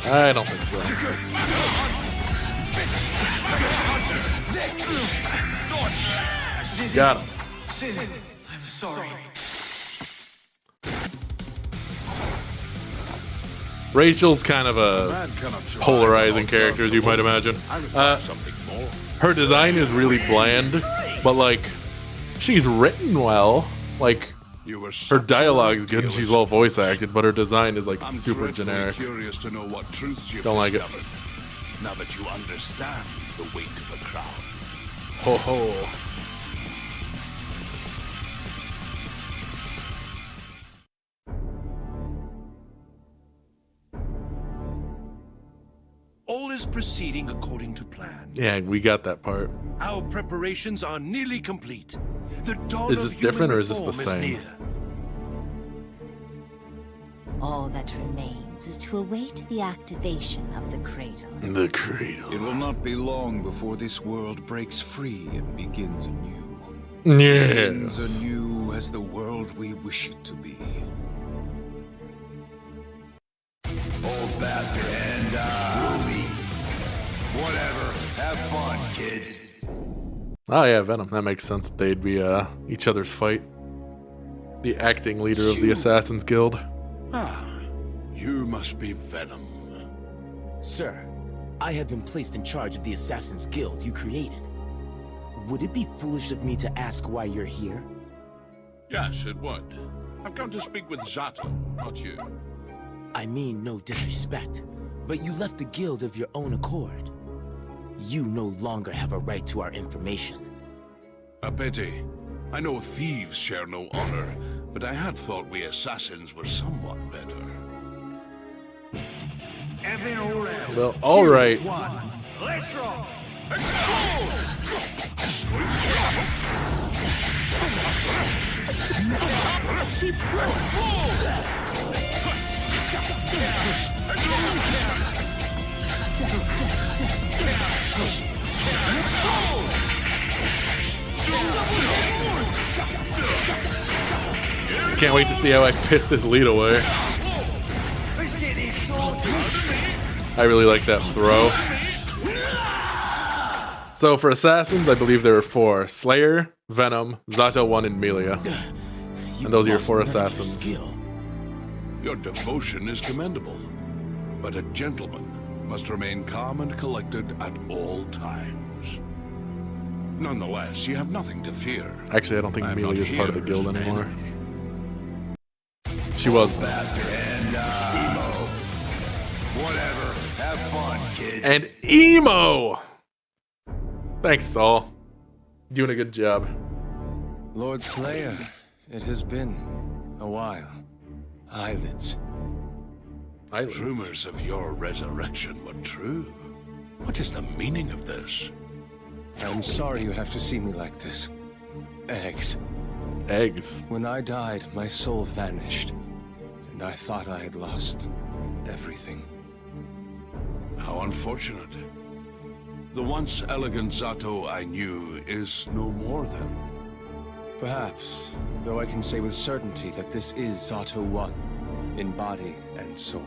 I don't think so. Got him. I'm sorry. Rachel's kind of a polarizing character, as you might imagine. Her design is really bland, but like, she's written well. Like, her dialogue's good and she's well voice acted, but her design is like super generic. Curious to know what truths you've Don't like it. discovered, now that you understand the weight of a crown. Ho ho. All is proceeding according to plan. Yeah, we got that part. Our preparations are nearly complete. The dawn Is this of different human or is this the reform same? near. All that remains is to await the activation of the cradle. The cradle. It will not be long before this world breaks free and begins anew. Yes. Begins anew as the world we wish it to be. Old bastard and Ruby. Whatever. Have fun, kids. Oh yeah, Venom. That makes sense that they'd be each other's fight. The acting leader of the Assassin's Guild. Ah, you must be Venom. Sir, I have been placed in charge of the Assassin's Guild you created. Would it be foolish of me to ask why you're here? Yes, it would. I've come to speak with Zato, not you. I mean no disrespect, but you left the guild of your own accord. You no longer have a right to our information. A pity. I know thieves share no honor, but I had thought we assassins were somewhat better. Well, alright. Let's rock. Can't wait to see how I piss this lead away. I really like that throw. So for assassins, I believe there are 4. Slayer, Venom, Zato 1, and Melia. And those are your 4 assassins. Your devotion is commendable, but a gentleman must remain calm and collected at all times. Nonetheless, you have nothing to fear. Actually, I don't think I'm Melia not is part of the here guild as an anymore. enemy. She was. And, emo. Whatever. Have fun, kids. And emo! Thanks, Saul. Doing a good job. Lord Slayer, it has been a while. Eyelids. Rumors of your resurrection were true. What is the meaning of this? I'm sorry you have to see me like this. Eggs. Eggs? When I died, my soul vanished, and I thought I had lost everything. How unfortunate. The once elegant Zato I knew is no more then. Perhaps, though I can say with certainty that this is Zato 1, in body and soul.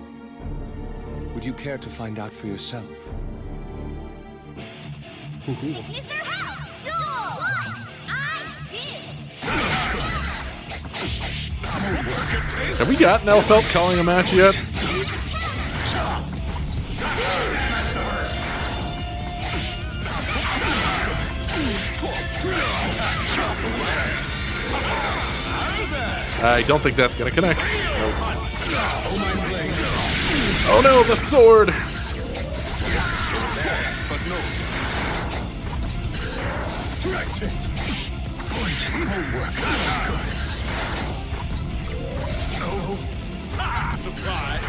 Would you care to find out for yourself? Is there help? Duel! What? I did! Have we got Nelfelt calling a match yet? I don't think that's gonna connect. Nope. Oh no, the sword! Poison homework. Good. Oh. Supply.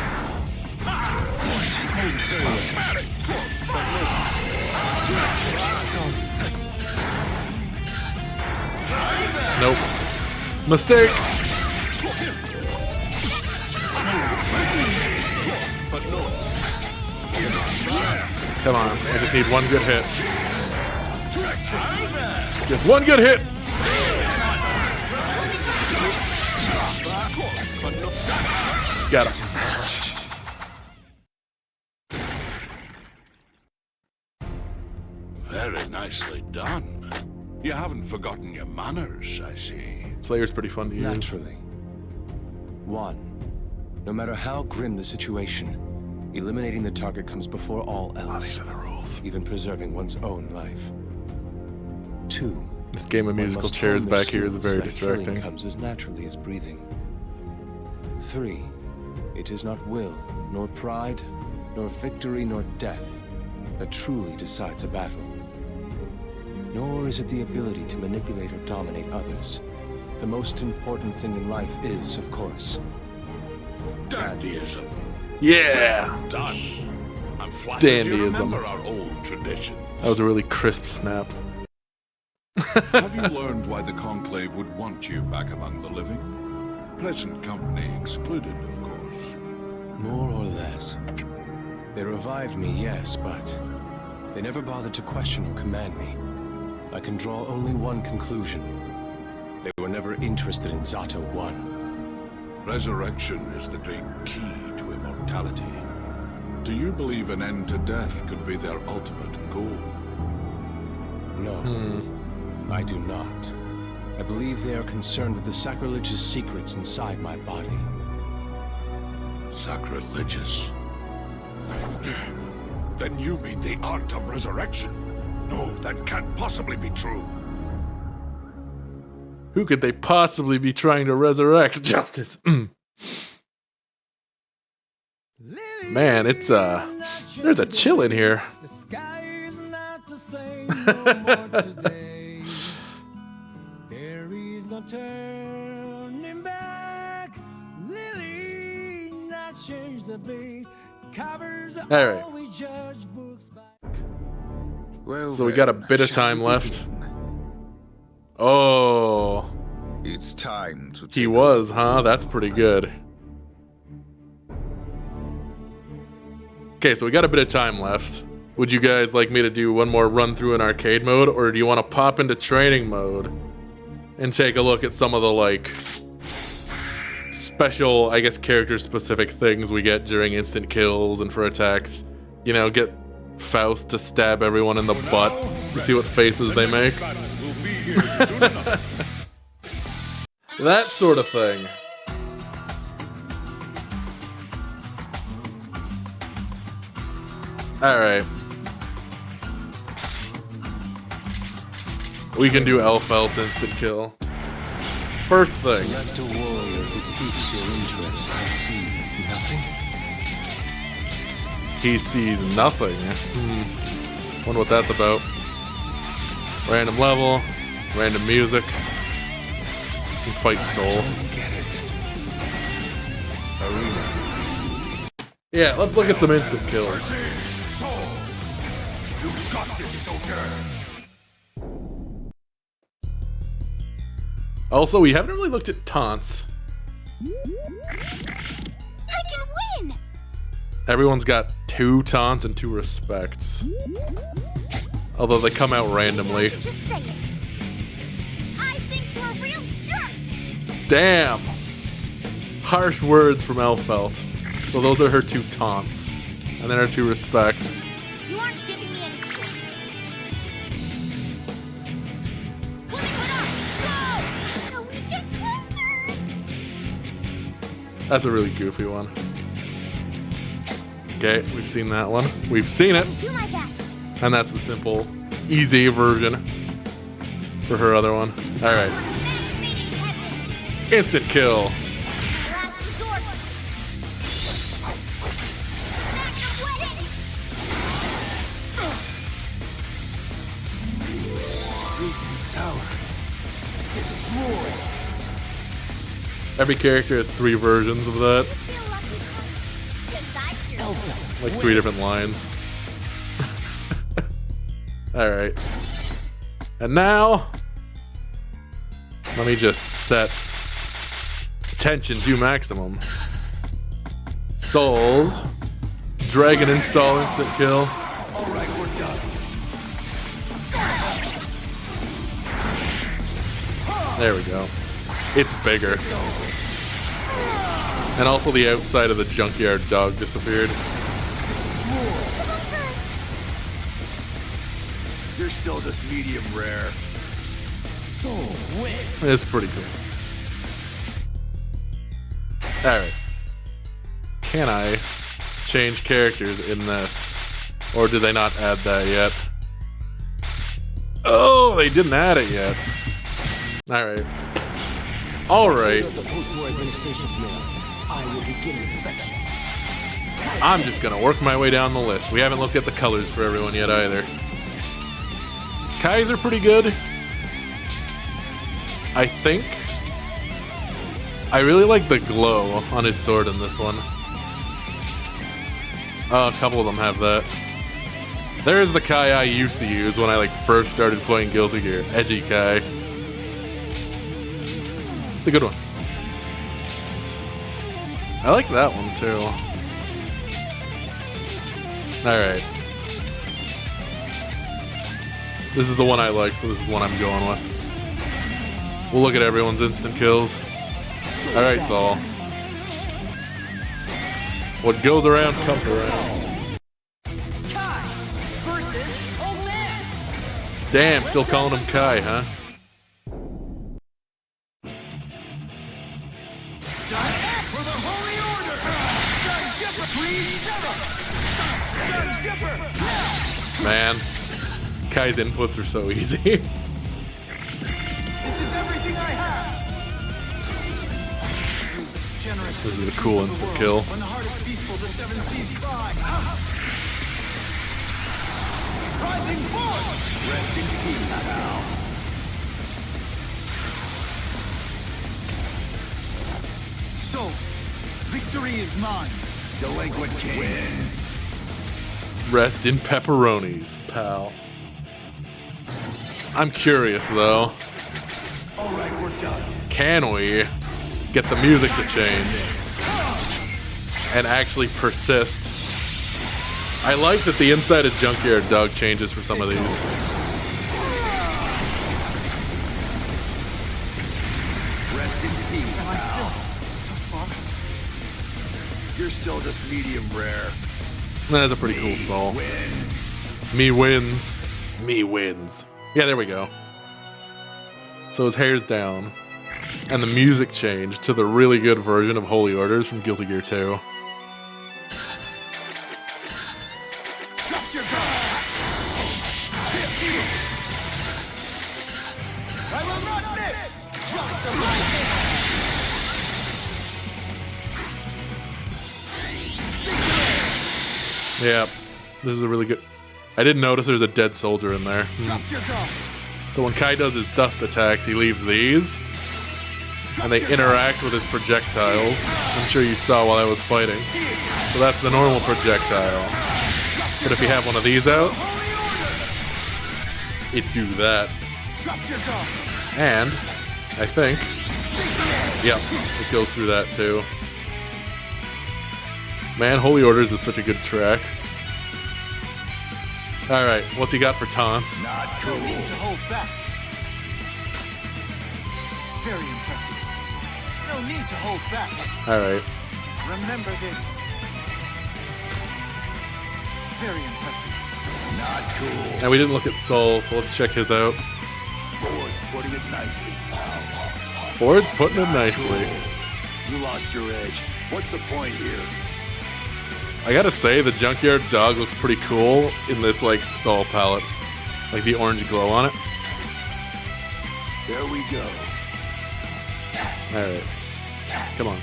Poison homework. Nope. Mistake! Come on, I just need one good hit. Just one good hit! Got him. Very nicely done. You haven't forgotten your manners, I see. Slayer's pretty fun to use. Naturally. 1. No matter how grim the situation, eliminating the target comes before all else. Oh, these are the rules. Even preserving one's own life. 2. This game of musical chairs back here is very distracting. Killing comes as naturally as breathing. 3. It is not will, nor pride, nor victory, nor death that truly decides a battle. Nor is it the ability to manipulate or dominate others. The most important thing in life is, of course, dandyism. Yeah! Well done. I'm flattered you Dandyism. remember our old tradition. That was a really crisp snap. Have you learned why the Conclave would want you back among the living? Pleasant company excluded, of course. More or less. They revived me, yes, but they never bothered to question or command me. I can draw only one conclusion. They were never interested in Zato 1. Resurrection is the great key to immortality. Do you believe an end to death could be their ultimate goal? No, I do not. I believe they are concerned with the sacrilegious secrets inside my body. Sacrilegious? Then you mean the art of resurrection? No, that can't possibly be true. Who could they possibly be trying to resurrect? Justice. Man, it's there's a chill in here. There is no turning back. Lily, not change the beat. Covers All right. all we judge books by. Well, So we got a then, bit of shall time we left. begin? Oh, It's time to he take was, huh? That's pretty good. Okay, so we got a bit of time left. Would you guys like me to do one more run through in arcade mode, or do you want to pop into training mode and take a look at some of the like special, I guess, character specific things we get during instant kills and for attacks? You know, get Faust to stab everyone in the butt to see what faces they make. That sort of thing. Alright. We can do Elfelt's instant kill. First thing. Select a warrior who piques your interest and see nothing. He sees nothing. Wonder what that's about. Random level, random music. And fight Soul. Get it. Arena. Yeah, let's look at some instant kills. Soul, you got this, soldier. Also, we haven't really looked at taunts. I can win! Everyone's got 2 taunts and 2 respects. Although they come out randomly. Just say it. I think you're a real jerk! Damn! Harsh words from Elfelt. So those are her 2 taunts. And then her 2 respects. You aren't giving me any choice. Shall we get closer? That's a really goofy one. Okay, we've seen that one. We've seen it. Do my best. And that's the simple, easy version for her other one. Alright. Instant kill. Last resort. Magnum wedding. Sweet and sour. Destroy. Every character has 3 versions of that. Like 3 different lines. Alright. And now, let me just set tension to maximum. Souls. Dragon install instant kill. Alright, we're done. There we go. It's bigger. And also the outside of the junkyard dog disappeared. You're still just medium rare. Soul win. It's pretty cool. Alright. Can I change characters in this? Or did they not add that yet? Oh, they didn't add it yet. Alright. Alright. I will begin inspection. I'm just gonna work my way down the list. We haven't looked at the colors for everyone yet either. Kai's are pretty good. I think. I really like the glow on his sword in this one. A couple of them have that. There's the Kai I used to use when I first started playing Guilty Gear. Edgy Kai. It's a good one. I like that one too. Alright. This is the one I like, so this is the one I'm going with. We'll look at everyone's instant kills. Alright, Saul. What goes around comes around. Kai versus Old Man. Damn, still calling him Kai, huh? For the Holy Order! Stun Dipper! Green 7! Stun Dipper! Man, Kai's inputs are so easy. This is everything I have! This is a cool instant kill. When the heart is peaceful, the 7 seas cry. Rising force! Rest in peace, pal. So, victory is mine. Delinquent king wins. Rest in pepperonis, pal. I'm curious though. Alright, we're done. Can we get the music to change and actually persist? I like that the inside of Junkyard Dog changes for some of these. Rest in peace. Am I still so far? You're still just medium rare. That's a pretty cool soul. Wins. Me wins. Me wins. Yeah, there we go. So his hair's down. And the music changed to the really good version of Holy Orders from Guilty Gear 2. Drop your guard! I will not miss! Drop the right hand! Yeah, this is a really good... I didn't notice there's a dead soldier in there. Drop your guard! So when Kai does his dust attacks, he leaves these. And they interact with his projectiles. I'm sure you saw while I was fighting. So that's the normal projectile. But if you have one of these out, it do that. And I think, yep, it goes through that too. Man, Holy Orders is such a good track. All right, what's he got for taunts? Not cool. No need to hold back. Very impressive. No need to hold back. All right. Remember this. Very impressive. Not cool. Now we didn't look at Soul, so let's check his out. Board's putting it nicely, pal. Board's putting it nicely. Cool. You lost your edge. What's the point here? I gotta say, the Junkyard Dog looks pretty cool in this, like, Soul palette. Like the orange glow on it. There we go. Alright. Come on.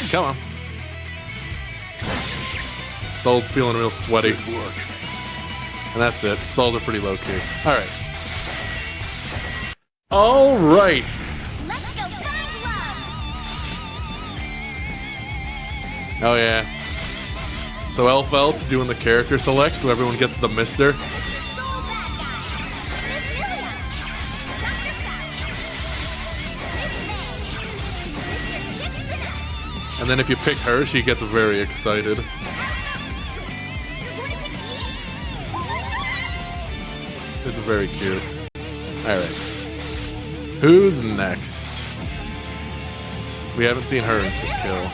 Come on. Soul's feeling real sweaty. And that's it. Souls are pretty low key. Alright. Alright. Let's go find love. Oh yeah. So Elfelt's doing the character select, so everyone gets the Mister. And then if you pick her, she gets very excited. It's very cute. Alright. Who's next? We haven't seen her instant kill.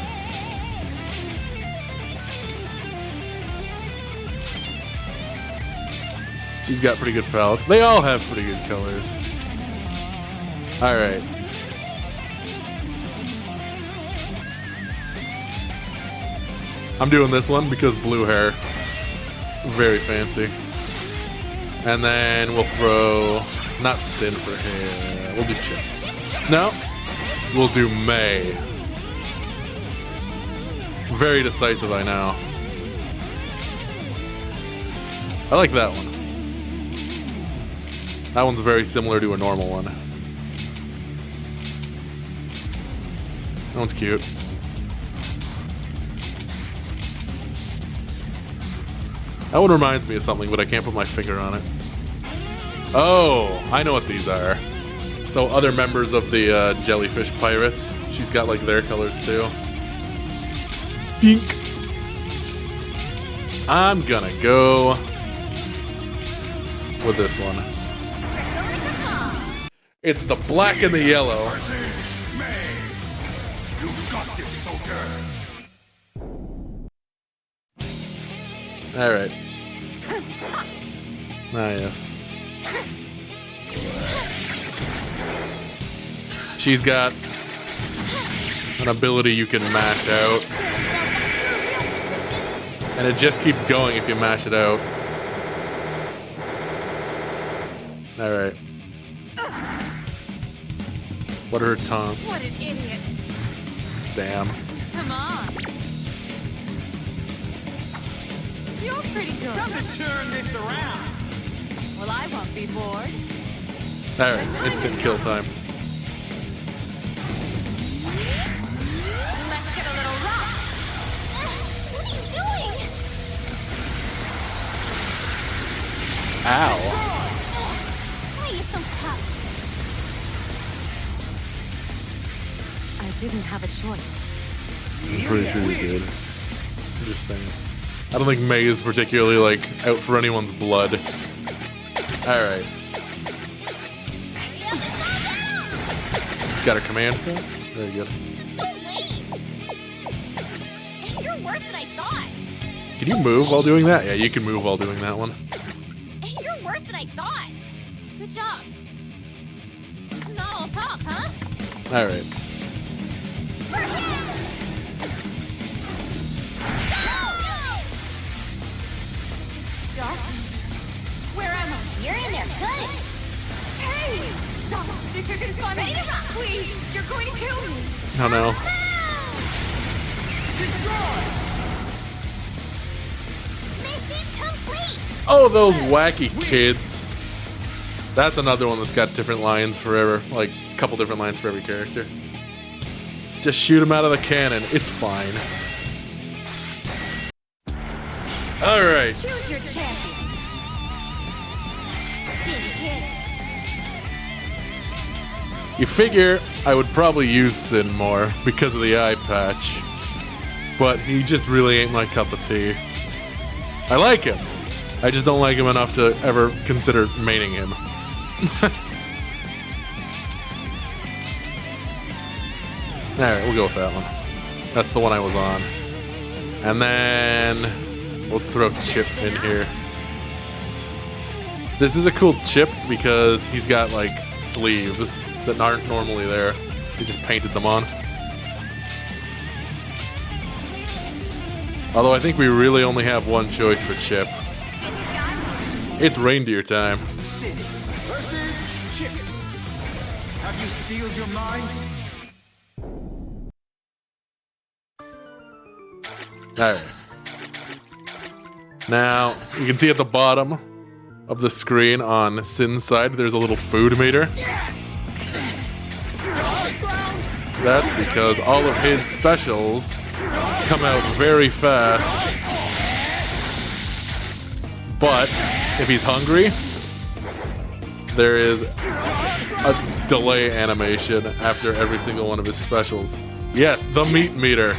She's got pretty good palettes. They all have pretty good colors. Alright. I'm doing this one because blue hair. Very fancy. And then we'll throw... Not Sin for hair. We'll do Chip. No. We'll do May. Very decisive, I know. I like that one. That one's very similar to a normal one. That one's cute. That one reminds me of something, but I can't put my finger on it. Oh, I know what these are. So other members of the Jellyfish Pirates. She's got like their colors too. Pink. I'm gonna go with this one. It's the black and the yellow. Alright. Ah, yes. She's got an ability you can mash out. And it just keeps going if you mash it out. Alright. What are her taunts? What an idiot. Damn. Come on. You're pretty good. Come to turn this around. Well, I won't be bored. Alright, instant kill time. Let's get a little rock. What are you doing? Ow. Why are you so tough? I didn't have a choice. I'm pretty sure you did. I'm just saying. I don't think May is particularly, like, out for anyone's blood. Alright. Got a command set? Very good. So lame. You're worse than I thought. Can you move while doing that? Yeah, you can move while doing that one. I thought. Good job. Not all talk, huh? All right. Dark. Where am I? You're in there. Good. Hey! Stop! This isn't fun. Ready to rock. Please! You're going to kill me! Oh no. Mission complete. Oh, those wacky kids. That's another one that's got different lines forever. Like, a couple different lines for every character. Just shoot him out of the cannon. It's fine. Alright. Choose your champion. You figure I would probably use Sin more because of the eye patch. But he just really ain't my cup of tea. I like him. I just don't like him enough to ever consider maining him. Alright, we'll go with that one. That's the one I was on. And then let's throw Chip in here. This is a cool Chip because he's got like sleeves that aren't normally there. They just painted them on. Although I think we really only have one choice for Chip. It's reindeer time. Sin versus Chip. Have you steeled your mind? Alright. Now, you can see at the bottom of the screen on Sin's side, there's a little food meter. That's because all of his specials come out very fast. But if he's hungry, there is a delay animation after every single one of his specials. Yes, the meat meter.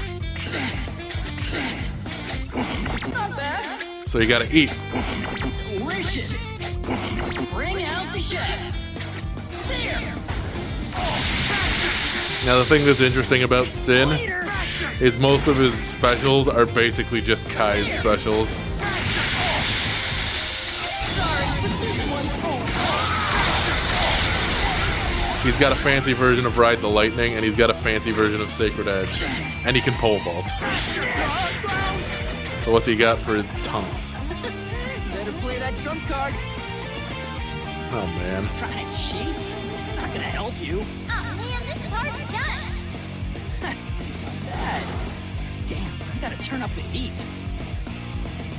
So you gotta eat. Delicious. Bring out the chef. There. Now the thing that's interesting about Sin is most of his specials are basically just Kai's specials. He's got a fancy version of Ride the Lightning, and he's got a fancy version of Sacred Edge. And he can pole vault. So what's he got for his taunts? Better play that trump card. Oh man. Trying to cheat? It's not gonna help you. Oh man, this is hard to judge. Bad. Damn, I gotta turn up the heat.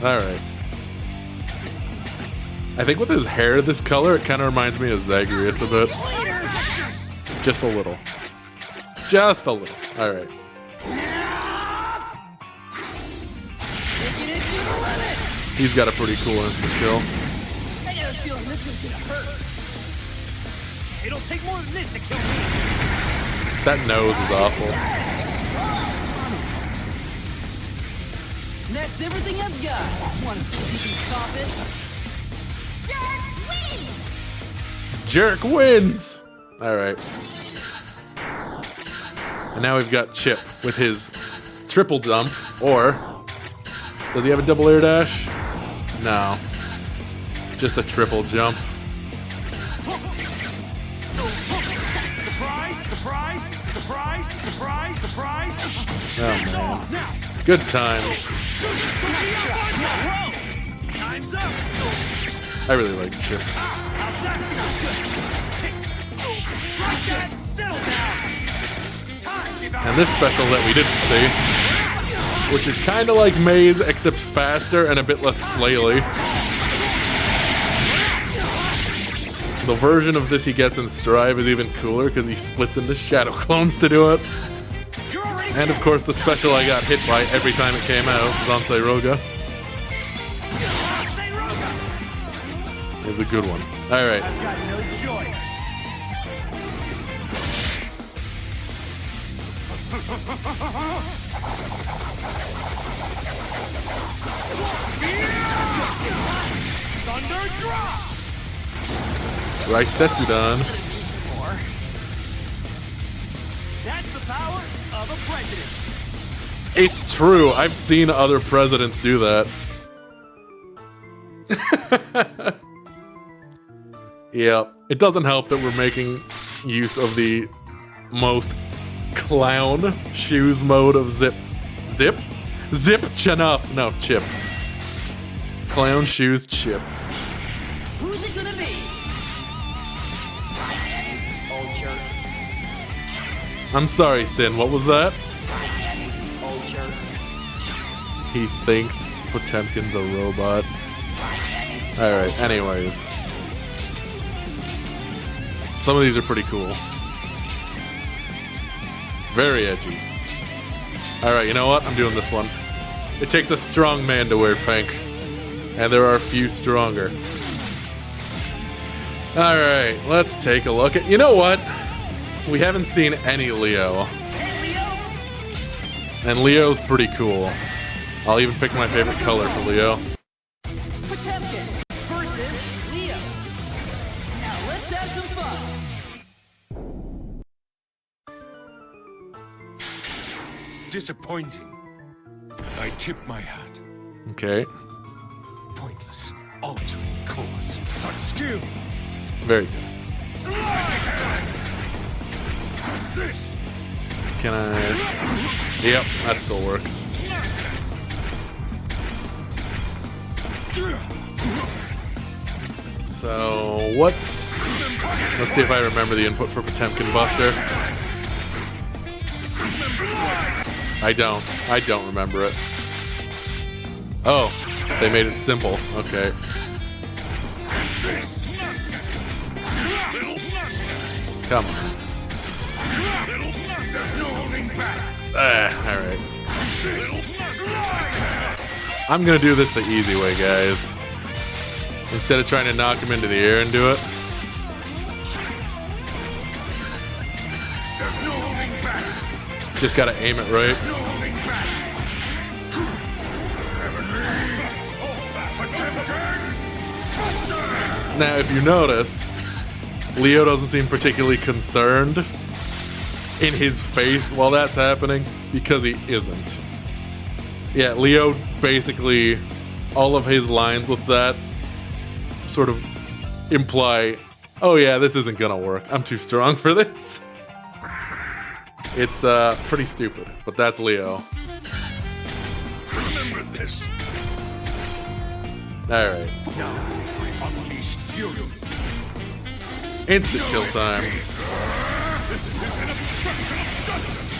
Alright. I think with his hair this color, it kind of reminds me of Zagreus a bit. Just a little. Just a little. Alright. He's got a pretty cool instant kill. I got a feeling this one's gonna hurt. It'll take more than this to kill me. That nose is awful. That's everything I've got. Want to see if you can top it? Jerk wins! Jerk wins! Alright. And now we've got Chip with his triple jump, or does he have a double air dash? No. Just a triple jump. Surprise, surprise, surprise, surprise, surprise. Oh man. Good times. Time's up. I really like Chip. How's that? Like that. Settle down. Time. And this special that we didn't see, which is kind of like Maze, except faster and a bit less flaily. The version of this he gets in Strive is even cooler because he splits into shadow clones to do it. And of course the special I got hit by every time it came out was on Sairoga. It's a good one. Alright. I've got no choice. Thunder drop. Raisetsudan. That's the power of a president. It's true. I've seen other presidents do that. Yep. It doesn't help that we're making use of the most clown shoes mode of Zip. Zip Chanoff. No, Chip. Clown shoes Chip. Who's it gonna be? Overture. I'm sorry, Sin. What was that? Overture. He thinks Potemkin's a robot. Alright, anyways. Some of these are pretty cool. Very edgy. Alright, you know what? I'm doing this one. It takes a strong man to wear pink. And there are a few stronger. Alright, let's take a look at... You know what? We haven't seen any Leo. And Leo's pretty cool. I'll even pick my favorite color for Leo. Potemkin versus Leo. Now let's have some fun. Disappointing. I tip my hat. Okay. Pointless, altering course. Such skill. Very good. This. Can I... Yep, that still works. So, let's see if I remember the input for Potemkin Buster. I don't remember it. Oh, they made it simple. Okay. Come on. Alright. I'm gonna do this the easy way, guys. Instead of trying to knock him into the air and do it. Just gotta aim it right. Now, if you notice, Leo doesn't seem particularly concerned in his face while that's happening, because he isn't. Yeah, Leo basically, all of his lines with that sort of imply, oh yeah, this isn't gonna work. I'm too strong for this. It's pretty stupid, but that's Leo. Remember this. Alright. Unleashed fury. Instant kill time. This is an obstruction of justice.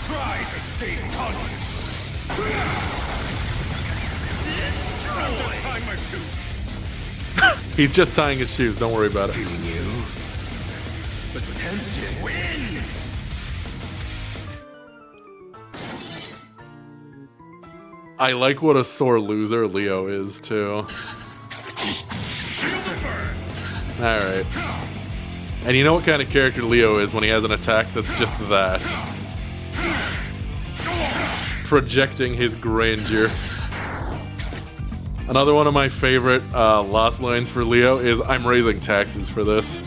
Try to stay conscious. Tie my shoes. He's just tying his shoes, don't worry about it. Feeling you. But Potemkin win. I like what a sore loser Leo is, too. Alright. And you know what kind of character Leo is when he has an attack that's just that. Projecting his grandeur. Another one of my favorite lost lines for Leo is, I'm raising taxes for this.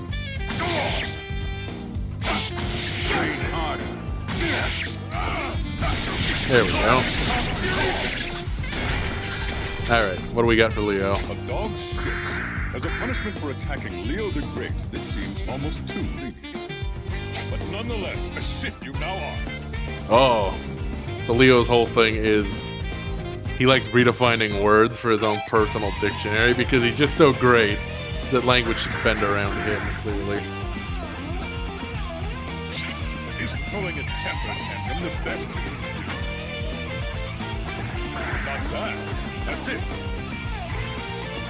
There we go. Alright, what do we got for Leo? A dog's shit. As a punishment for attacking Leo the Great, this seems almost too lenient. But nonetheless, a shit you now are. Oh. So Leo's whole thing is he likes redefining words for his own personal dictionary because he's just so great that language should bend around him, clearly. Is throwing a temper tantrum the best? Not bad. That's it.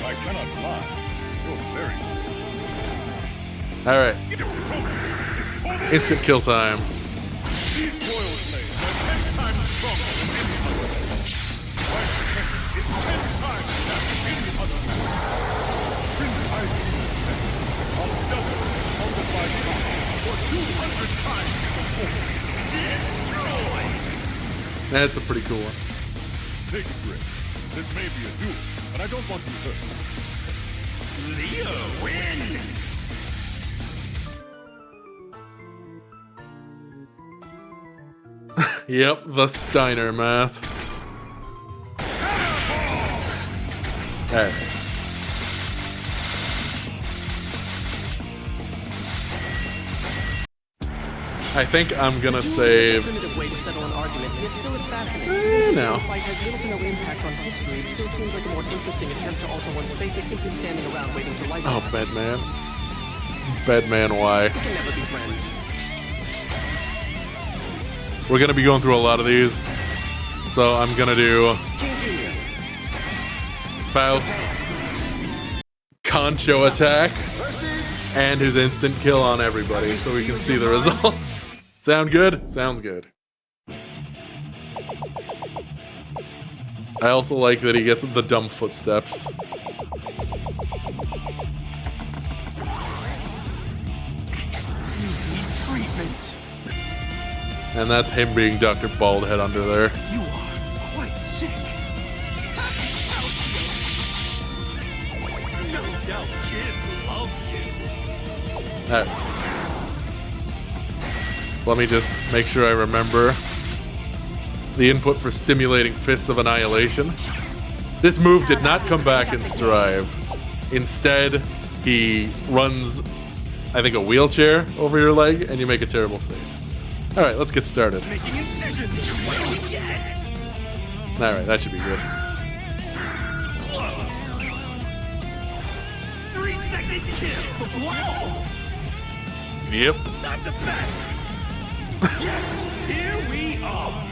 I cannot lie. You're very Alright. Instant kill time. These royal slaves are 10 times stronger than any other. My strength is 10 times that of any other. Since I I'll double multiplied for 200 times the force. That's a pretty cool one. Take a break. This may be a duel, but I don't want you hurt. Leo win! Yep, the Steiner math. Alright. I think I'm gonna Dueling save. is such a primitive way to settle an argument, yet still it fascinates. Even No. if the fight has little to no impact on history, it still seems like a more interesting attempt to alter one's fate than simply standing around waiting for life. Oh, Bedman. Bedman, why? We can never be friends. We're gonna be going through a lot of these, so I'm gonna do King Jr. Faust's Concho attack and his instant kill on everybody, so we can see the results. Sound good? Sounds good. I also like that he gets the dumb footsteps. Treatment. And that's him being Dr. Baldhead under there. You are quite sick. No doubt kids love you. Alright. So let me just make sure I remember the input for stimulating Fists of Annihilation. This move did not come back in Strive. Instead, he runs, I think, a wheelchair over your leg and you make a terrible face. Alright, let's get started. Making incision. What do we get? Alright, that should be good. Close. 3-second kill. Whoa! Yep. Not the best. Yes, here we are.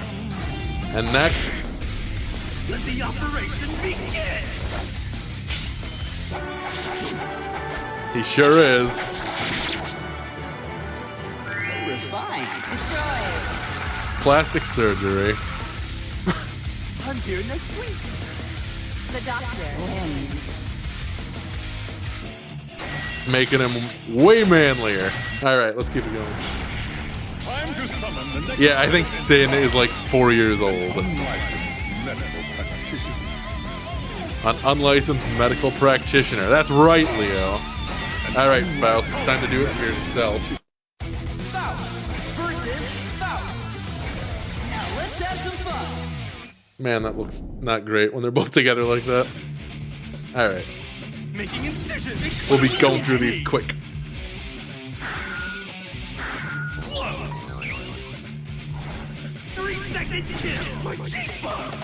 And next, Let the operation begin. he sure is. So refined. Destroy. Plastic surgery. I'm here next week. The doctor wins. Making him way manlier. Alright, let's keep it going. Time to summon the next. Yeah, I think Sin is like 4 years old. Medical practitioner. An unlicensed medical practitioner. That's right, Leo. Alright, Faust, it's time to do it to yourself. Faust versus Faust. Now let's have some fun. Man, that looks not great when they're both together like that. Alright, Making incision. we'll be going through these quick. Close. 3-second kill. My G-spot.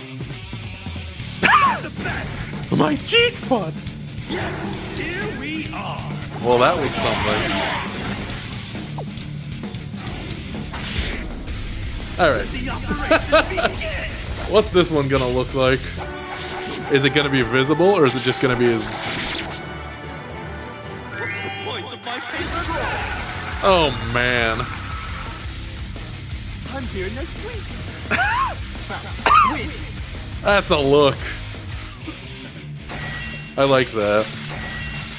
Not the best. My G-spot! Yes, here we are. Well, that was something. Alright. The operation begin. What's this one gonna look like? Is it gonna be visible, or is it just gonna be his... What's the point of my paper? Oh, man. I'm here next week. Faust wins. That's a look. I like that.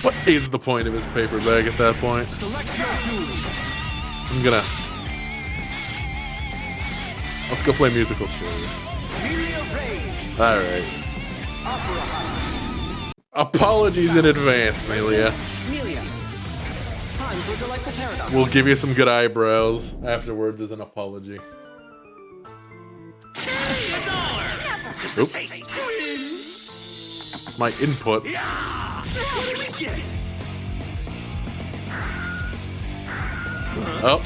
What is the point of his paper bag at that point? Select your duelist. I'm gonna... Let's go play musical chairs. Melia Rage. Alright. Opera House. Apologies in advance, Melia. Melia. Time for a delightful paradox. We'll give you some good eyebrows afterwards as an apology. $1. Just Oops. a taste. My input. Yeah. What do we get? Oh.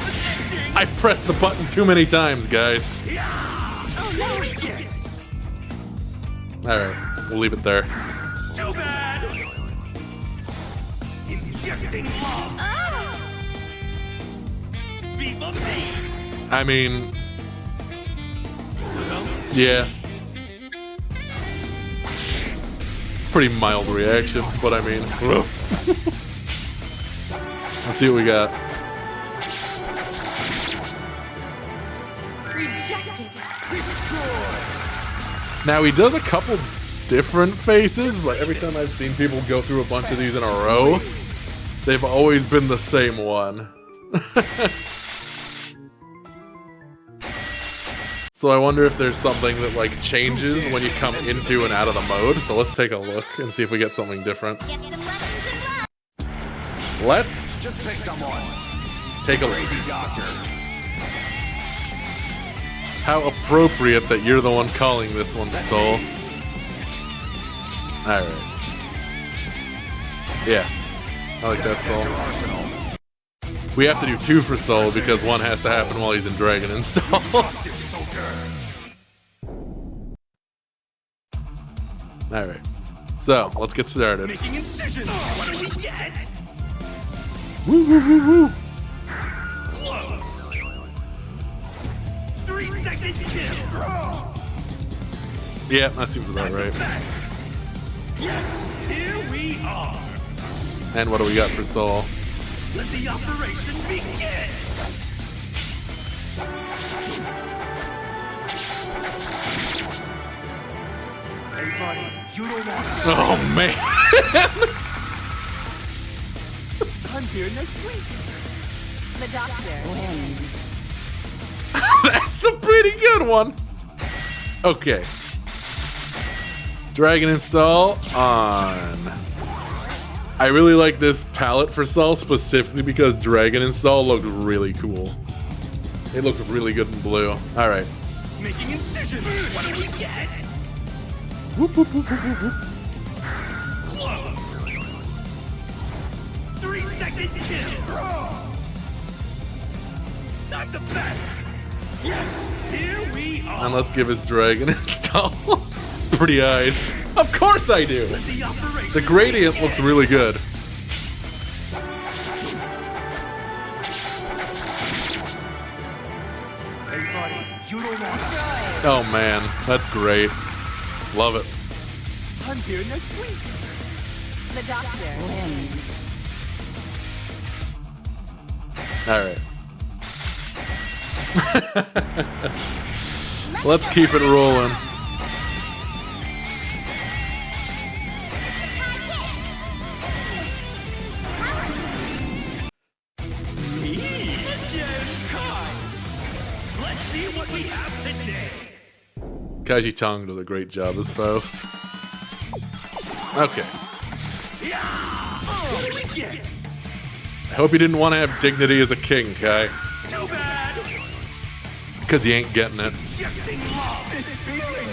I pressed the button too many times, guys. Yeah. What do we get? Alright, we'll leave it there. Too bad. Injecting love. Viva me. I mean... Yeah. Pretty mild reaction, but I mean... Let's see what we got. Rejected. Destroy. Now, he does a couple different faces, but every time I've seen people go through a bunch of these in a row, they've always been the same one. So I wonder if there's something that like changes when you come into and out of the mode. So let's take a look and see if we get something different. Let's Just pick someone. take a look. Crazy doctor. How appropriate that you're the one calling this one Soul. Alright. Yeah. I like that Soul. We have to do 2 for Soul because 1 has to happen while he's in Dragon Install. Alright. So, let's get started. Making incision. What do we get? Woo woo woo woo. Close. 3-second kill. Yeah, that seems about right. Yes, here we are. And what do we got for Soul? Let the operation begin. Hey, buddy, you don't want to. Oh, man. I'm here next week. The doctor. That's a pretty good one. Okay. Dragon Install on. I really like this palette for Soul specifically because Dragon Install looked really cool. It looked really good in blue. Alright. Making incision. What do we get? Whoop, whoop, whoop, whoop, whoop. Close. 3-second kill. Not the best. Yes, here we are. And let's give his Dragon Install. Pretty eyes. Of course I do. The gradient looked really good. Hey, buddy, you don't want to. Oh man, that's great. Love it. I'm here next week. The doctor. Alright. Let's keep it rolling. Let's see what we have today. Kaiji Tong does a great job as Faust. Okay. What do we get? I hope you didn't want to have dignity as a king, Kai. Too bad. Because you ain't getting it. Shifting love. This feeling.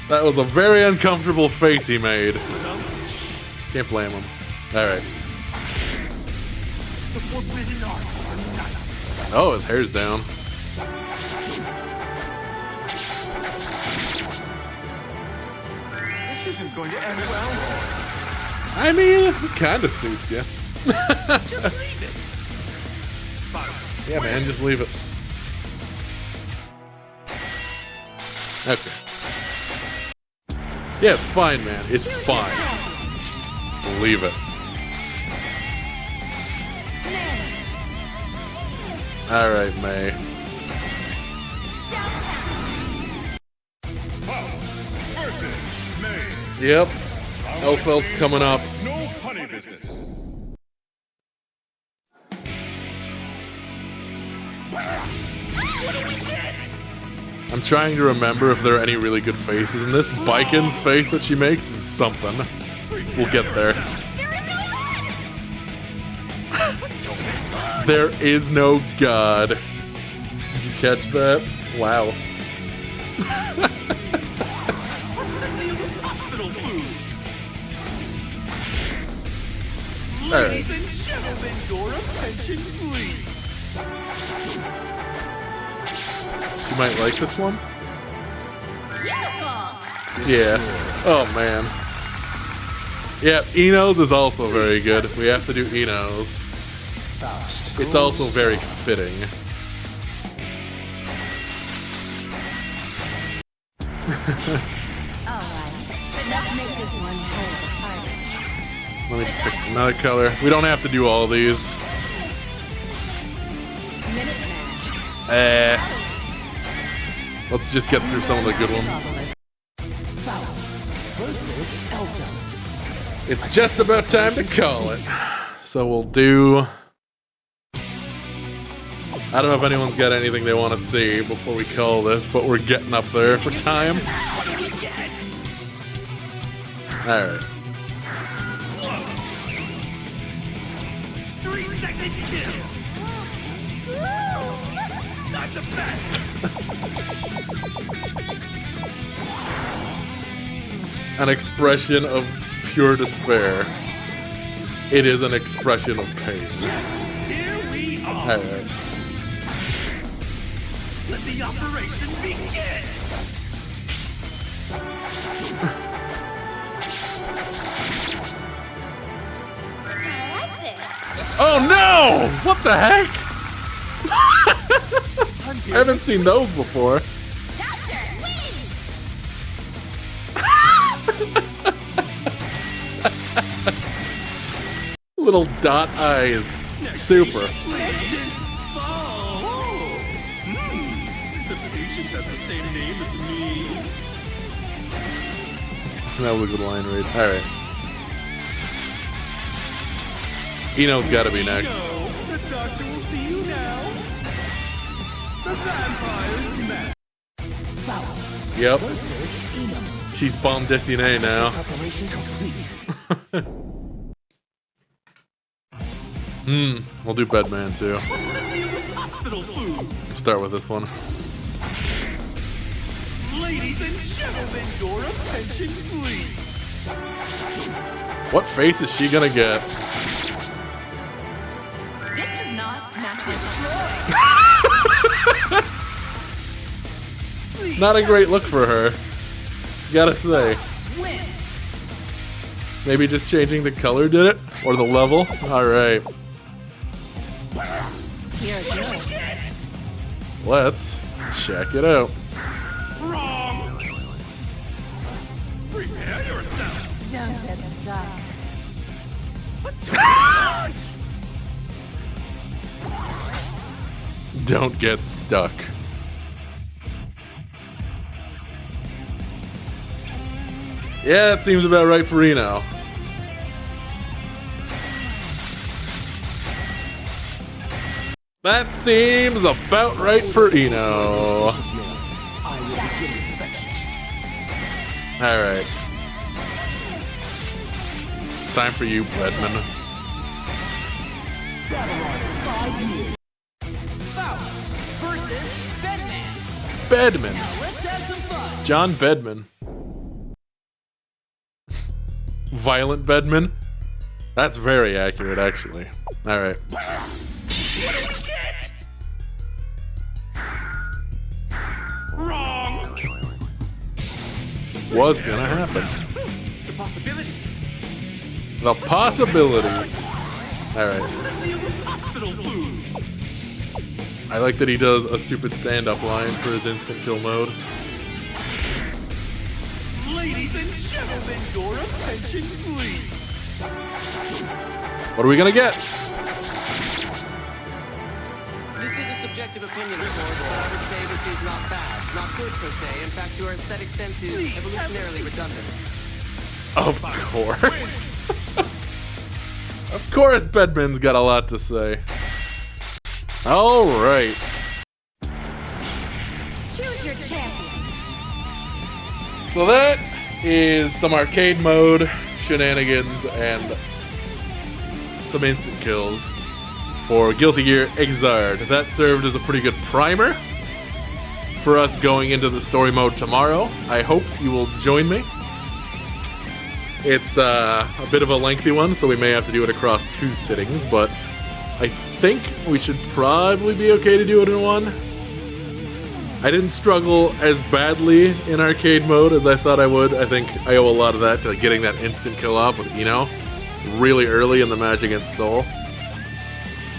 That was a very uncomfortable face he made. Can't blame him. Alright. The forbidden art or night. Oh, his hair's down. This isn't going to end well. I mean, it kind of suits you. Just leave it. Yeah, man, just leave it. Okay. Yeah, it's fine, man. It's fine. Leave it. Alright, May. Versus May. Yep. Elfeld's coming up. No funny business. What do we get? I'm trying to remember if there are any really good faces in this. Biken's face that she makes is something. We'll get there. There is no God. Did you catch that? Wow. What's the deal with hospital food? Alright. Ladies and gentlemen, your attention, please. She might like this one? Beautiful. Yeah. Oh, man. Yeah, Eno's is also very good. We have to do Eno's. It's also very fitting. Let's make this one whole party. Let me just pick another color. We don't have to do all of these. Let's just get through some of the good ones. It's just about time to call it. So we'll do... I don't know if anyone's got anything they want to see before we call this, but we're getting up there for time. What do we get? Alright. 3-second kill. Not the best. An expression of pure despair. It is an expression of pain. Yes, here we are. Alright. Let the operation begin. I like this. Oh no! What the heck? I haven't seen those before. Doctor, wings! Little dot eyes. Super. The patients have the same name as me. That was a good line read. Alright. Eno's gotta be next. The doctor will see you now. The vampires met. Yep. She's bomb destinée now. Preparation complete. We'll do Bedman too. What's the deal with hospital food? Let's start with this one. Ladies and gentlemen, your attention, please. What face is she gonna get? This does not match my Not a great look for her. Gotta say. Maybe just changing the color did it? Or the level? Alright. Here it goes. Let's check it out. Wrong. Prepare yourself. Don't get stuck. Don't get stuck. Yeah, that seems about right for Eno. That seems about right for Eno. Alright. Time for you, Bedman. Faust versus Bedman. Bedman. Now let's have some fun. John Bedman. Violent Bedman? That's very accurate, actually. Alright. What do we get? Wrong. Was gonna happen. The possibilities. The possibilities. Alright. What's the deal with hospital food? I like that he does a stupid stand-up line for his instant kill mode. Ladies and gentlemen, your attention, please. What are we gonna get? This is a subjective opinion, of course, but I would say this is not bad, not good per se. In fact, your aesthetic sense is evolutionarily redundant. Of course. Of course, Bedman's got a lot to say. Alright. Choose your champion. So that is some arcade mode shenanigans and some instant kills for Guilty Gear Xrd. That served as a pretty good primer for us going into the story mode tomorrow. I hope you will join me. It's a bit of a lengthy one, so we may have to do it across 2 sittings, but I think we should probably be okay to do it in one. I didn't struggle as badly in arcade mode as I thought I would. I think I owe a lot of that to getting that instant kill off with Eno really early in the match against Soul.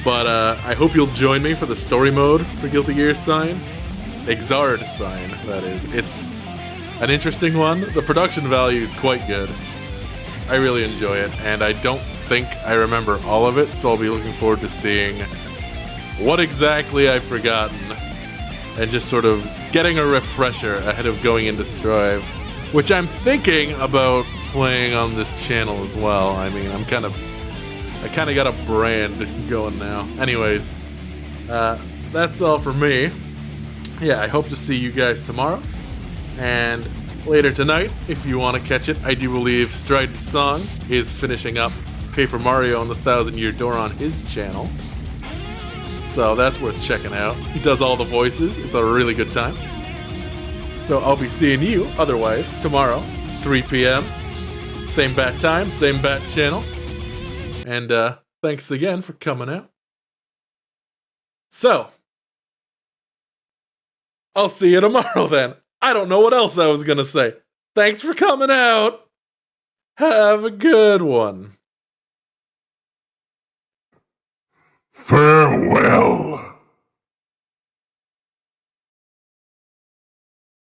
But I hope you'll join me for the story mode for Guilty Gear Sign. Xrd Sign, that is. It's an interesting one. The production value is quite good. I really enjoy it, and I don't think I remember all of it, so I'll be looking forward to seeing what exactly I've forgotten and just sort of getting a refresher ahead of going into Strive, which I'm thinking about playing on this channel as well. I mean, I kind of got a brand going now. Anyways, that's all for me. Yeah, I hope to see you guys tomorrow, and later tonight, if you want to catch it, I do believe Strident Song is finishing up Paper Mario and the 1,000-Year Door on his channel. So that's worth checking out. He does all the voices. It's a really good time. So I'll be seeing you, otherwise, tomorrow, 3 p.m. Same bat time, same bat channel. And thanks again for coming out. So, I'll see you tomorrow then. I don't know what else I was gonna say. Thanks for coming out. Have a good one. Farewell.